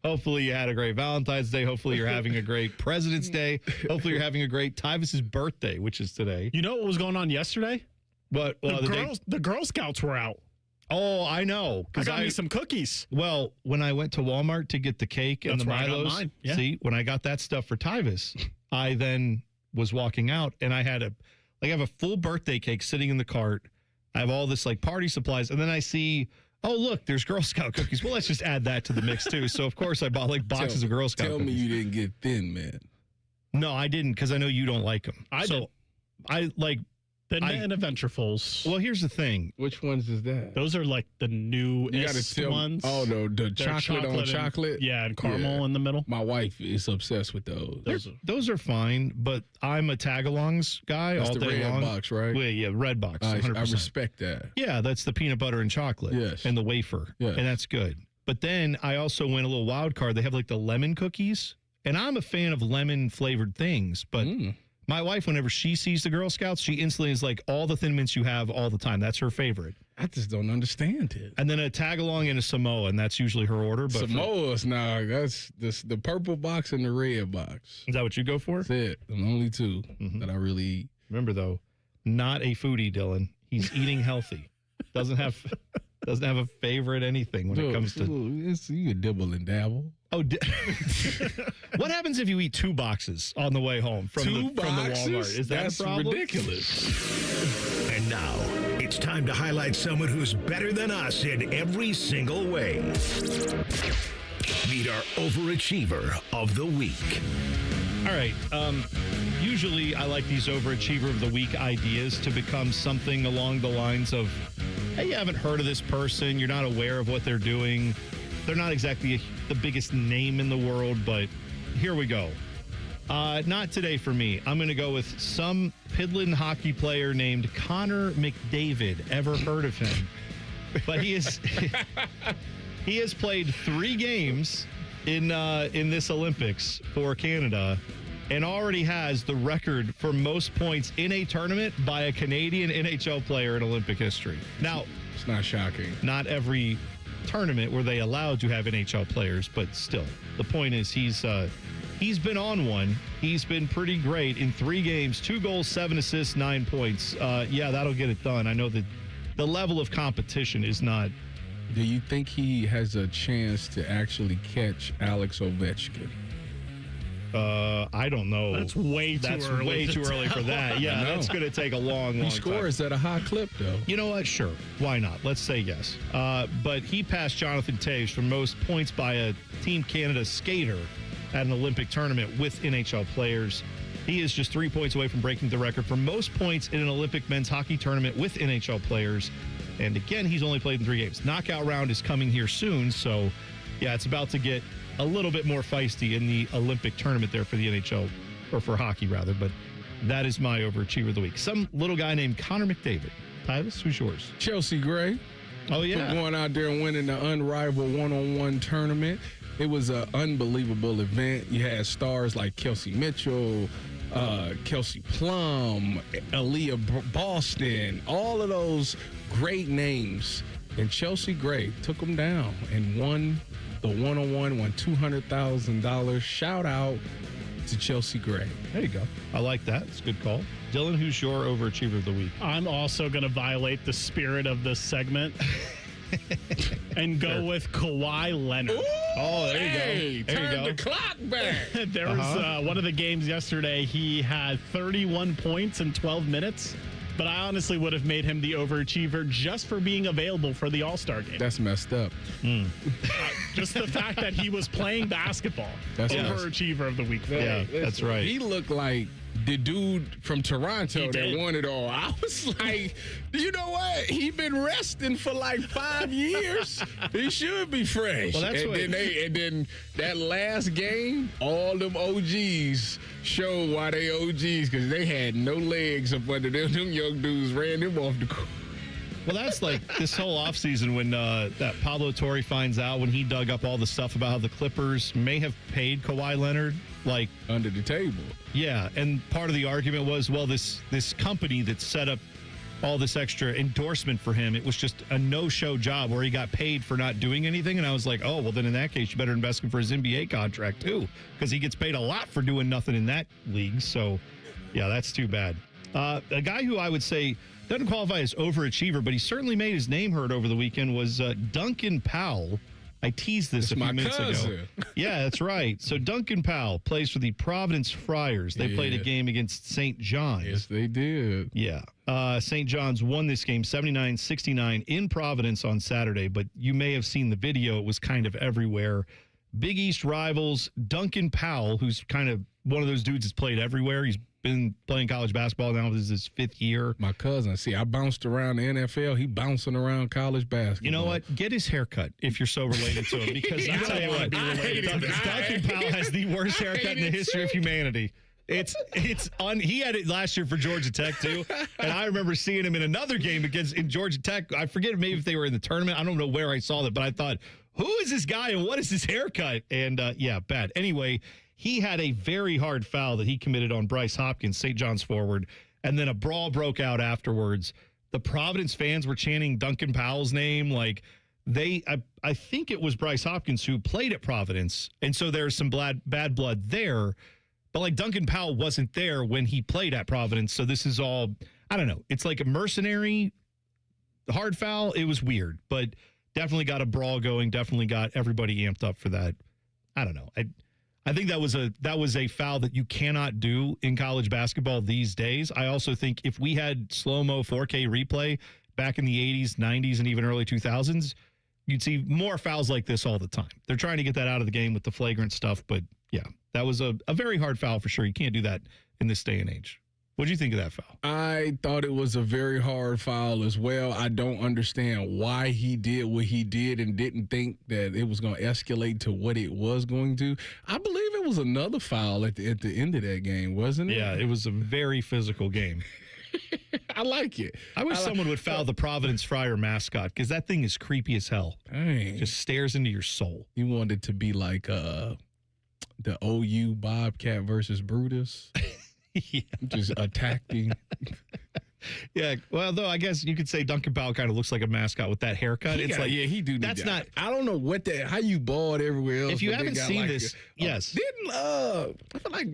hopefully you had a great Valentine's Day. Hopefully you're having a great President's Day. Hopefully you're having a great Tyvis' birthday, which is today. You know what was going on yesterday? What? The Girl Scouts were out. Oh, I know. I got me some cookies. Well, when I went to Walmart to get the cake and the Milos, see, when I got that stuff for Tyvis, I then was walking out and I had I have a full birthday cake sitting in the cart. I have all this like party supplies, and then I see, oh look, there's Girl Scout cookies. Well, let's just add that to the mix too. So of course I bought like boxes of Girl Scout cookies. Tell me you didn't get thin, man. No, I didn't, because I know you don't like them. I like. The and Adventurefuls. Well, here's the thing. Which ones is that? Those are like the newest ones. Oh, no, the chocolate on chocolate? And caramel in the middle. My wife is obsessed with those. Those are fine, but I'm a tag-alongs guy. That's all the day red long. Box, right? Well, yeah, red box. 100%. I respect that. Yeah, that's the peanut butter and chocolate. Yes. And the wafer. Yes. And that's good. But then I also went a little wild card. They have like the lemon cookies. And I'm a fan of lemon-flavored things, but... My wife, whenever she sees the Girl Scouts, she instantly is like, all the Thin Mints you have all the time. That's her favorite. I just don't understand it. And then a tag-along and a Samoa, and that's usually her order. But Samoas, that's the purple box and the red box. Is that what you go for? That's it. The only two that I really eat. Remember, though, not a foodie, Dylan. He's eating healthy. Doesn't have a favorite anything when it comes to... You can dibble and dabble. Oh, what happens if you eat 2 boxes on the way home from the Walmart? Is that a problem? Ridiculous. And now it's time to highlight someone who's better than us in every single way. Meet our overachiever of the week. All right. Usually I like these overachiever of the week ideas to become something along the lines of, hey, you haven't heard of this person. You're not aware of what they're doing. They're not exactly the biggest name in the world, but here we go. Not today for me. I'm going to go with some piddling hockey player named Connor McDavid. Ever heard of him? But he has played 3 games in this Olympics for Canada and already has the record for most points in a tournament by a Canadian NHL player in Olympic history. Now, it's not shocking. Not every tournament were they allowed to have NHL players, but still, the point is he's been on one. He's been pretty great in 3 games, 2 goals, 7 assists, 9 points. Yeah, that'll get it done. I know that the level of competition is not. Do you think he has a chance to actually catch Alex Ovechkin? I don't know. That's way too early. Way too early for that. Yeah, that's going to take a long He time. scores at a high clip, though. You know what? Sure. Why not? Let's say yes. But he passed Jonathan Taves for most points by a Team Canada skater at an Olympic tournament with NHL players. He is just 3 points away from breaking the record for most points in an Olympic men's hockey tournament with NHL players. And again, he's only played in 3 games. Knockout round is coming here soon. So, yeah, it's about to get a little bit more feisty in the Olympic tournament there for the NHL, or for hockey, rather. But that is my overachiever of the week. Some little guy named Connor McDavid. Tyvis, who's yours? Chelsea Gray. Oh, yeah. For going out there and winning the unrivaled one-on-one tournament. It was an unbelievable event. You had stars like Kelsey Mitchell, Kelsey Plum, Aaliyah Boston, all of those great names. And Chelsea Gray took them down and won the one-on-one, won $200,000. Shout out to Chelsea Gray. There you go. I like that. It's a good call. Dylan, who's your overachiever of the week? I'm also going to violate the spirit of this segment and go with Kawhi Leonard. Ooh, there you go. There turn you go. the clock back. There was one of the games yesterday. He had 31 points in 12 minutes. But I honestly would have made him the overachiever just for being available for the All-Star game. That's messed up. Just the fact that he was playing basketball. That's overachiever of the week. Yeah, that's right. He looked like the dude from Toronto that won it all. I was like, you know what? He been resting for like 5 years. He should be fresh. Well, that's and then that last game, all them OGs showed why they OGs, because they had no legs up under them. Them young dudes ran them off the court. Well, that's like this whole offseason when that Pablo Torre finds out when he dug up all the stuff about how the Clippers may have paid Kawhi Leonard like under the table. Yeah, and part of the argument was, well, this company that set up all this extra endorsement for him, it was just a no-show job where he got paid for not doing anything. And I was like, oh, well, then in that case, you better invest him for his NBA contract too, because he gets paid a lot for doing nothing in that league. So, yeah, that's too bad. A guy who I would say doesn't qualify as overachiever, but he certainly made his name heard over the weekend was Duncan Powell. I teased this a few minutes ago. Yeah, that's right. So Duncan Powell plays for the Providence Friars. They played a game against St. John's. Yes, they did. Yeah. St. John's won this game 79-69 in Providence on Saturday, but you may have seen the video. It was kind of everywhere. Big East rivals, Duncan Powell, who's kind of one of those dudes that's played everywhere. He's been playing college basketball now. This is his 5th year. My cousin, I bounced around the NFL. He bouncing around college basketball. You know what? Get his haircut if you're so related to him. Because I tell you what, Duncan Powell has the worst haircut in the history of humanity. He had it last year for Georgia Tech too, and I remember seeing him in another game in Georgia Tech. I forget maybe if they were in the tournament. I don't know where I saw that, but I thought, who is this guy and what is his haircut? And yeah, bad. Anyway, he had a very hard foul that he committed on Bryce Hopkins, St. John's forward, and then a brawl broke out afterwards. The Providence fans were chanting Duncan Powell's name like I think it was Bryce Hopkins who played at Providence, and so there's some bad blood there. But like Duncan Powell wasn't there when he played at Providence, so this is all, I don't know. It's like a mercenary hard foul. It was weird, but definitely got a brawl going, definitely got everybody amped up for that. I don't know. I think that was a foul that you cannot do in college basketball these days. I also think if we had slow-mo 4K replay back in the 80s, 90s, and even early 2000s, you'd see more fouls like this all the time. They're trying to get that out of the game with the flagrant stuff, but yeah, that was a very hard foul for sure. You can't do that in this day and age. What do you think of that foul? I thought it was a very hard foul as well. I don't understand why he did what he did and didn't think that it was going to escalate to what it was going to. I believe it was another foul at the end of that game, wasn't it? Yeah, it was a very physical game. I like it. I wish someone would foul the Providence Friar mascot because that thing is creepy as hell. Dang. Just stares into your soul. You want it to be like the OU Bobcat versus Brutus. Yeah. Just attacking. Yeah, well, though I guess you could say Duncan Powell kind of looks like a mascot with that haircut. He do. That's not. I don't know how you bald everywhere else. If you haven't seen this, yes. Didn't I feel like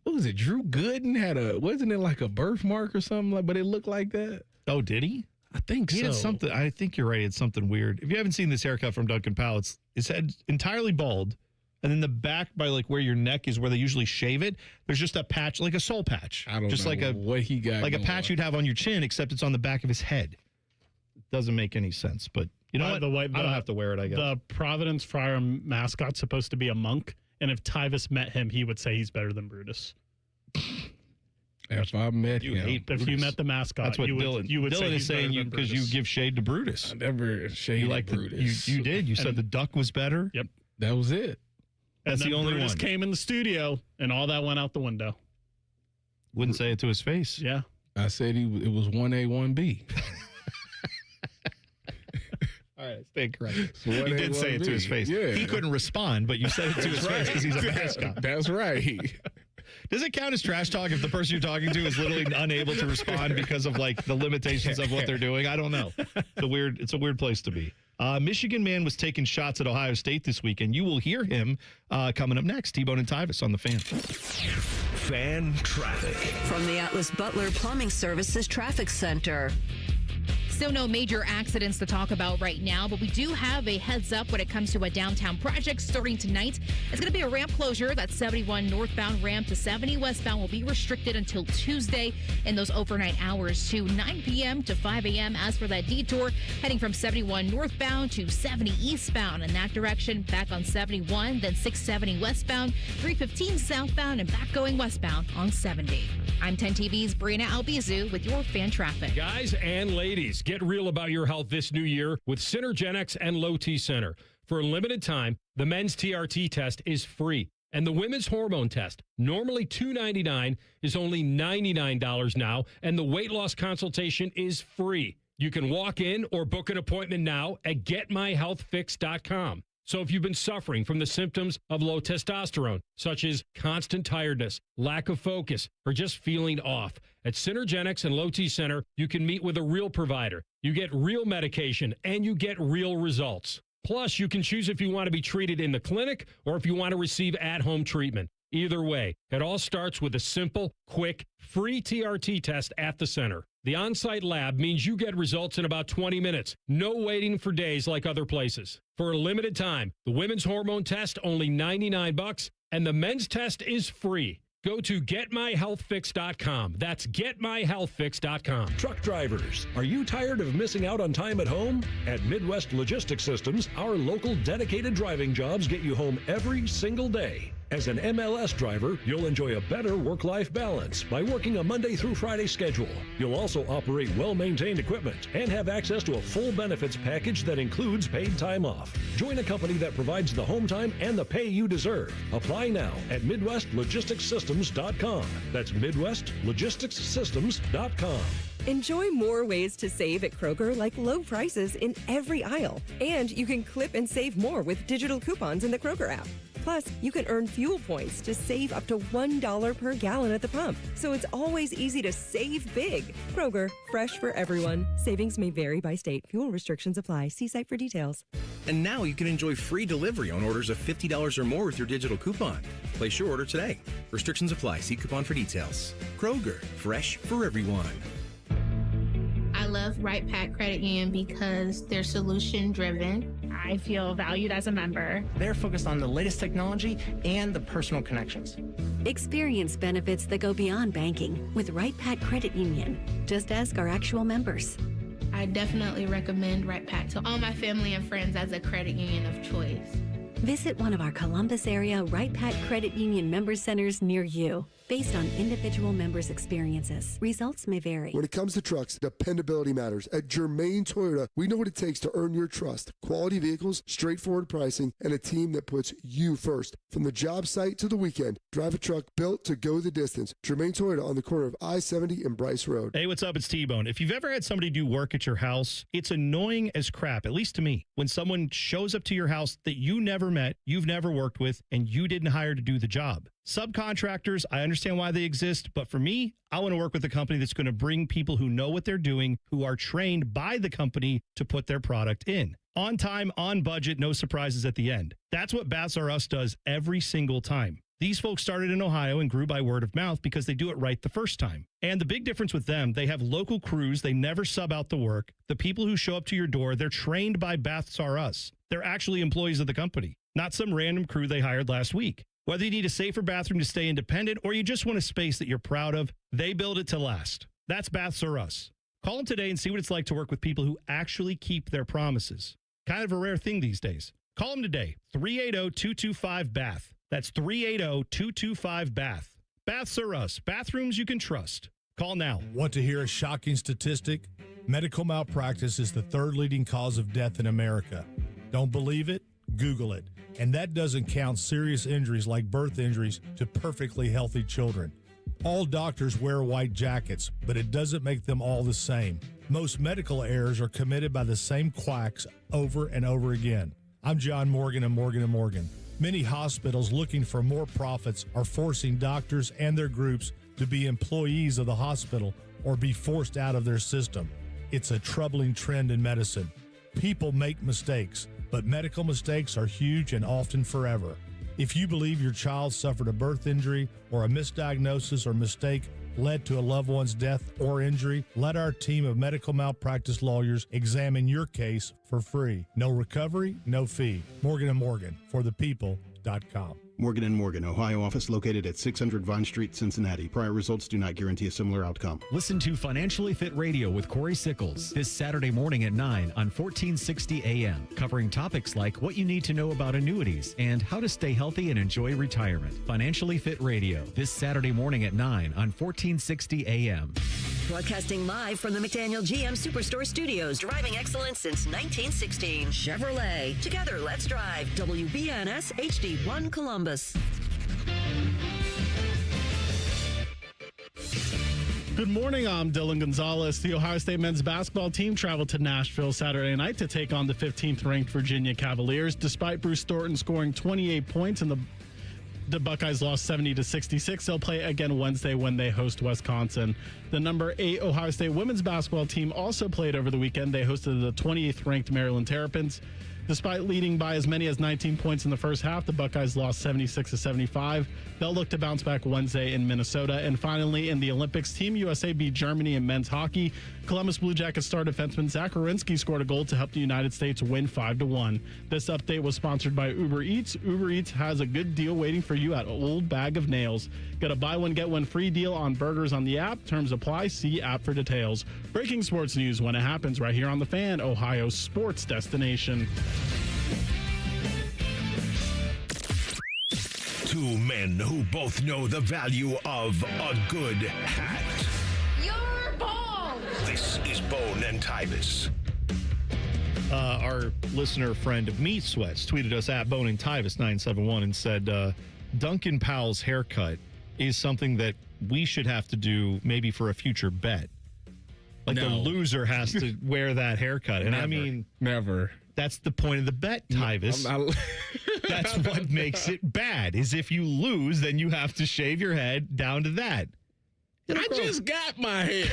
what was it? Drew Gooden wasn't it like a birthmark or something like? But it looked like that. Oh, did he? I think he so. had something. I think you're right. It's something weird. If you haven't seen this haircut from Duncan Powell, his head entirely bald, And then the back by like where your neck is where they usually shave it, there's just a patch, like a soul patch. I don't just know like a what he got. like a going patch on. you'd have on your chin, except it's on the back of his head. Doesn't make any sense, but you know what? I don't have to wear it, I guess. The Providence Friar mascot's supposed to be a monk, and if Tyvis met him, he would say he's better than Brutus. If I met You him, hate If you met the mascot, That's what you Dylan would say is he's better saying than because you Brutus. give shade to Brutus. I never shaded Brutus. You did. You said the duck was better. Yep. That was it. That's and the then only Brutus one. came in the studio, and all that went out the window. Wouldn't say it to his face. Yeah. I said it was 1A, 1B. All right, stay correct. So You did say it to his face. Yeah. He couldn't respond, but you said it to his face because he's a mascot. That's right. Does it count as trash talk if the person you're talking to is literally unable to respond because of like the limitations of what they're doing? I don't know. It's a weird place to be. Michigan man was taking shots at Ohio State this weekend. You will hear him coming up next. T-Bone and Tyvis on the Fan. Fan traffic. From the Atlas Butler Plumbing Services Traffic Center. So no major accidents to talk about right now, but we do have a heads up when it comes to a downtown project starting tonight. It's going to be a ramp closure. That 71 northbound ramp to 70 westbound will be restricted until Tuesday in those overnight hours to 9 p.m. to 5 a.m. As for that detour, heading from 71 northbound to 70 eastbound in that direction, back on 71, then 670 westbound, 315 southbound, and back going westbound on 70. I'm 10 TV's Brina Albizu with your fan traffic. Guys and ladies, get real about your health this new year with Synergenics and Low T Center. For a limited time, the men's TRT test is free. And the women's hormone test, normally $299, is only $99 now. And the weight loss consultation is free. You can walk in or book an appointment now at getmyhealthfix.com. So if you've been suffering from the symptoms of low testosterone, such as constant tiredness, lack of focus, or just feeling off, at Synergenics and Low T Center, you can meet with a real provider. You get real medication and you get real results. Plus, you can choose if you want to be treated in the clinic or if you want to receive at-home treatment. Either way, it all starts with a simple, quick, free TRT test at the center. The on-site lab means you get results in about 20 minutes. No waiting for days like other places. For a limited time, the women's hormone test only $99 and the men's test is free. Go to getmyhealthfix.com. That's getmyhealthfix.com. Truck drivers, are you tired of missing out on time at home? At Midwest Logistics Systems, our local dedicated driving jobs get you home every single day. As an MLS driver, you'll enjoy a better work-life balance by working a Monday through Friday schedule. You'll also operate well-maintained equipment and have access to a full benefits package that includes paid time off. Join a company that provides the home time and the pay you deserve. Apply now at MidwestLogisticsSystems.com. That's MidwestLogisticsSystems.com. Enjoy more ways to save at Kroger, like low prices in every aisle. And you can clip and save more with digital coupons in the Kroger app. Plus, you can earn fuel points to save up to $1 per gallon at the pump. So it's always easy to save big. Kroger, fresh for everyone. Savings may vary by state. Fuel restrictions apply. See site for details. And now you can enjoy free delivery on orders of $50 or more with your digital coupon. Place your order today. Restrictions apply. See coupon for details. Kroger, fresh for everyone. I love Right Pack Credit Union because they're solution driven. I feel valued as a member. They're focused on the latest technology and the personal connections. Experience benefits that go beyond banking with Right Pack Credit Union. Just ask our actual members. I definitely recommend Right Pack to all my family and friends as a credit union of choice. Visit one of our Columbus area Right Pack Credit Union member centers near you. Based on individual members' experiences, results may vary. When it comes to trucks, dependability matters. At Germain Toyota, we know what it takes to earn your trust. Quality vehicles, straightforward pricing, and a team that puts you first. From the job site to the weekend, drive a truck built to go the distance. Germain Toyota on the corner of I-70 and Bryce Road. Hey, what's up? It's T-Bone. If you've ever had somebody do work at your house, it's annoying as crap, at least to me, when someone shows up to your house that you never met, you've never worked with, and you didn't hire to do the job. Subcontractors, I understand why they exist, but for me, I want to work with a company that's going to bring people who know what they're doing, who are trained by the company to put their product in. On time, on budget, no surprises at the end. That's what Baths R Us does every single time. These folks started in Ohio and grew by word of mouth because they do it right the first time. And the big difference with them, they have local crews. They never sub out the work. The people who show up to your door, they're trained by Baths R Us. They're actually employees of the company. not some random crew they hired last week. Whether you need a safer bathroom to stay independent or you just want a space that you're proud of, they build it to last. That's Baths R Us. Call them today and see what it's like to work with people who actually keep their promises. Kind of a rare thing these days. Call them today, 380-225-BATH. That's 380-225-BATH. Baths R Us, bathrooms you can trust. Call now. Want to hear a shocking statistic? Medical malpractice is the third leading cause of death in America. Don't believe it? Google it. And that doesn't count serious injuries like birth injuries to perfectly healthy children. All doctors wear white jackets, but it doesn't make them all the same. Most medical errors are committed by the same quacks over and over again. I'm John Morgan of Morgan & Morgan. Many hospitals looking for more profits are forcing doctors and their groups to be employees of the hospital or be forced out of their system. It's a troubling trend in medicine. People make mistakes, but medical mistakes are huge and often forever. If you believe your child suffered a birth injury or a misdiagnosis or mistake led to a loved one's death or injury, let our team of medical malpractice lawyers examine your case for free. No recovery, no fee. Morgan & Morgan, for the people.com. Morgan & Morgan, Ohio office located at 600 Vine Street, Cincinnati. Prior results do not guarantee a similar outcome. Listen to Financially Fit Radio with Corey Sickles this Saturday morning at 9 on 1460 AM, covering topics like what you need to know about annuities and how to stay healthy and enjoy retirement. Financially Fit Radio this Saturday morning at 9 on 1460 AM. Broadcasting live from the McDaniel GM Superstore Studios, driving excellence since 1916. Chevrolet. Together, let's drive. WBNS HD1 Columbus. Good morning, I'm Dylan Gonzalez. The Ohio State men's basketball team traveled to Nashville Saturday night to take on the 15th-ranked Virginia Cavaliers. Despite Bruce Thornton scoring 28 points and the Buckeyes lost 70-66. They'll play again Wednesday when they host Wisconsin. The number 8 Ohio State women's basketball team also played over the weekend. They hosted the 28th-ranked Maryland Terrapins. Despite leading by as many as 19 points in the first half, the Buckeyes lost 76-75. They'll look to bounce back Wednesday in Minnesota. And finally, in the Olympics, Team USA beat Germany in men's hockey. Columbus Blue Jackets star defenseman Zach Werenski scored a goal to help the United States win 5-1. This update was sponsored by Uber Eats. Uber Eats has a good deal waiting for you at Old Bag of Nails. Got a buy one, get one free deal on burgers on the app. Terms apply. See app for details. Breaking sports news when it happens right here on The Fan, Ohio's sports destination. Two men who both know the value of a good hat. You're bald! This is Bone and Tyvis. Our listener friend of Meat Sweats tweeted us at Bone and Tyvis 971 and said Duncan Powell's haircut is something that we should have to do maybe for a future bet. Like the loser has to wear that haircut. And I mean, never. That's the point of the bet, Tyvis. That's what makes it bad, is if you lose, then you have to shave your head down to that. I just got my hair.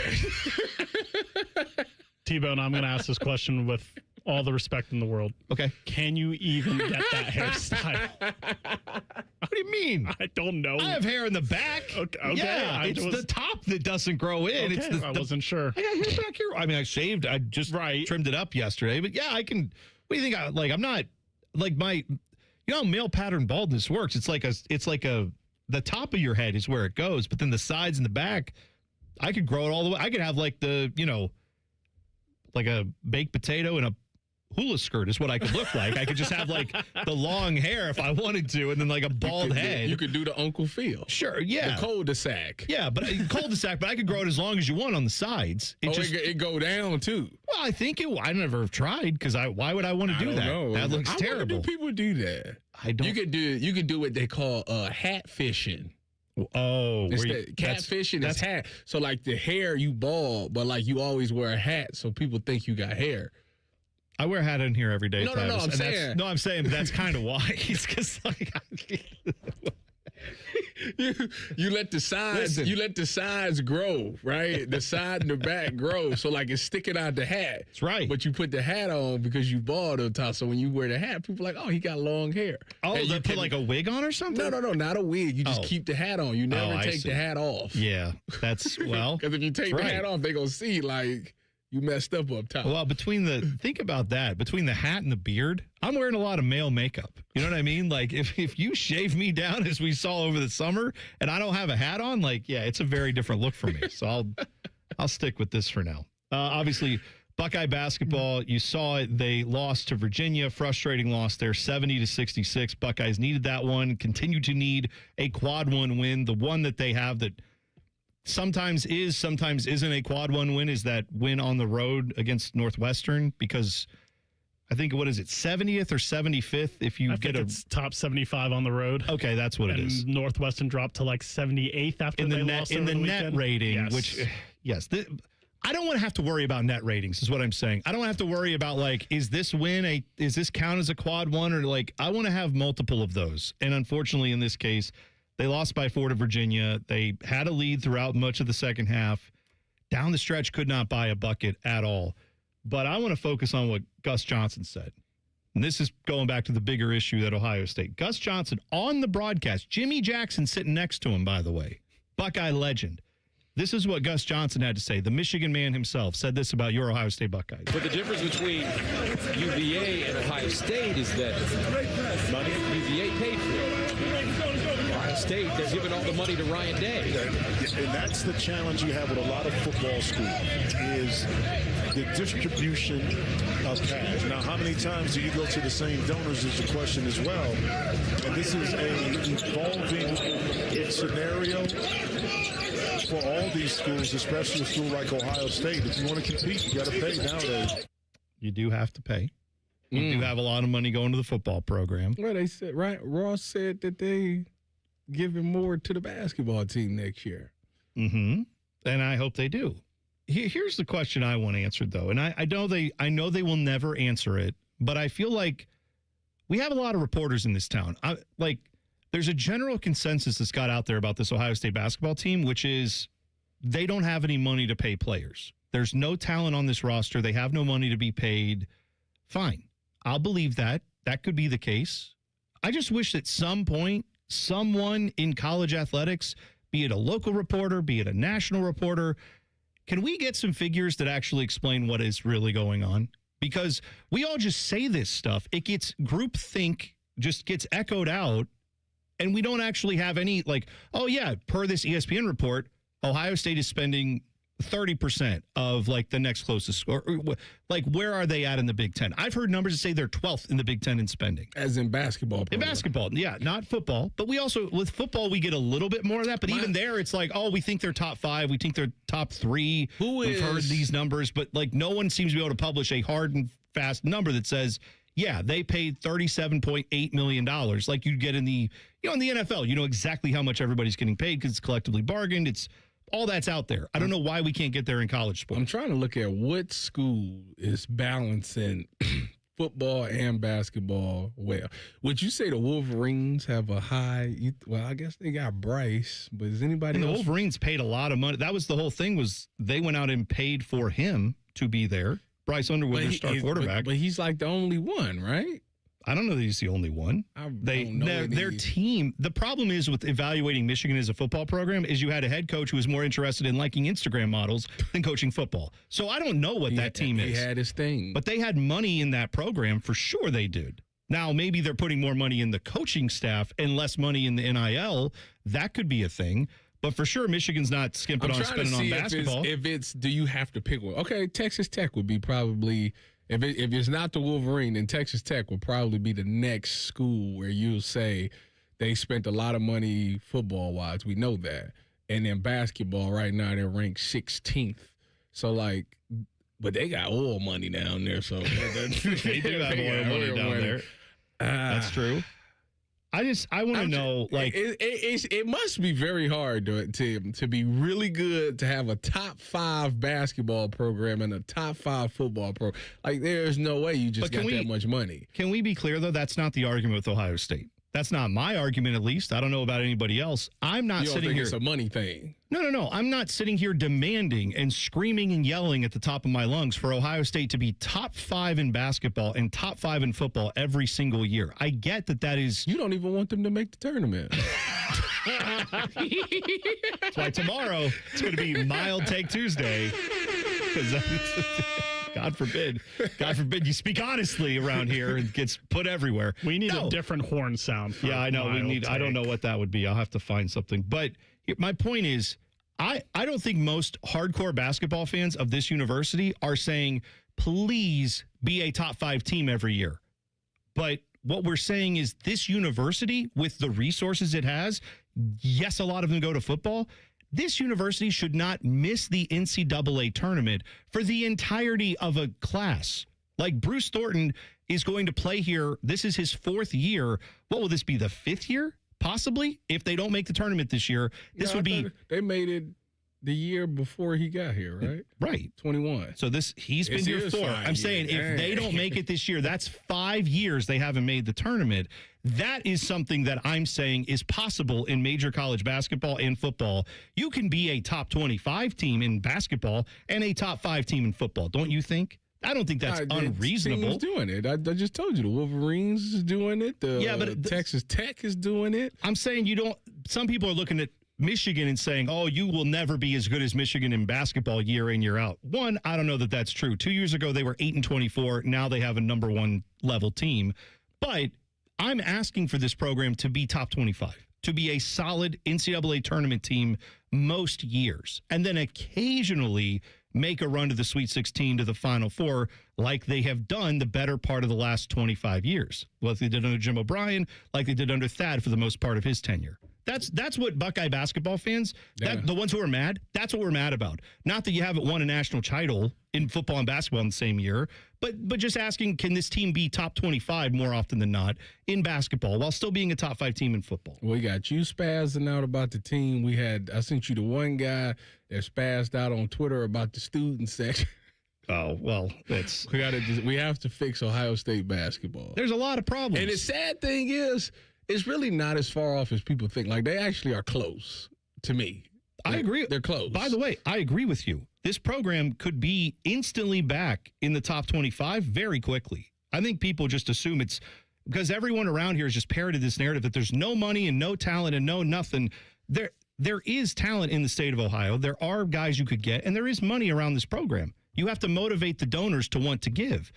T-Bone, I'm going to ask this question with all the respect in the world. Okay. Can you even get that hairstyle? What do you mean? I don't know. I have hair in the back. Okay. Yeah, it's the top that doesn't grow in. Okay, It's I wasn't sure. I got hair back here. I mean, I shaved. I just trimmed it up yesterday. But yeah, I can. What do you think? I'm not like my. You know how male pattern baldness works? It's like the top of your head is where it goes, but then the sides and the back, I could grow it all the way. I could have like like a baked potato and a hula skirt is what I could look like. I could just have like the long hair if I wanted to, and then like a bald head. You could do the Uncle Phil. Sure, yeah. The cul-de-sac. Yeah, but cul-de-sac, but I could grow it as long as you want on the sides. It go down too. Well, I think I never have tried because why would I want to do that? Know. That looks terrible. Why do people do that? I don't. You could do what they call hat fishing. Oh, cat fishing is hat. So like the hair you bald, but like you always wear a hat, so people think you got hair. I wear a hat in here every day. No, I'm saying that's kind of why. It's because like you let the sides grow, right? The side and the back grow, so like it's sticking out the hat. That's right. But you put the hat on because you bald on top. So when you wear the hat, people are like, oh, he got long hair. Oh, you put like a wig on or something? No, not a wig. You just keep the hat on. You never take the hat off. Yeah, that's well. Because if you take the hat off, they gonna see like You messed up top. Well, think about that. Between the hat and the beard, I'm wearing a lot of male makeup. You know what I mean? Like, if you shave me down, as we saw over the summer, and I don't have a hat on, like, yeah, it's a very different look for me. So I'll stick with this for now. Obviously, Buckeye basketball, you saw it. They lost to Virginia. Frustrating loss there, 70-66. Buckeyes needed that one, continue to need a quad one win. The one that they have that sometimes isn't a quad one win is that win on the road against Northwestern, because I think, 70th or 75th if you get it's top 75 on the road. Okay, that's what it is. Northwestern dropped to like 78th after they lost in the net weekend. rating, yes. Which I don't want to have to worry about net ratings is what I'm saying. I don't have to worry about, like, is this count as a quad one, or, like, I want to have multiple of those. And unfortunately in this case, they lost by 4 to Virginia. They had a lead throughout much of the second half. Down the stretch, could not buy a bucket at all. But I want to focus on what Gus Johnson said. And this is going back to the bigger issue at Ohio State. Gus Johnson on the broadcast, Jimmy Jackson sitting next to him, by the way, Buckeye legend. This is what Gus Johnson had to say. The Michigan man himself said this about your Ohio State Buckeyes. But the difference between UVA and Ohio State is that money UVA paid for it. Ohio State, they're giving all the money to Ryan Day. And that's the challenge you have with a lot of football schools is the distribution of cash. Now, how many times do you go to the same donors is the question as well. And this is a evolving scenario for all these schools, especially a school like Ohio State. If you want to compete, you got to pay nowadays. You do have to pay. You do have a lot of money going to the football program. Well, they said, right? Ross said that they giving more to the basketball team next year. Mm-hmm. And I hope they do. Here's the question I want answered, though. And I know they will never answer it, but I feel like we have a lot of reporters in this town. There's a general consensus that's got out there about this Ohio State basketball team, which is they don't have any money to pay players. There's no talent on this roster. They have no money to be paid. Fine. I'll believe that. That could be the case. I just wish at some point someone in college athletics, be it a local reporter, be it a national reporter, can we get some figures that actually explain what is really going on? Because we all just say this stuff. It gets groupthink, just gets echoed out. And we don't actually have any, like, oh, yeah, per this ESPN report, Ohio State is spending 30% of, like, the next closest score. Like, where are they at in the Big Ten? I've heard numbers that say they're 12th in the Big Ten in spending. As in basketball. In basketball, yeah, not football. But we also, with football, we get a little bit more of that. But even there, it's like, oh, we think they're top 5. We think they're top 3. We've heard these numbers. But, like, no one seems to be able to publish a hard and fast number that says, yeah, they paid $37.8 million like you'd get in the NFL. You know exactly how much everybody's getting paid because it's collectively bargained. It's all that's out there. I don't know why we can't get there in college sports. I'm trying to look at what school is balancing football and basketball well. Would you say the Wolverines have a high? Well, I guess they got Bryce, but is anybody and the else? Wolverines paid a lot of money. That was the whole thing, was they went out and paid for him to be there. Bryce Underwood, their star quarterback. But he's like the only one, right? I don't know that he's the only one. Their team. The problem is with evaluating Michigan as a football program is you had a head coach who was more interested in liking Instagram models than coaching football. So I don't know what that team is. He had his thing. But they had money in that program for sure they did. Now, maybe they're putting more money in the coaching staff and less money in the NIL. That could be a thing. But for sure, Michigan's not skimping on spending on basketball. If it's, do you have to pick one? Okay, Texas Tech would be probably, if it's not the Wolverine, then Texas Tech would probably be the next school where you'll say they spent a lot of money football-wise. We know that. And then basketball, right now, they're ranked 16th. So, like, but they got oil money down there. So they do have oil money down there. That's true. I want to know, like, it must be very hard to be really good, to have a top 5 basketball program and a top 5 football program. Like, there's no way you just got that much money. Can we be clear, though? That's not the argument with Ohio State. That's not my argument, at least. I don't know about anybody else. I'm not sitting here. It's a money thing. No. I'm not sitting here demanding and screaming and yelling at the top of my lungs for Ohio State to be top 5 in basketball and top 5 in football every single year. I get that is. You don't even want them to make the tournament. That's why tomorrow it's going to be Mild Take Tuesday. because God forbid you speak honestly around here and gets put everywhere. We need a different horn sound. For I know. I don't know what that would be. I'll have to find something. But my point is, I don't think most hardcore basketball fans of this university are saying, please be a top 5 team every year. But what we're saying is this university, with the resources it has, yes, a lot of them go to football. This university should not miss the NCAA tournament for the entirety of a class. Like Bruce Thornton is going to play here. This is his 4th year. What will this be, the 5th year? Possibly, if they don't make the tournament this year. This would be. They made it the year before he got here, right? Right. 21. So he's been here 4. I'm saying if they don't make it this year, that's 5 years they haven't made the tournament. That is something that I'm saying is possible in major college basketball and football. You can be a top 25 team in basketball and a top 5 team in football, don't you think? I don't think that's unreasonable. Teams doing it. I just told you the Wolverines is doing it. But Texas Tech is doing it. I'm saying you don't. Some people are looking at Michigan and saying, oh, you will never be as good as Michigan in basketball year in, year out. One, I don't know that that's true. 2 years ago, they were 8-24. Now they have a number 1 level team. But I'm asking for this program to be top 25, to be a solid NCAA tournament team most years, and then occasionally make a run to the Sweet 16 to the Final Four like they have done the better part of the last 25 years. Like they did under Jim O'Brien, like they did under Thad for the most part of his tenure. That's what Buckeye basketball fans, the ones who are mad, that's what we're mad about. Not that you haven't won a national title in football and basketball in the same year, but just asking, can this team be top 25 more often than not in basketball while still being a top 5 team in football? We got you spazzing out about the team. I sent you the one guy that spazzed out on Twitter about the student section. Oh, well, we have to fix Ohio State basketball. There's a lot of problems. And the sad thing is, it's really not as far off as people think. Like, they actually are close to me. I agree. They're close. By the way, I agree with you. This program could be instantly back in the top 25 very quickly. I think people just assume it's because everyone around here has just parroted this narrative that there's no money and no talent and no nothing. There is talent in the state of Ohio. There are guys you could get, and there is money around this program. You have to motivate the donors to want to give.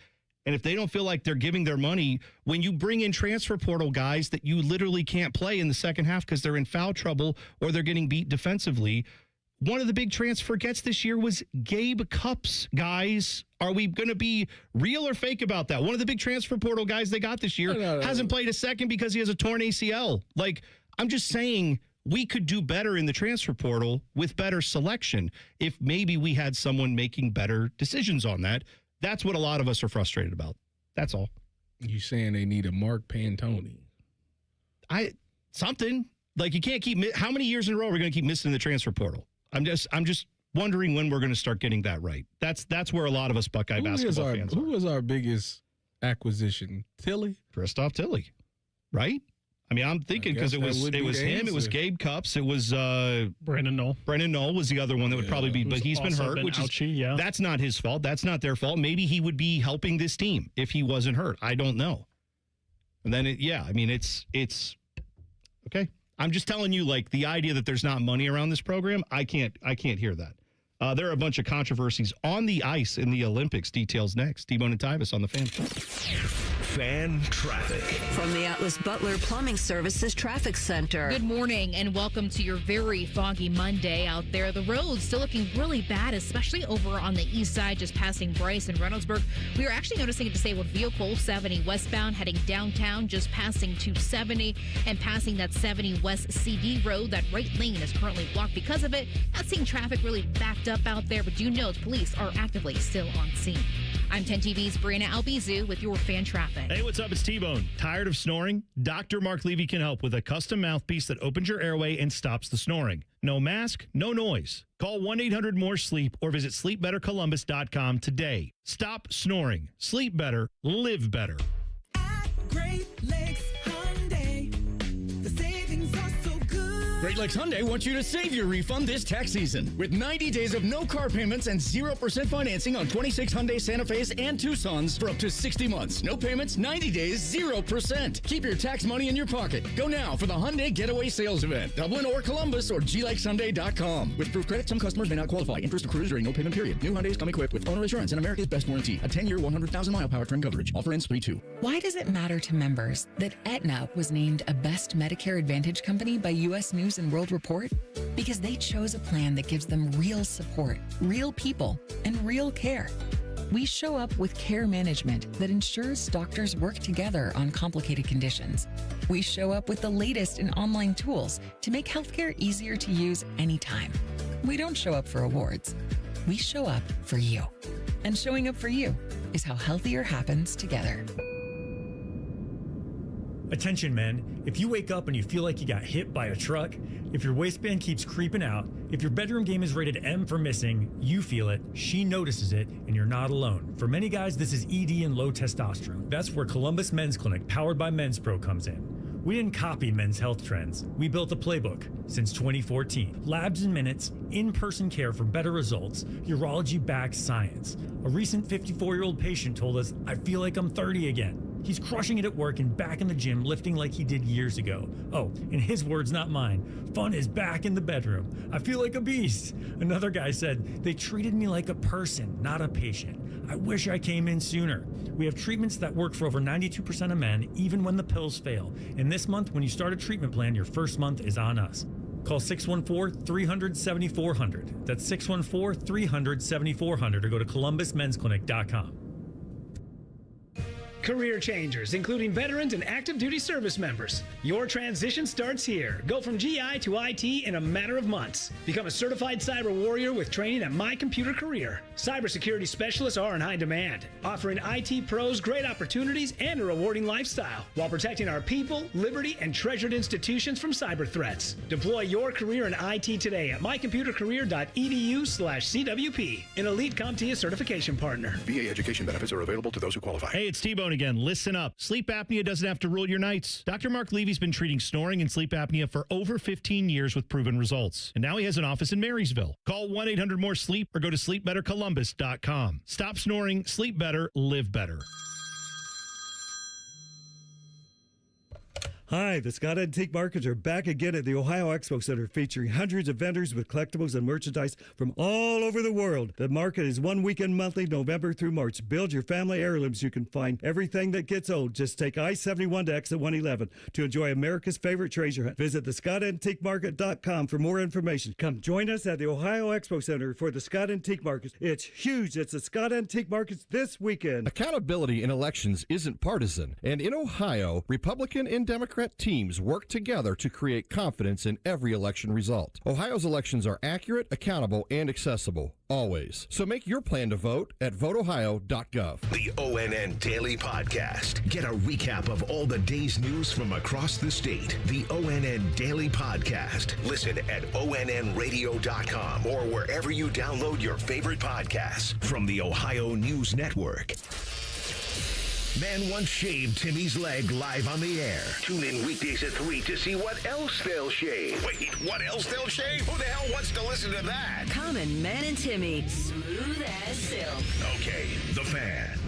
And if they don't feel like they're giving their money, when you bring in transfer portal guys that you literally can't play in the second half because they're in foul trouble or they're getting beat defensively, one of the big transfer gets this year was Gabe Cupps, guys. Are we going to be real or fake about that? One of the big transfer portal guys they got this year hasn't played a second because he has a torn ACL. Like, I'm just saying we could do better in the transfer portal with better selection if maybe we had someone making better decisions on that. That's what a lot of us are frustrated about. That's all. You saying they need a Mark Pantoni? Something. Like, you can't keep. How many years in a row are we going to keep missing the transfer portal? I'm just wondering when we're going to start getting that right. That's where a lot of us Buckeye basketball fans are. Who was our biggest acquisition? Tilly? Christoph Tilly, right? I mean, I'm thinking because it was him, it was Gabe Cupps, it was Brandon Knoll. Brandon Knoll was the other one that would probably be, but he's been hurt, that's not his fault. That's not their fault. Maybe he would be helping this team if he wasn't hurt. I don't know. And then it's okay. I'm just telling you, like, the idea that there's not money around this program, I can't hear that. There are a bunch of controversies on the ice in the Olympics. Details next. T-Bone and Tyvis on the Fan. Fan traffic. From the Atlas Butler Plumbing Services Traffic Center. Good morning and welcome to your very foggy Monday out there. The roads still looking really bad, especially over on the east side, just passing Bryce and Reynoldsburg. We are actually noticing a disabled vehicle 70 westbound heading downtown, just passing 270 and passing that 70 West CD road. That right lane is currently blocked because of it. Not seeing traffic really backed up out there, but do know police are actively still on scene. I'm 10 TV's Brianna Albizu with your fan traffic. Hey, what's up? It's T-Bone. Tired of snoring? Dr. Mark Levy can help with a custom mouthpiece that opens your airway and stops the snoring. No mask, no noise. Call 1-800-MORE-SLEEP or visit sleepbettercolumbus.com today. Stop snoring. Sleep better. Live better. At Great Lakes Hyundai, the savings are so good. Great Lakes Hyundai wants you to save your refund this tax season with 90 days of no car payments and 0% financing on 26 Hyundai Santa Fe's and Tucsons for up to 60 months. No payments, 90 days, 0%. Keep your tax money in your pocket. Go now for the Hyundai Getaway Sales Event. Dublin or Columbus or glakeshyundai.com. With proof credit, some customers may not qualify. Interest accrues during no payment period. New Hyundais come equipped with owner assurance and America's best warranty. A 10-year, 100,000-mile powertrain coverage. Offer ends 3/2. Why does it matter to members that Aetna was named a Best Medicare Advantage company by U.S. News and World Report? Because they chose a plan that gives them real support, real people, and real care. We show up with care management that ensures doctors work together on complicated conditions. We show up with the latest in online tools to make healthcare easier to use anytime. We don't show up for awards. We show up for you. And showing up for you is how healthier happens together. Attention, men. If you wake up and you feel like you got hit by a truck, if your waistband keeps creeping out, if your bedroom game is rated M for missing, you feel it, she notices it, and you're not alone. For many guys, this is ED and low testosterone. That's where Columbus Men's Clinic, powered by Men's Pro, comes in. We didn't copy men's health trends. We built a playbook since 2014. Labs in minutes, in-person care for better results, urology-backed science. A recent 54-year-old patient told us, "I feel like I'm 30 again." He's crushing it at work and back in the gym, lifting like he did years ago. Oh, in his words, not mine, fun is back in the bedroom. I feel like a beast. Another guy said, "They treated me like a person, not a patient. I wish I came in sooner." We have treatments that work for over 92% of men, even when the pills fail. And this month, when you start a treatment plan, your first month is on us. Call 614-300-7400. That's 614-300-7400 or go to columbusmensclinic.com. Career changers, including veterans and active duty service members. Your transition starts here. Go from GI to IT in a matter of months. Become a certified cyber warrior with training at My Computer Career. Cybersecurity specialists are in high demand, offering IT pros great opportunities and a rewarding lifestyle while protecting our people, liberty, and treasured institutions from cyber threats. Deploy your career in IT today at mycomputercareer.edu/CWP, an elite CompTIA certification partner. VA education benefits are available to those who qualify. Hey, it's T-Bone again. Listen up. Sleep apnea doesn't have to rule your nights. Dr. Mark Levy's been treating snoring and sleep apnea for over 15 years with proven results. And now he has an office in Marysville. Call 1-800-MORE-SLEEP or go to sleepbettercolumbus.com. Stop snoring, sleep better, live better. Hi, the Scott Antique Markets are back again at the Ohio Expo Center, featuring hundreds of vendors with collectibles and merchandise from all over the world. The market is one weekend monthly, November through March. Build your family heirlooms. You can find everything that gets old. Just take I-71 to exit 111 to enjoy America's favorite treasure hunt. Visit thescottantiquemarket.com for more information. Come join us at the Ohio Expo Center for the Scott Antique Markets. It's huge. It's the Scott Antique Markets this weekend. Accountability in elections isn't partisan, and in Ohio, Republican and Democrat teams work together to create confidence in every election result. Ohio's elections are accurate, accountable, and accessible, always. So make your plan to vote at voteohio.gov. The ONN Daily Podcast. Get a recap of all the day's news from across the state. The ONN Daily Podcast. Listen at onnradio.com or wherever you download your favorite podcasts from the Ohio News Network. Man once shaved Timmy's leg live on the air. Tune in weekdays at 3 to see what else they'll shave. Wait, what else they'll shave? Who the hell wants to listen to that? Common Man and Timmy, smooth as silk. Okay, the Fan.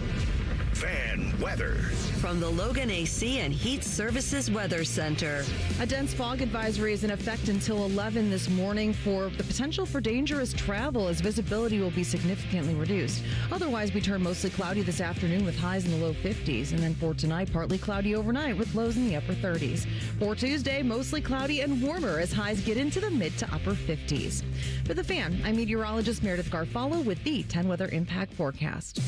Fan weather. From the Logan AC and Heat Services Weather Center. A dense fog advisory is in effect until 11 this morning for the potential for dangerous travel as visibility will be significantly reduced. Otherwise, we turn mostly cloudy this afternoon with highs in the low 50s. And then for tonight, partly cloudy overnight with lows in the upper 30s. For Tuesday, mostly cloudy and warmer as highs get into the mid to upper 50s. For the Fan, I'm meteorologist Meredith Garfalo with the 10 Weather Impact Forecast.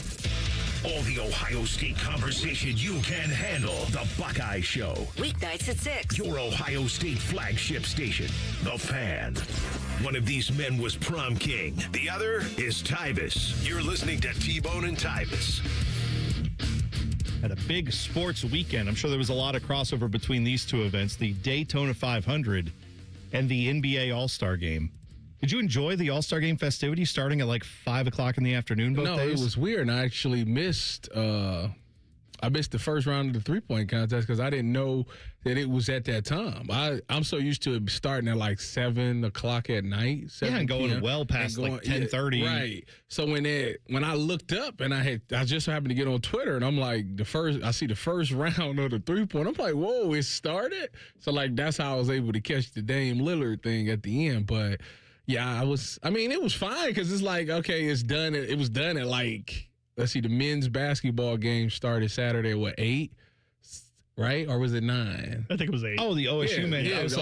All the Ohio State conversation you can handle. The Buckeye Show. Weeknights at 6. Your Ohio State flagship station. The Fan. One of these men was prom king. The other is Tyvis. You're listening to T-Bone and Tyvis. Had a big sports weekend. I'm sure there was a lot of crossover between these two events, the Daytona 500 and the NBA All-Star Game. Did you enjoy the All-Star Game festivities starting at like 5 o'clock in the afternoon both days? No, it was weird. And I actually missed a I missed the first round of the 3-point contest because I didn't know that it was at that time. I'm so used to it starting at like 7 o'clock at night. 7 and going p.m. well past like 10:30. Right. So when I looked up and I just happened to get on Twitter and I'm like I see the first round of the 3-point. I'm like, whoa, it started. So like that's how I was able to catch the Dame Lillard thing at the end. But yeah, it was fine because it's like, okay, it's done. It was done at like, let's see, the men's basketball game started Saturday at 8? Right? Or was it 9? I think it was 8. Oh, the OSU men. Yeah, I was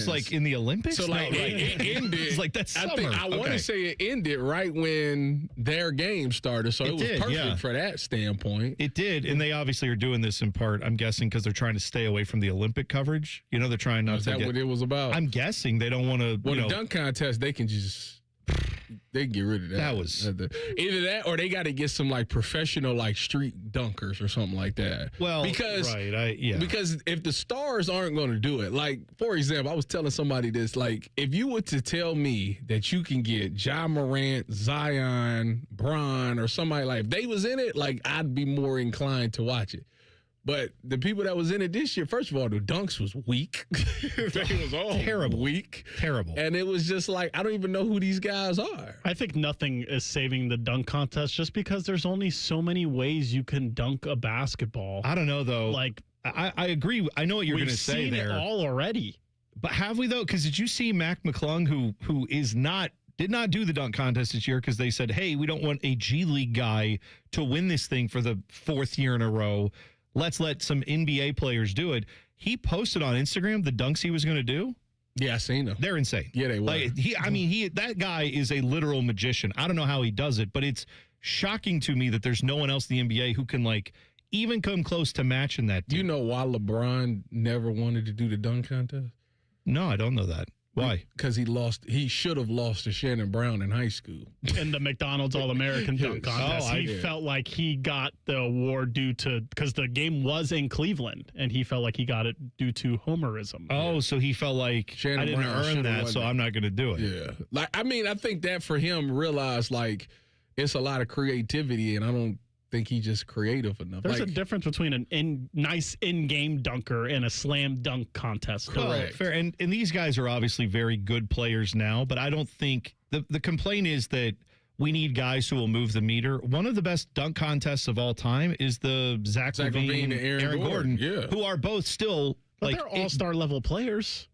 like in the Olympics? So like it ended. It's like that's summer. I want to say it ended right when their game started. So it was perfect for that standpoint. It did. And they obviously are doing this in part, I'm guessing, because they're trying to stay away from the Olympic coverage. You know, they're trying not Is to that what it was about? I'm guessing they don't want to. Well, the dunk contest, they can just. They get rid of that. That was either that or they got to get some like professional like street dunkers or something like that. Well, because because if the stars aren't going to do it, like for example, I was telling somebody this, like if you were to tell me that you can get Ja Morant, Zion, Bron, or somebody like if they was in it, like I'd be more inclined to watch it. But the people that was in it this year, first of all, the dunks was weak. They was all terrible, weak, terrible, and it was just like I don't even know who these guys are. I think nothing is saving the dunk contest just because there's only so many ways you can dunk a basketball. I don't know though. Like I agree. I know what you're going to say there. We've seen it all already. But have we though? Because did you see Mac McClung, who did not do the dunk contest this year because they said, hey, we don't want a G League guy to win this thing for the 4th year in a row. Let's let some NBA players do it. He posted on Instagram the dunks he was going to do. Yeah, I seen them. They're insane. Yeah, they were. Like, that guy is a literal magician. I don't know how he does it, but it's shocking to me that there's no one else in the NBA who can like even come close to matching that. Do you know why LeBron never wanted to do the dunk contest? No, I don't know that. Why? Because he should have lost to Shannon Brown in high school. In the McDonald's All-American dunk contest. He felt like he got the award because the game was in Cleveland, and he felt like he got it due to homerism. Oh, so he felt like Shannon I didn't Brown earn that, so I'm not going to do it. Yeah. I think that for him realized like it's a lot of creativity, and I don't think he's just creative enough. There's a difference between nice in-game dunker and a slam dunk contest. Correct. Fair. And these guys are obviously very good players now, but I don't think the complaint is that we need guys who will move the meter. One of the best dunk contests of all time is the Zach LaVine and Aaron Gordon, who are both still but they're all-star level players.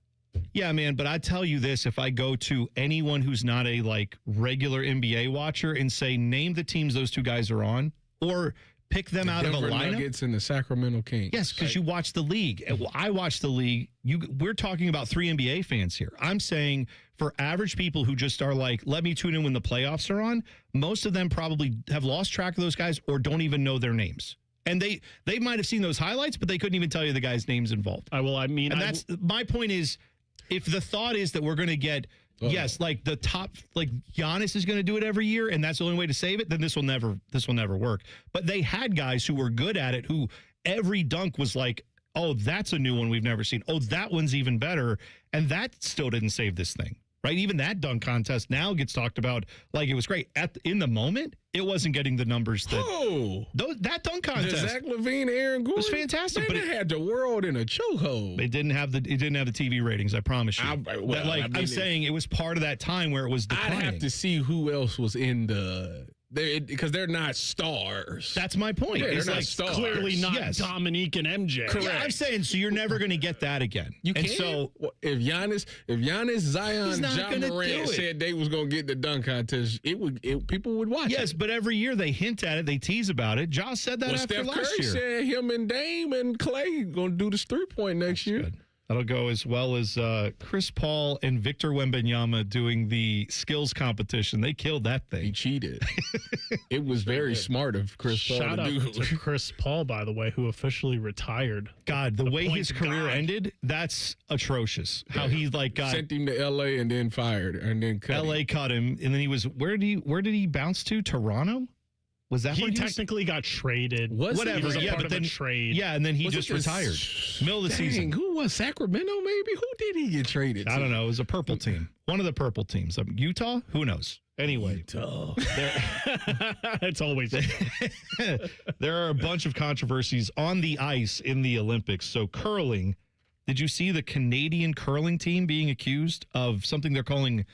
Yeah, man, but I tell you this, if I go to anyone who's not a like regular NBA watcher and say, name the teams those two guys are on, or pick them out of a lineup. Nuggets and the Sacramento Kings. Yes, because you watch the league. I watch the league. We're talking about 3 NBA fans here. I'm saying for average people who just are like, let me tune in when the playoffs are on, most of them probably have lost track of those guys or don't even know their names. And they might have seen those highlights, but they couldn't even tell you the guy's names involved. That's my point is, if the thought is that we're going to get yes, like the top, like Giannis is going to do it every year, and that's the only way to save it, then this will never work. But they had guys who were good at it, who every dunk was like, oh, that's a new one we've never seen. Oh, that one's even better, and that still didn't save this thing, right? Even that dunk contest now gets talked about like it was great. In the moment, it wasn't getting the numbers that dunk contest. Zach LaVine, Aaron Gordon was fantastic, but it had the world in a chokehold. It didn't have the TV ratings. I promise you. I'm saying it was part of that time where it was declining. I'd have to see who else was in because they're not stars. That's my point. Yeah, it's like stars. Clearly not Dominique and MJ. Correct. Yeah, I'm saying so you're never going to get that again. You can't. So if Giannis, Zion, Ja Morant said they was going to get the dunk contest, people would watch it. Yes, but every year they hint at it, they tease about it. Ja said that after Steph last Curry year. said him and Dame and Clay going to do this 3-point next year. Good. That'll go as well as Chris Paul and Victor Wembanyama doing the skills competition. They killed that thing. He cheated. It was very smart of Chris Paul Shout to out do. to Chris Paul, by the way, who officially retired. God, the way his career ended, that's atrocious. How he got sent him to L.A. and then fired and then cut L.A. him. cut him, and then he was where did he bounce to? Toronto? Was that he technically got traded? Whatever. Yeah, but then trade. Yeah, and then he Was just it this- retired. Middle of the season. Who was Sacramento? Maybe who did he get traded to? I don't know. It was a purple team. One of the purple teams. Utah? Who knows? Anyway, Utah. It's always there are a bunch of controversies on the ice in the Olympics. So curling, did you see the Canadian curling team being accused of something they're calling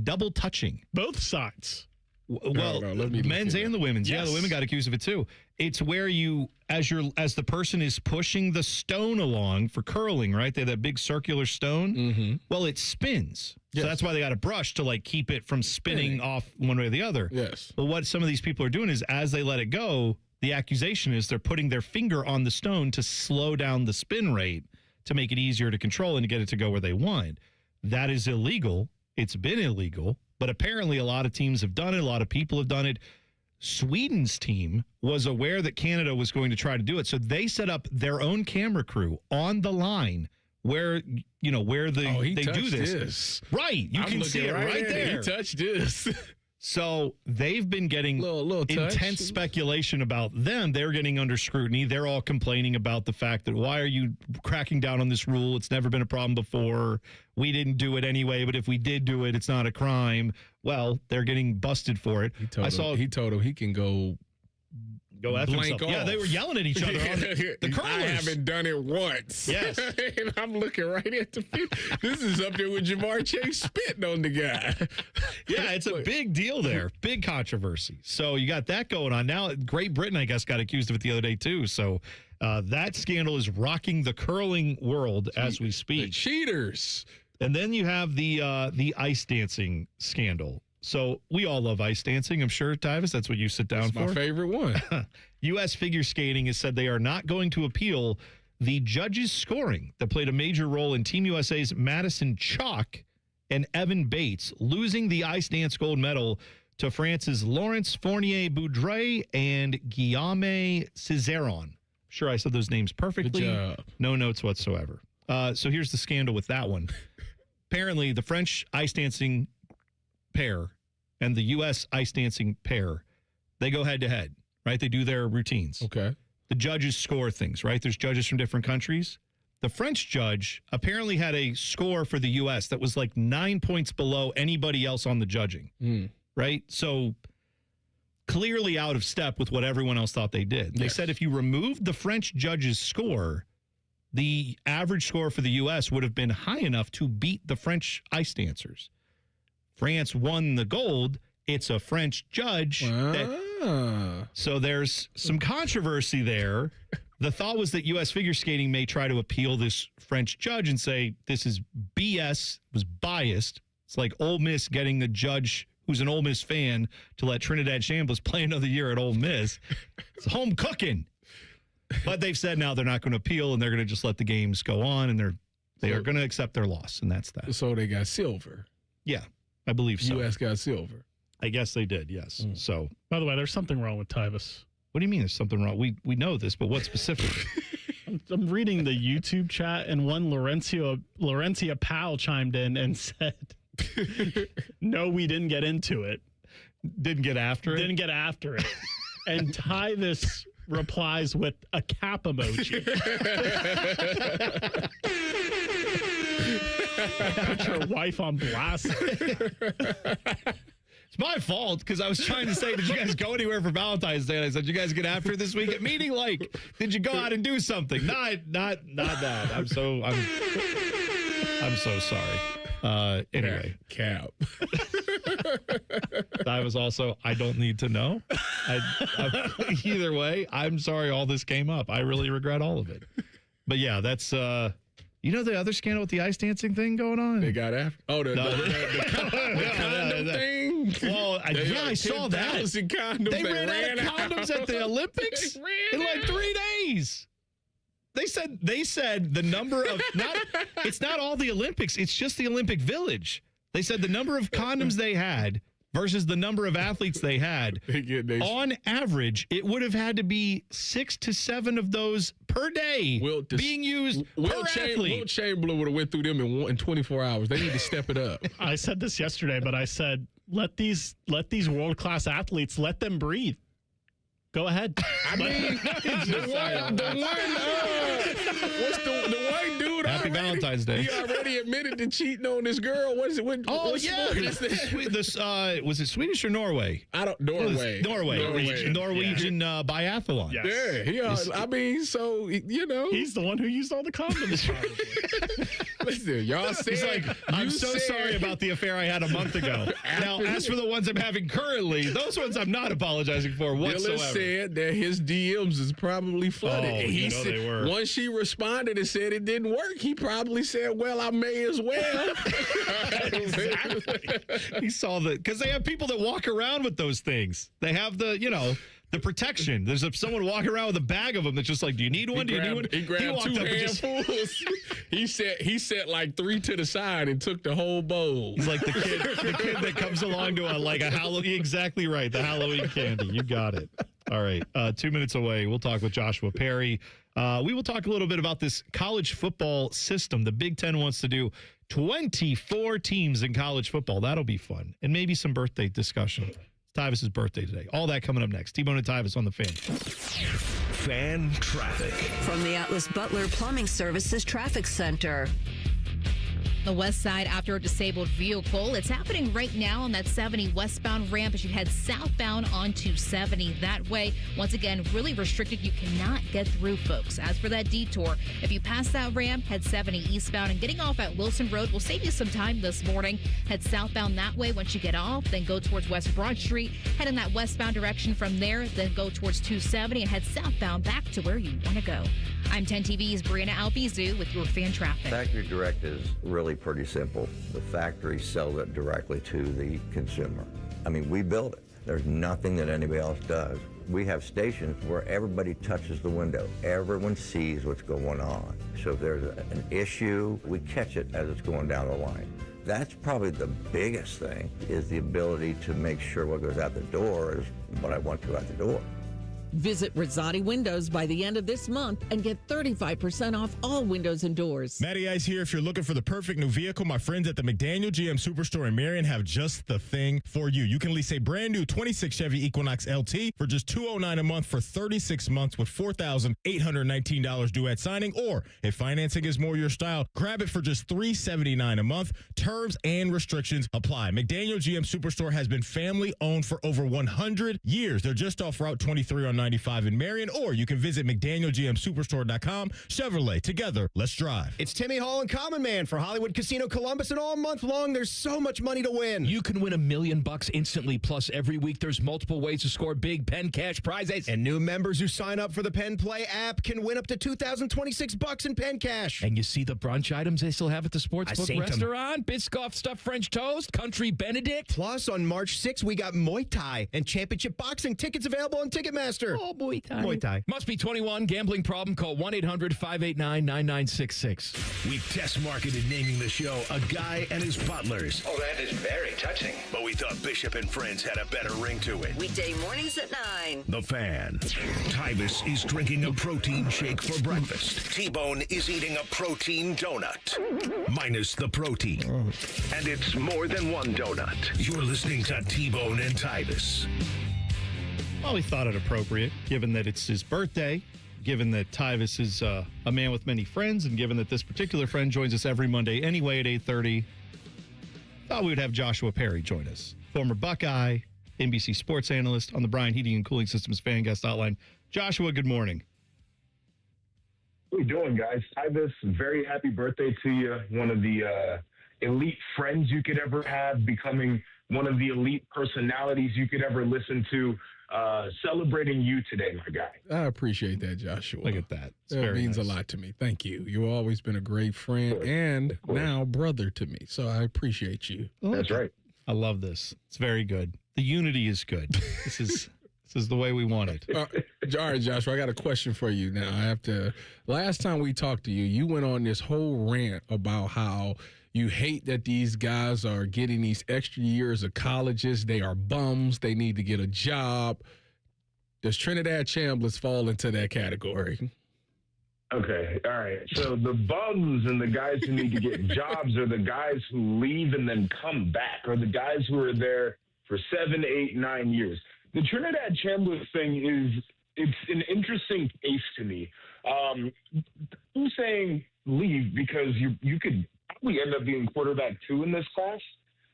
double touching? both sides. Well, let me look men's it and the women's. Yeah, Yes. the women got accused of it too. It's where you, as the person is pushing the stone along for curling, right? They have that big circular stone. Mm-hmm. Well, it spins. Yes. So that's why they got a brush to like keep it from spinning off one way or the other. Yes. But what some of these people are doing is as they let it go, the accusation is they're putting their finger on the stone to slow down the spin rate to make it easier to control and to get it to go where they want. That is illegal. It's been illegal. But apparently a lot of teams have done it. A lot of people have done it. Sweden's team was aware that Canada was going to try to do it. So they set up their own camera crew on the line where they do this. Right. You I'm can see it looking right there. He touched this. So they've been getting little touch. intense speculation about them. They're getting under scrutiny. They're all complaining about the fact that why are you cracking down on this rule? It's never been a problem before. We didn't do it anyway, but if we did do it, it's not a crime. Well, they're getting busted for it. He told him he can go F blank himself. off. Yeah, they were yelling at each other on the curlers. I haven't done it once. Yes. And I'm looking right at the field. This is up there with Jamar Chase spitting on the guy. Yeah, it's a big deal there. Big controversy. So you got that going on. Now, Great Britain, I guess, got accused of it the other day, too. So that scandal is rocking the curling world as we speak. The cheaters. And then you have the ice dancing scandal. So we all love ice dancing. I'm sure, Tyvis, that's what you sit down for. My favorite one. U.S. figure skating has said they are not going to appeal the judges' scoring that played a major role in Team USA's Madison Chalk and Evan Bates losing the ice dance gold medal to France's Laurence Fournier-Boudret and Guillaume Cizeron. Sure, I said those names perfectly. Good job. No notes whatsoever. So here's the scandal with that one. Apparently, the French ice dancing pair and the U.S. ice dancing pair, they go head to head, right? They do their routines. Okay. The judges score things, right? There's judges from different countries. The French judge apparently had a score for the U.S. that was like 9 points below anybody else on the judging, right? So clearly out of step with what everyone else thought they did. They said if you removed the French judge's score, the average score for the U.S. would have been high enough to beat the French ice dancers. France won the gold. It's a French judge. So there's some controversy there. The thought was that U.S. figure skating may try to appeal this French judge and say this is BS, was biased. It's like Ole Miss getting the judge who's an Ole Miss fan to let Trinidad Chambliss play another year at Ole Miss. It's home cooking. But they've said now they're not going to appeal and they're going to just let the games go on and they are going to accept their loss, and that's that. So they got silver. Yeah, I believe so. U.S. got silver. I guess they did, yes. So, by the way, there's something wrong with Tyvis. What do you mean there's something wrong? We know this, but what specifically? I'm reading the YouTube chat, and one Laurentia Powell chimed in and said, no, we didn't get into it. Didn't get after it? Didn't get after it. And Tyvis replies with a cap emoji. Put your wife on blast. It's my fault because I was trying to say, did you guys go anywhere for Valentine's Day? And I said, you guys get after it this week at meeting? Like, did you go out and do something? Not that. I'm so sorry. Anyway, cap. I was also, I don't need to know. Either way, I'm sorry all this came up. I really regret all of it. But yeah, that's you know the other scandal with the ice dancing thing going on? They got after. Oh, the condom thing. Well, I saw that. Condoms they ran out of condoms at the Olympics in like 3 days. They said the number of it's not all the Olympics, it's just the Olympic Village. They said the number of condoms they had versus the number of athletes they had. On average, it would have had to be 6 to 7 of those per day being used per athlete. Will Chamberlain would have went through them in 24 hours. They need to step it up. I said this yesterday, but I said let these world-class athletes, let them breathe. Go ahead. I mean, what's the white dude? Happy Valentine's Day. He already admitted to cheating on this girl. What is it? What Was it Swedish or Norway? Norway. Norwegian biathlon. Yes. Yeah, I mean, so, He's the one who used all the condoms. Listen, y'all said. He's like, I'm so sorry about the affair I had a month ago. Now, as for the ones I'm having currently, those ones I'm not apologizing for whatsoever. Dylan said that his DMs is probably flooded. Oh, he said, they were. Once she responded and said it didn't work, he probably said, well, I may as well. Exactly. He saw that because they have people that walk around with those things. They have the protection. There's someone walking around with a bag of them that's just like, do you need one? Do you need one? He grabbed two handfuls. He set like 3 to the side and took the whole bowl. He's like the kid that comes along to a Halloween. Exactly right. The Halloween candy. You got it. All right. 2 minutes away. We'll talk with Joshua Perry. We will talk a little bit about this college football system. The Big Ten wants to do 24 teams in college football. That'll be fun. And maybe some birthday discussion. It's Tyvis' birthday today. All that coming up next. T-Bone and Tyvis on the Fan. Fan traffic. From the Atlas Butler Plumbing Services Traffic Center. The west side after a disabled vehicle. It's happening right now on that 70 westbound ramp as you head southbound onto 70 that way. Once again, really restricted. You cannot get through, folks. As for that detour, if you pass that ramp, head 70 eastbound and getting off at Wilson Road will save you some time this morning. Head southbound that way once you get off, then go towards West Broad Street. Head in that westbound direction from there, then go towards 270 and head southbound back to where you want to go. I'm 10 TV's Brianna Albizu with your fan traffic. Factory direct is really pretty simple. The factory sells it directly to the consumer. I mean, we build it. There's nothing that anybody else does. We have stations where everybody touches the window. Everyone sees what's going on. So if there's an issue, we catch it as it's going down the line. That's probably the biggest thing, is the ability to make sure what goes out the door is what I want to out the door. Visit Rosati Windows by the end of this month and get 35% off all windows and doors. Matty Ice here. If you're looking for the perfect new vehicle, my friends at the McDaniel GM Superstore in Marion have just the thing for you. You can lease a brand new 26 Chevy Equinox LT for just $209 a month for 36 months with $4,819 due at signing. Or if financing is more your style, grab it for just $379 a month. Terms and restrictions apply. McDaniel GM Superstore has been family owned for over 100 years. They're just off Route 23 on 95 in Marion, or you can visit McDanielGMSuperstore.com. Chevrolet, together, let's drive. It's Timmy Hall and Common Man for Hollywood Casino Columbus, and all month long, there's so much money to win. You can win $1 million instantly, plus every week there's multiple ways to score big Penn Cash prizes. And new members who sign up for the Penn Play app can win up to $2,026 in Penn Cash. And you see the brunch items they still have at the Sportsbook restaurant? Biscoff stuffed French toast, Country Benedict. Plus, on March 6th, we got Muay Thai and Championship Boxing tickets available on Ticketmaster. Oh, Muay Thai. Muay Thai. Must be 21. Gambling problem? Call 1-800-589-9966. We've test marketed naming the show A Guy and His Butlers. Oh, that is very touching. But we thought Bishop and Friends had a better ring to it. Weekday mornings at 9. The Fan. Tyvis is drinking a protein shake for breakfast. T-Bone is eating a protein donut. Minus the protein. And it's more than one donut. You're listening to T-Bone and Tyvis. Well, we thought it appropriate, given that it's his birthday, given that Tyvis is a man with many friends, and given that this particular friend joins us every Monday anyway at 8:30, thought we would have Joshua Perry join us. Former Buckeye, NBC sports analyst on the Bryan Heating and Cooling Systems fan guest hotline. Joshua, good morning. How you doing, guys? Tyvis, very happy birthday to you. One of the elite friends you could ever have, becoming one of the elite personalities you could ever listen to. Celebrating you today, my guy. I appreciate that, Joshua. Look at that. That means a lot to me. Thank you. You've always been a great friend and now brother to me. So I appreciate you. That's right. I love this. It's very good. The unity is good. This is the way we want it. All right, Joshua, I got a question for you now. Last time we talked to you, you went on this whole rant about how you hate that these guys are getting these extra years of colleges. They are bums. They need to get a job. Does Trinidad Chambliss fall into that category? Okay, all right. So the bums and the guys who need to get jobs are the guys who leave and then come back, or the guys who are there for 7, 8, 9 years. the Trinidad Chambliss thing it's an interesting case to me. I'm saying leave because you could probably end up being quarterback 2 in this class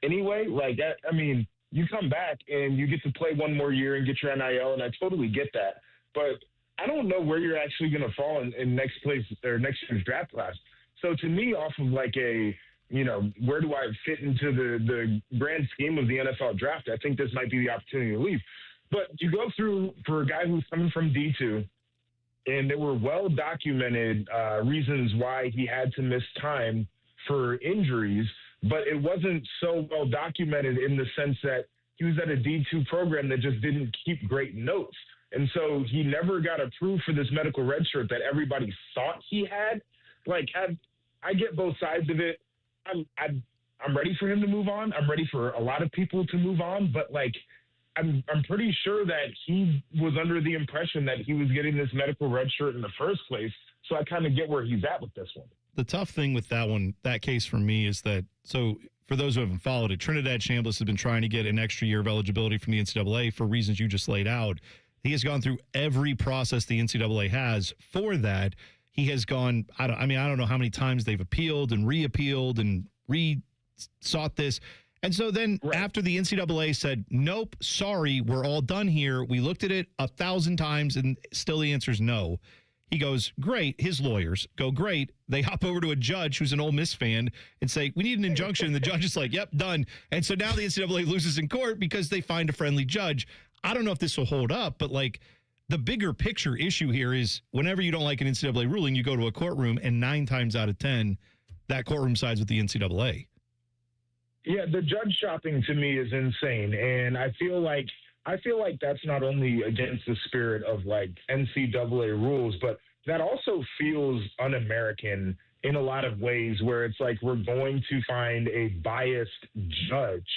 anyway. Like, I mean, you come back and you get to play one more year and get your NIL, and I totally get that. But I don't know where you're actually going to fall in next year's draft class. So to me, off of like where do I fit into the grand scheme of the NFL draft, I think this might be the opportunity to leave. But you go through, for a guy who's coming from D2, and there were well-documented reasons why he had to miss time for injuries, but it wasn't so well-documented in the sense that he was at a D2 program that just didn't keep great notes. And so he never got approved for this medical red shirt that everybody thought he had. Like, I get both sides of it. I'm ready for him to move on. I'm ready for a lot of people to move on, but like, I'm pretty sure that he was under the impression that he was getting this medical red shirt in the first place. So I kind of get where he's at with this one. The tough thing with that case for me is that, so for those who haven't followed it, Trinidad Chambliss has been trying to get an extra year of eligibility from the NCAA for reasons you just laid out. He has gone through every process the NCAA has for that. He has gone, I don't know how many times they've appealed and reappealed and re-sought this. And so then after the NCAA said, nope, sorry, we're all done here. We looked at it 1,000 times and still the answer is no. He goes, great. His lawyers go, great. They hop over to a judge who's an Ole Miss fan and say, we need an injunction. And the judge is like, yep, done. And so now the NCAA loses in court because they find a friendly judge. I don't know if this will hold up, but like the bigger picture issue here is whenever you don't like an NCAA ruling, you go to a courtroom and 9 times out of 10, that courtroom sides with the NCAA. Yeah, the judge shopping to me is insane, and I feel like that's not only against the spirit of like NCAA rules, but that also feels un-American in a lot of ways, where it's like we're going to find a biased judge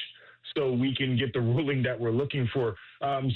so we can get the ruling that we're looking for.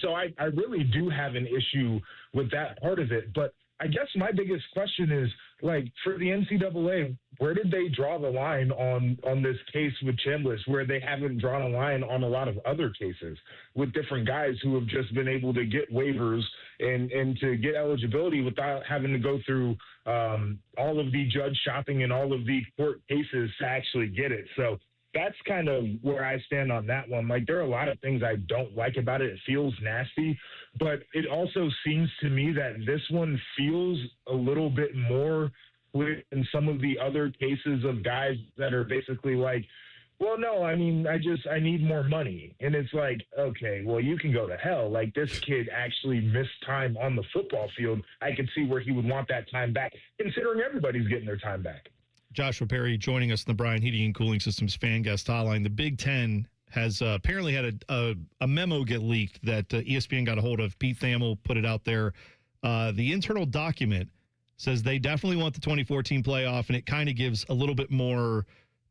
So I really do have an issue with that part of it, but I guess my biggest question is, like, for the NCAA, where did they draw the line on this case with Chambliss, where they haven't drawn a line on a lot of other cases with different guys who have just been able to get waivers and to get eligibility without having to go through all of the judge shopping and all of the court cases to actually get it? So that's kind of where I stand on that one. Like, there are a lot of things I don't like about it. It feels nasty, but it also seems to me that this one feels a little bit more clear than some of the other cases of guys that are basically like, well, no, I mean, I need more money. And it's like, okay, well, you can go to hell. Like, this kid actually missed time on the football field. I could see where he would want that time back, considering everybody's getting their time back. Joshua Perry joining us in the Bryan Heating and Cooling Systems fan guest hotline. The Big Ten has apparently had a memo get leaked that ESPN got a hold of. Pete Thamel put it out there. The internal document says they definitely want the 2014 playoff, and it kind of gives a little bit more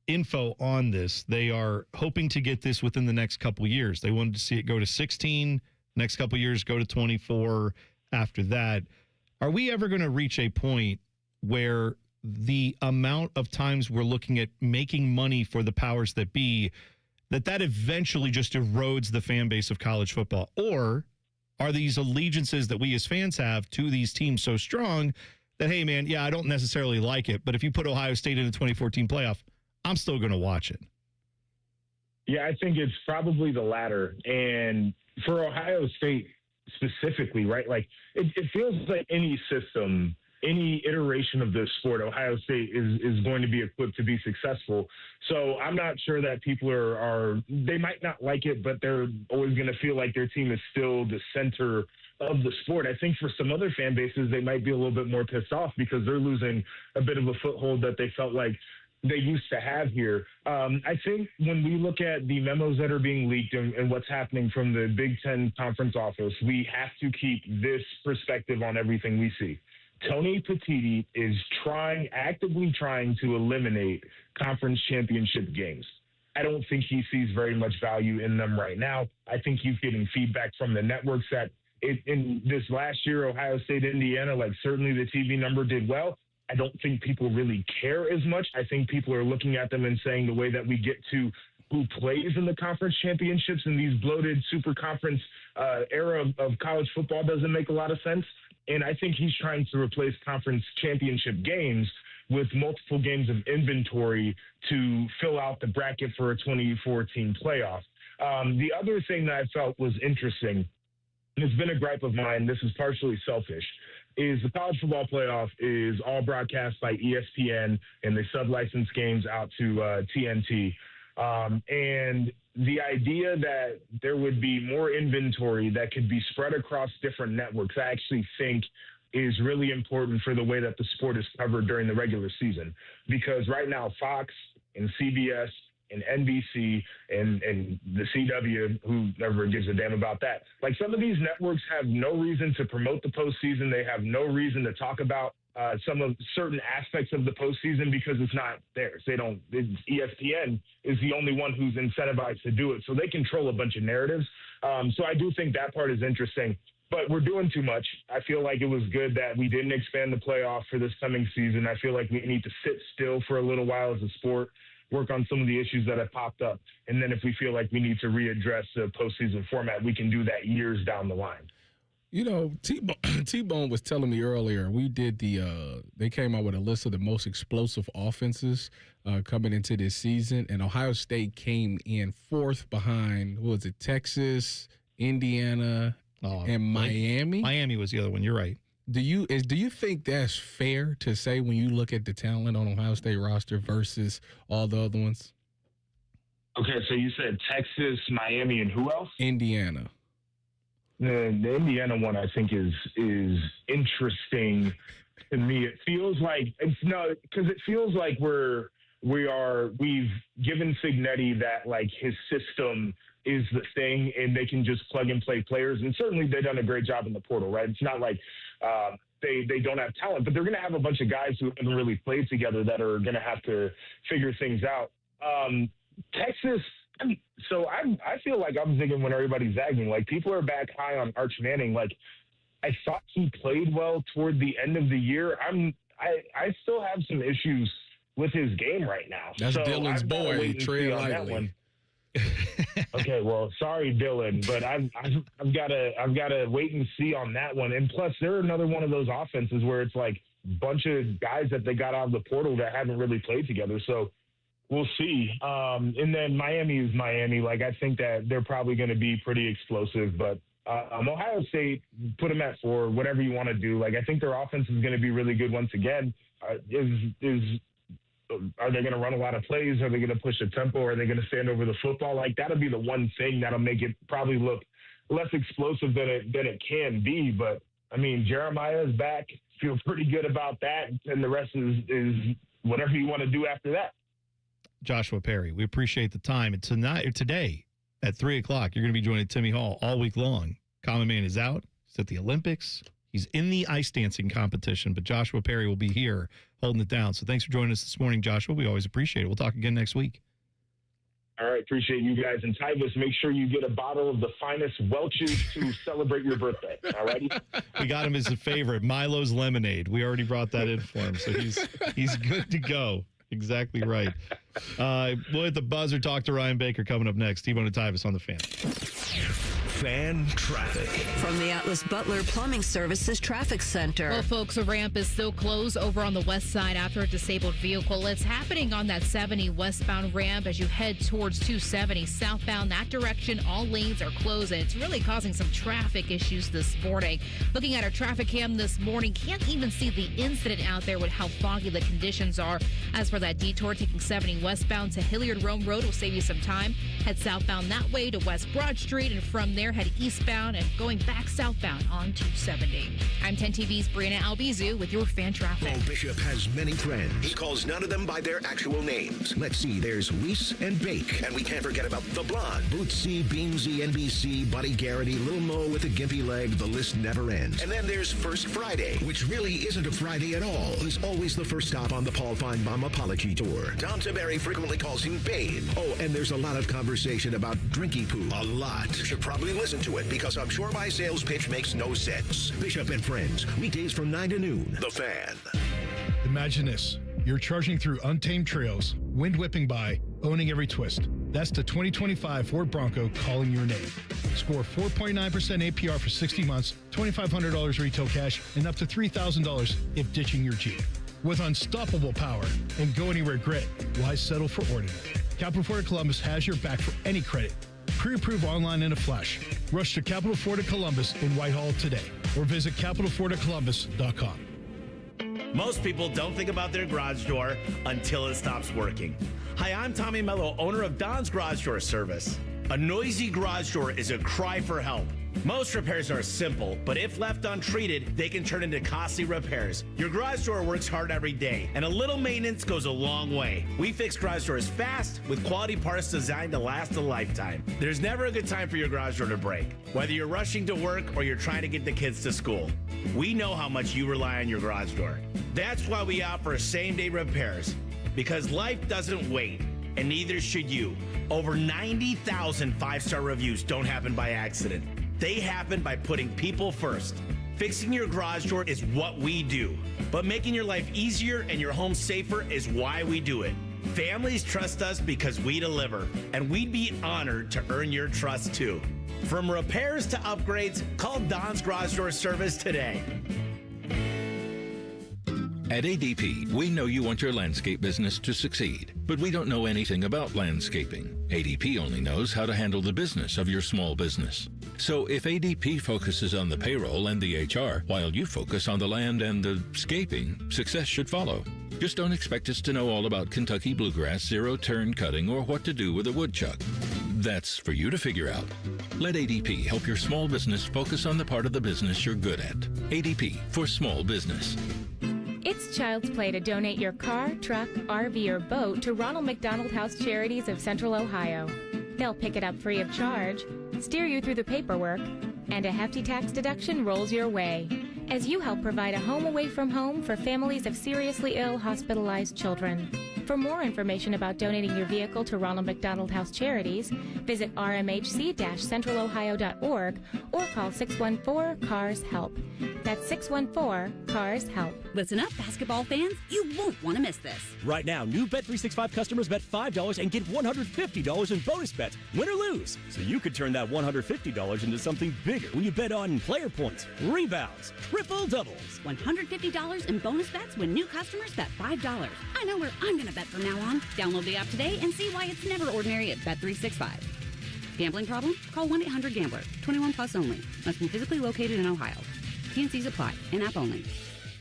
info on this. They are hoping to get this within the next couple years. They wanted to see it go to 16, next couple years go to 24 after that. Are we ever going to reach a point where the amount of times we're looking at making money for the powers that be, that eventually just erodes the fan base of college football? Or are these allegiances that we as fans have to these teams so strong that, hey, man, yeah, I don't necessarily like it, but if you put Ohio State in the 2014 playoff, I'm still going to watch it? Yeah, I think it's probably the latter. And for Ohio State specifically, right, like it feels like any system, any iteration of this sport, Ohio State is going to be equipped to be successful. So I'm not sure that people they might not like it, but they're always going to feel like their team is still the center of the sport. I think for some other fan bases, they might be a little bit more pissed off because they're losing a bit of a foothold that they felt like they used to have here. I think when we look at the memos that are being leaked and what's happening from the Big Ten conference office, we have to keep this perspective on everything we see. Tony Petitti is actively trying to eliminate conference championship games. I don't think he sees very much value in them right now. I think he's getting feedback from the networks that in this last year, Ohio State, Indiana, like certainly the TV number did well. I don't think people really care as much. I think people are looking at them and saying the way that we get to who plays in the conference championships in these bloated super conference era of college football doesn't make a lot of sense. And I think he's trying to replace conference championship games with multiple games of inventory to fill out the bracket for a 2014 playoff. The other thing that I felt was interesting, and it's been a gripe of mine, this is partially selfish, is the college football playoff is all broadcast by ESPN, and they sub-license games out to TNT. And the idea that there would be more inventory that could be spread across different networks, I actually think is really important for the way that the sport is covered during the regular season. Because right now, Fox and CBS and NBC and the CW, who never gives a damn about that. Like, some of these networks have no reason to promote the postseason. They have no reason to talk about some of certain aspects of the postseason because it's not theirs. ESPN is the only one who's incentivized to do it. So they control a bunch of narratives. So I do think that part is interesting. But we're doing too much. I feel like it was good that we didn't expand the playoff for this coming season. I feel like we need to sit still for a little while as a sport, work on some of the issues that have popped up. And then if we feel like we need to readdress the postseason format, we can do that years down the line. You know, T-Bone was telling me earlier, we did they came out with a list of the most explosive offenses coming into this season, and Ohio State came in fourth behind, Texas, Indiana, and Miami? Miami was the other one. You're right. Do you think that's fair to say when you look at the talent on Ohio State roster versus all the other ones? Okay, so you said Texas, Miami, and who else? Indiana. The Indiana one, I think, is interesting to me. It feels like we've given Signetti that, like, his system is the thing, and they can just plug and play players. And certainly they've done a great job in the portal, right? It's not like they don't have talent, but they're going to have a bunch of guys who haven't really played together that are going to have to figure things out. Texas. I feel like I'm thinking when everybody's zagging, like, people are back high on Arch Manning. Like, I thought he played well toward the end of the year. I still have some issues with his game right now. That's Dylan's boy, Trey Lightly. Okay, well, sorry, Dylan, but I've got to wait and see on that one. And plus, they're another one of those offenses where it's like a bunch of guys that they got out of the portal that haven't really played together. So we'll see. And then Miami is Miami. Like, I think that they're probably going to be pretty explosive, but Ohio State, put them at 4, whatever you want to do. Like, I think their offense is going to be really good once again. Are they going to run a lot of plays? Are they going to push a tempo? Are they going to stand over the football? Like, that'll be the one thing that'll make it probably look less explosive than it can be. But, I mean, Jeremiah is back. Feel pretty good about that. And the rest is whatever you want to do after that. Joshua Perry, we appreciate the time. And today at 3 o'clock, you're going to be joining Timmy Hall all week long. Common Man is out. He's at the Olympics. He's in the ice dancing competition, but Joshua Perry will be here holding it down. So thanks for joining us this morning, Joshua. We always appreciate it. We'll talk again next week. All right. Appreciate you guys. And Tyvis, make sure you get a bottle of the finest Welch's to celebrate your birthday. All righty? We got him as a favorite, Milo's Lemonade. We already brought that in for him, so he's good to go. Exactly right. We'll hit the buzzer, talk to Ryan Baker coming up next. T-Bone and Tyvis on the Fan. Fan traffic. From the Atlas Butler Plumbing Services Traffic Center. Well, folks, a ramp is still closed over on the west side after a disabled vehicle. It's happening on that 70 westbound ramp as you head towards 270 southbound. That direction, all lanes are closed, and it's really causing some traffic issues this morning. Looking at our traffic cam this morning, can't even see the incident out there with how foggy the conditions are. As for that detour, taking 70 westbound to Hilliard Rome Road will save you some time. Head southbound that way to West Broad Street, and from there, head eastbound and going back southbound on 270. I'm 10 TV's Brianna Albizu with your fan traffic. Bo Bishop has many friends. He calls none of them by their actual names. Let's see, there's Reese and Bake. And we can't forget about the Blonde. Bootsy, Beamsy, NBC, Buddy Garrity, Little Mo with a gimpy leg. The list never ends. And then there's First Friday, which really isn't a Friday at all. He's always the first stop on the Paul Feinbaum Apology Tour. Tom Tiberi frequently calls him Babe. Oh, and there's a lot of conversation about drinky poo. A lot. You should probably listen to it because I'm sure my sales pitch makes no sense. Bishop and Friends, weekdays from 9 to noon. The Fan. Imagine this. You're charging through untamed trails, wind whipping by, owning every twist. That's the 2025 Ford Bronco calling your name. Score 4.9% APR for 60 months, $2,500 retail cash, and up to $3,000 if ditching your Jeep. With unstoppable power and go-anywhere grit, why settle for ordinary? Capital Ford of Columbus has your back for any credit. Pre-approve online in a flash. Rush to Capital Ford of Columbus in Whitehall today or visit capitalfordofcolumbus.com. Most people don't think about their garage door until it stops working. Hi, I'm Tommy Mello, owner of Don's Garage Door Service. A noisy garage door is a cry for help. Most repairs are simple, but if left untreated, they can turn into costly repairs. Your garage door works hard every day, and a little maintenance goes a long way. We fix garage doors fast with quality parts designed to last a lifetime. There's never a good time for your garage door to break, whether you're rushing to work or you're trying to get the kids to school. We know how much you rely on your garage door. That's why we offer same-day repairs, because life doesn't wait, and neither should you. Over 90,000 five-star reviews don't happen by accident. They happen by putting people first. Fixing your garage door is what we do, but making your life easier and your home safer is why we do it. Families trust us because we deliver, and we'd be honored to earn your trust too. From repairs to upgrades, call Don's Garage Door Service today. At ADP, we know you want your landscape business to succeed, but we don't know anything about landscaping. ADP only knows how to handle the business of your small business. So if ADP focuses on the payroll and the HR, while you focus on the land and the scaping, success should follow. Just don't expect us to know all about Kentucky bluegrass, zero-turn cutting, or what to do with a woodchuck. That's for you to figure out. Let ADP help your small business focus on the part of the business you're good at. ADP for small business. It's child's play to donate your car, truck, RV, or boat to Ronald McDonald House Charities of Central Ohio. They'll pick it up free of charge, steer you through the paperwork, and a hefty tax deduction rolls your way as you help provide a home away from home for families of seriously ill hospitalized children. For more information about donating your vehicle to Ronald McDonald House Charities, visit rmhc-centralohio.org or call 614-CARS-HELP. That's 614-CARS-HELP. Listen up, basketball fans. You won't want to miss this. Right now, new Bet365 customers bet $5 and get $150 in bonus bets, win or lose. So you could turn that $150 into something bigger when you bet on player points, rebounds, triple doubles. $150 in bonus bets when new customers bet $5. I know where I'm going to bet from now on. Download the app today and see why it's never ordinary at Bet365. Gambling problem? Call 1-800-GAMBLER. 21 plus only. Must be physically located in Ohio. T&Cs apply. In-app only.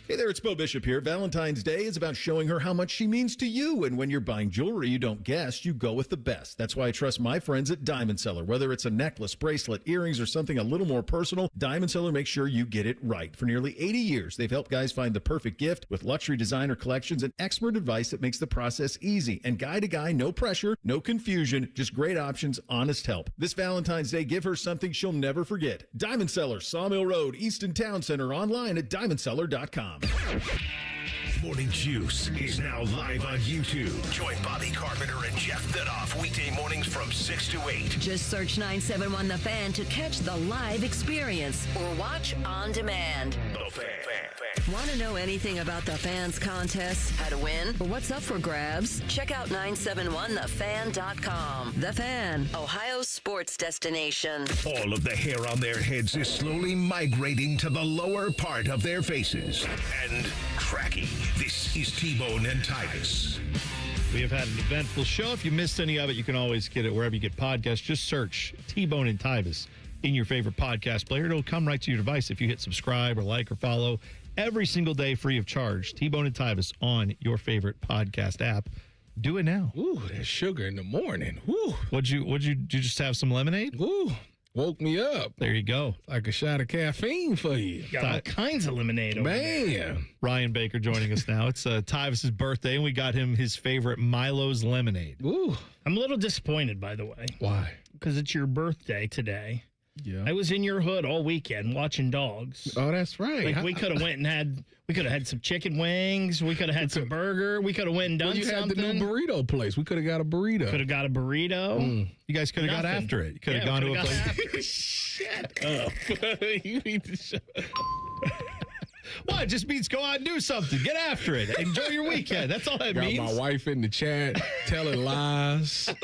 Hey there, it's Bo Bishop here. Valentine's Day is about showing her how much she means to you. And when you're buying jewelry you don't guess, you go with the best. That's why I trust my friends at Diamond Seller. Whether it's a necklace, bracelet, earrings, or something a little more personal, Diamond Seller makes sure you get it right. For nearly 80 years, they've helped guys find the perfect gift with luxury designer collections and expert advice that makes the process easy. And guy to guy, no pressure, no confusion, just great options, honest help. This Valentine's Day, give her something she'll never forget. Diamond Seller, Sawmill Road, Easton Town Center, online at diamondseller.com. Morning Juice is now live on YouTube. Join Bobby Carpenter and Jeff Thudoff weekday mornings from 6 to 8. Just search 971 The Fan to catch the live experience or watch on demand. The Fan. Want to know anything about the Fan's contests, how to win, or what's up for grabs? Check out 971thefan.com. The Fan, Ohio's sports destination. All of the hair on their heads is slowly migrating to the lower part of their faces and cracking. This is T-Bone and Tyvis. We have had an eventful show. If you missed any of it, you can always get it wherever you get podcasts. Just search T-Bone and Tyvis in your favorite podcast player. It'll come right to your device if you hit subscribe or like or follow every single day free of charge. T-Bone and Tyvis on your favorite podcast app. Do it now. Ooh, that sugar in the morning. Ooh. Did you just have some lemonade? Ooh. Woke me up. There you go. Like a shot of caffeine for you. Got all kinds of lemonade over there. Ryan Baker joining us now. It's Tyvis' birthday, and we got him his favorite Milo's lemonade. Ooh. I'm a little disappointed, by the way. Why? Because it's your birthday today. Yeah. I was in your hood all weekend watching dogs. Oh, that's right. Like we could have went and had some chicken wings. We could have had some burger. We could have went and done something. You had the new burrito place. We could have got a burrito. Could have got a burrito. You guys could have got after it. You could have gone to a place. Shut up. You need to shut up. Well, it just means go out and do something. Get after it. Enjoy your weekend. That's all that means. Got my wife in the chat telling lies.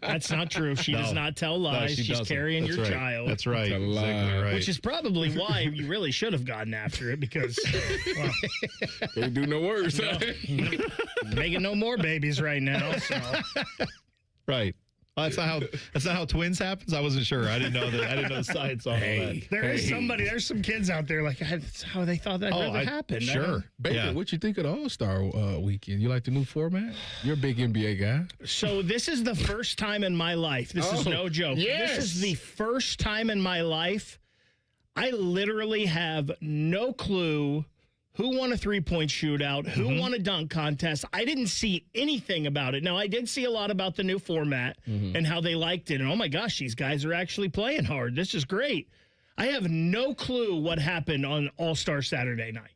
That's not true. She does not tell lies. she She's doesn't. carrying That's your right. child. That's right. That's a lie. Exactly right. Which is probably why you really should have gotten after it because well, They do no worse. making no more babies right now. So. Right. That's not how twins happens. I wasn't sure. I didn't know that. I didn't know the science on all that. There's some kids out there like that's how they thought that really happened. Sure. Bacon, what you think of the All-Star weekend? You like the new format? You're a big NBA guy. So this is the first time in my life. This is no joke. Yes. This is the first time in my life I literally have no clue who won a three-point shootout, who won a dunk contest. I didn't see anything about it. Now, I did see a lot about the new format and how they liked it. And, oh, my gosh, these guys are actually playing hard. This is great. I have no clue what happened on All-Star Saturday night.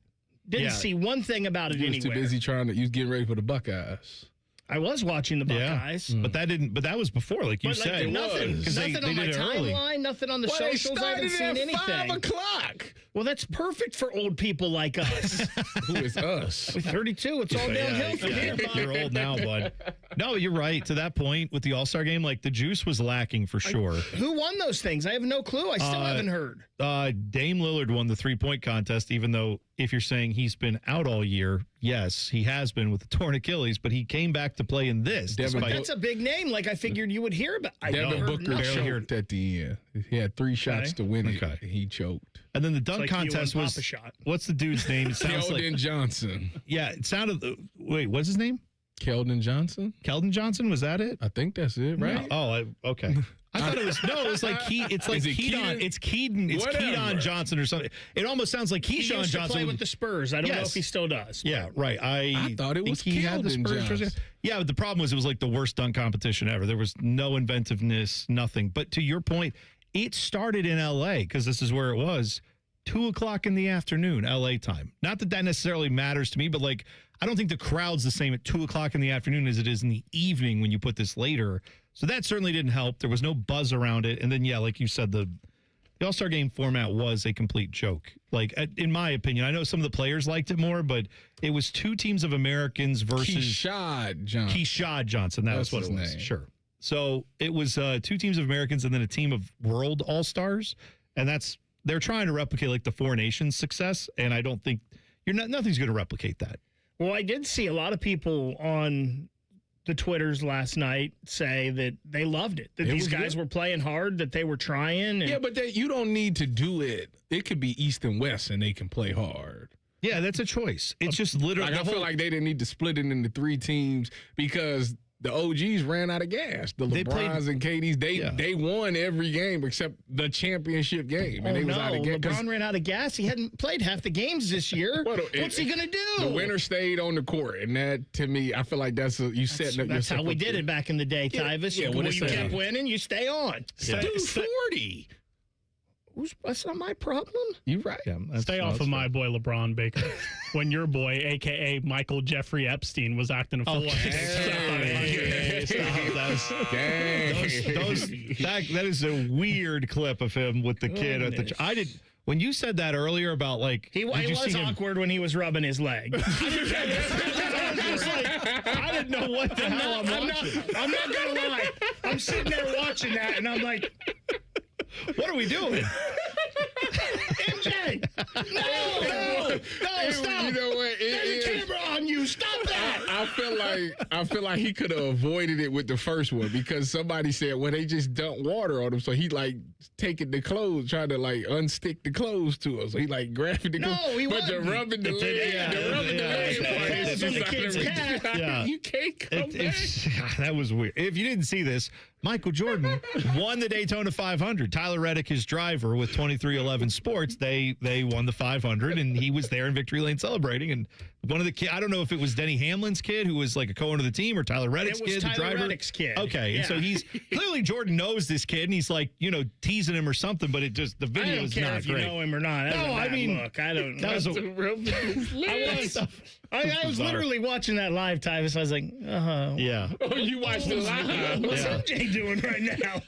Didn't see one thing about it You was anywhere. too busy you was getting ready for the Buckeyes. I was watching the Buckeyes. But that was before, like you said. Nothing They on my did it early. timeline, nothing on the socials. I haven't seen anything. 5 o'clock. Well, that's perfect for old people like us. Who is us? We're 32. It's all downhill from here, bud. You're old now, bud. No, you're right. To that point, with the All-Star game, like the juice was lacking for sure. Who won those things? I have no clue. I still haven't heard. Dame Lillard won the three-point contest, even though if you're saying he's been out all year, yes, he has been with the torn Achilles, but he came back to play in this. But that's a big name. Like I figured you would hear about. Devin Booker choked at the end. He had 3 shots to win it. Okay. He choked. And then the dunk It's like you contest and was Papa Shot. What's the dude's name? It sounds Keldon like Johnson. Yeah, it sounded. Wait, what's his name? Keldon Johnson. Keldon Johnson, was that it? I think that's it, right? Okay. I thought it was it's like it's like Keaton. It's Keaton. It's Keaton Johnson or something. It almost sounds like He Keyshawn used to Johnson play with the Spurs. I don't know if he still does. Yeah, right. I thought it was he had the Keldon Spurs. Johnson. Yeah, but the problem was it was like the worst dunk competition ever. There was no inventiveness, nothing. But to your point, it started in L.A. because this is where it was. 2:00 in the afternoon, LA time. Not that necessarily matters to me, but like, I don't think the crowd's the same at 2:00 in the afternoon as it is in the evening when you put this later. So that certainly didn't help. There was no buzz around it. And then, yeah, like you said, the All-Star game format was a complete joke. Like, in my opinion, I know some of the players liked it more, but it was 2 teams of Americans versus Keyshawn Johnson. Keyshawn Johnson. That's what it was. Name. Sure. So it was 2 teams of Americans and then a team of world All-Stars. And they're trying to replicate like the Four Nations success, and I don't think nothing's going to replicate that. Well, I did see a lot of people on the Twitters last night say that they loved it, that these guys were playing hard, that they were trying. And yeah, but you don't need to do it. It could be East and West, and they can play hard. Yeah, that's a choice. It's just literally. Like, I feel like they didn't need to split it into 3 teams because the OGs ran out of gas. The LeBrons and KDs, they won every game except the championship game. And they was out of gas. LeBron ran out of gas. He hadn't played half the games this year. What's he going to do? The winner stayed on the court. And that, to me, I feel like that's how we did it back in the day, Tyvis. Yeah, when you kept winning, you stay on. Yeah. Dude, 40. That's not my problem. You're right. Yeah, Stay off of my boy LeBron Baker. When your boy, a.k.a. Michael Jeffrey Epstein, was acting a fool. That is a weird clip of him with the kid at the. When you said that earlier about like he was awkward when he was rubbing his leg. I didn't know what the hell I'm watching. I'm not gonna lie. I'm sitting there watching that, and I'm like, what are we doing? MJ! No, stop! You know what? There's a camera on you. Stop that! I feel like he could have avoided it with the first one because somebody said, well, they just dumped water on him. So he like taking the clothes, trying to like unstick the clothes to us. So he like grabbing the clothes. He wasn't. But the rubbing the leg part is just like, you can't come back. That was weird. If you didn't see this, Michael Jordan won the Daytona 500. Tyler Reddick, his driver with 2311 Sports, they won the 500, and he was there in Victory Lane celebrating. And one of the kids, I don't know if it was Denny Hamlin's kid who was like a co-owner of the team or Tyler Reddick's kid, the driver. Tyler Reddick's kid. Okay, yeah. And so he's clearly Jordan knows this kid, and he's like, teasing him or something. But it just the video is not great. I don't care if you know him or not. Look, I don't. That was I was literally watching that live, Tyvis. I was like, yeah. Oh, you watched it live? What's MJ doing right now?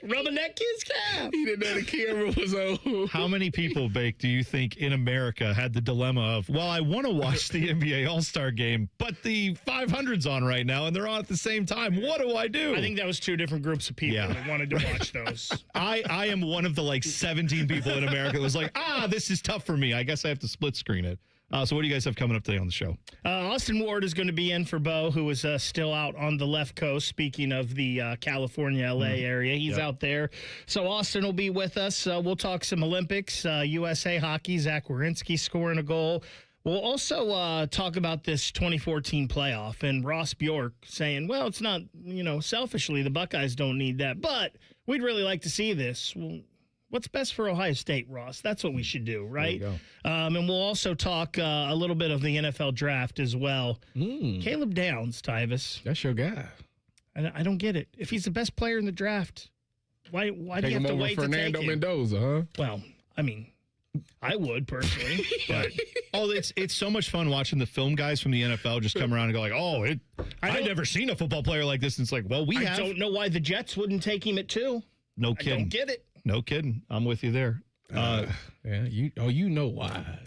Rubbing his calf. He didn't know the camera was on. How many people, Bake, do you think in America had the dilemma of, well, I want to watch the NBA All-Star game, but the 500's on right now, and they're on at the same time. What do I do? I think that was two different groups of people that wanted to watch those. I am one of the 17 people in America that was like, this is tough for me. I guess I have to split screen it. So what do you guys have coming up today on the show? Austin Ward is going to be in for Bo, who is still out on the left coast, speaking of the California, L.A. area. He's out there. So Austin will be with us. We'll talk some Olympics, USA hockey, Zach Werenski scoring a goal. We'll also talk about this 2014 playoff and Ross Bjork saying, well, it's not, selfishly, the Buckeyes don't need that, but we'd really like to see this. Well, what's best for Ohio State, Ross? That's what we should do, right? There you And we'll also talk a little bit of the NFL draft as well. Caleb Downs, Tyvis. That's your guy. I don't get it. If he's the best player in the draft, why do you have to wait Fernando to take him? Mendoza, huh? Well, I mean, I would personally, but it's so much fun watching the film guys from the NFL just come around and go like, I've never seen a football player like this. And it's like, well, I don't know why the Jets wouldn't take him at 2. No kidding. I don't get it. No kidding. I'm with you there. You know why.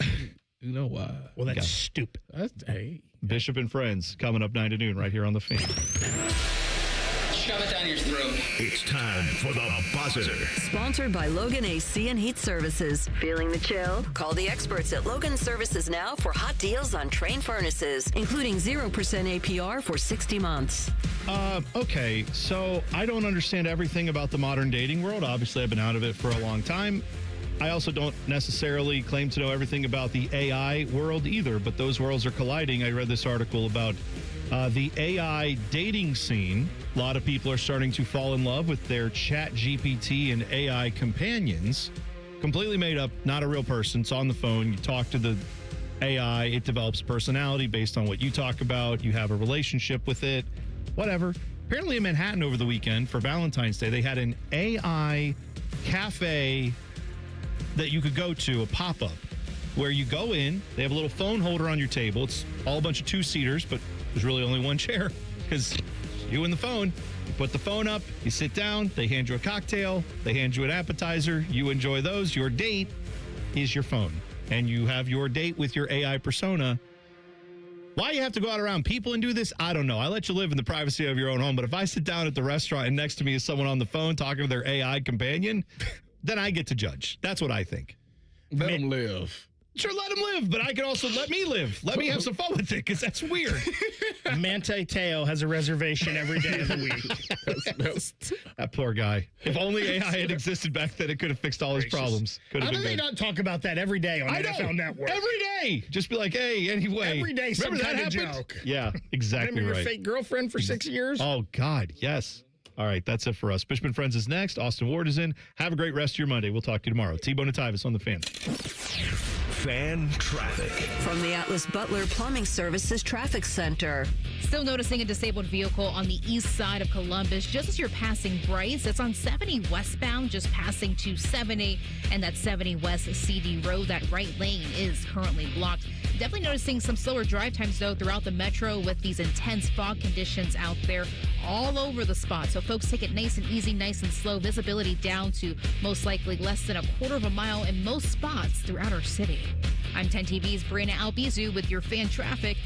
You know why. Well, that's stupid. Hey. Bishop and Friends coming up 9 to noon right here on The Fan. Shove it down your throat. It's time for the buzzer. Sponsored by Logan AC and Heat Services. Feeling the chill? Call the experts at Logan Services now for hot deals on Train furnaces, including 0% APR for 60 months. Okay, so I don't understand everything about the modern dating world. Obviously, I've been out of it for a long time. I also don't necessarily claim to know everything about the AI world either, but those worlds are colliding. I read this article about the AI dating scene. A lot of people are starting to fall in love with their Chat GPT and AI companions. Completely made up, not a real person. It's on the phone. You talk to the AI. It develops personality based on what you talk about. You have a relationship with it. Whatever. Apparently in Manhattan over the weekend for Valentine's Day, they had an AI cafe that you could go to, a pop-up, where you go in, they have a little phone holder on your table. It's all a bunch of 2-seaters, but there's really only one chair because you and the phone. You put the phone up, you sit down, they hand you a cocktail, they hand you an appetizer, you enjoy those. Your date is your phone, and you have your date with your AI persona. Why you have to go out around people and do this, I don't know. I let you live in the privacy of your own home, but if I sit down at the restaurant and next to me is someone on the phone talking to their AI companion, then I get to judge. That's what I think. Let them live. Sure, let him live, but I can also let me live. Let me have some fun with it, because that's weird. Manti Te'o has a reservation every day of the week. That poor guy. If only AI had existed back then, it could have fixed all his problems. Could have How been do they good. not talk about that every day on I know. NFL Network? Every day. Just be like, hey, anyway. Every day, some remember kind that of happened? joke. Yeah, exactly Remember right. your fake girlfriend for 6 years? Oh, God, yes. All right, that's it for us. Bishop and Friends is next. Austin Ward is in. Have a great rest of your Monday. We'll talk to you tomorrow. T-Bone and Tyvis on The Fan. Fan traffic. From the Atlas Butler Plumbing Services Traffic Center. Still noticing a disabled vehicle on the east side of Columbus just as you're passing Bryce. It's on 70 westbound, just passing to 70 and that 70 West CD Road. That right lane is currently blocked. Definitely noticing some slower drive times, though, throughout the metro with these intense fog conditions out there all over the spot. So folks, take it nice and easy, nice and slow. Visibility down to most likely less than a quarter of a mile in most spots throughout our city. I'm 10 TV's Brianna Albizu with your fan traffic.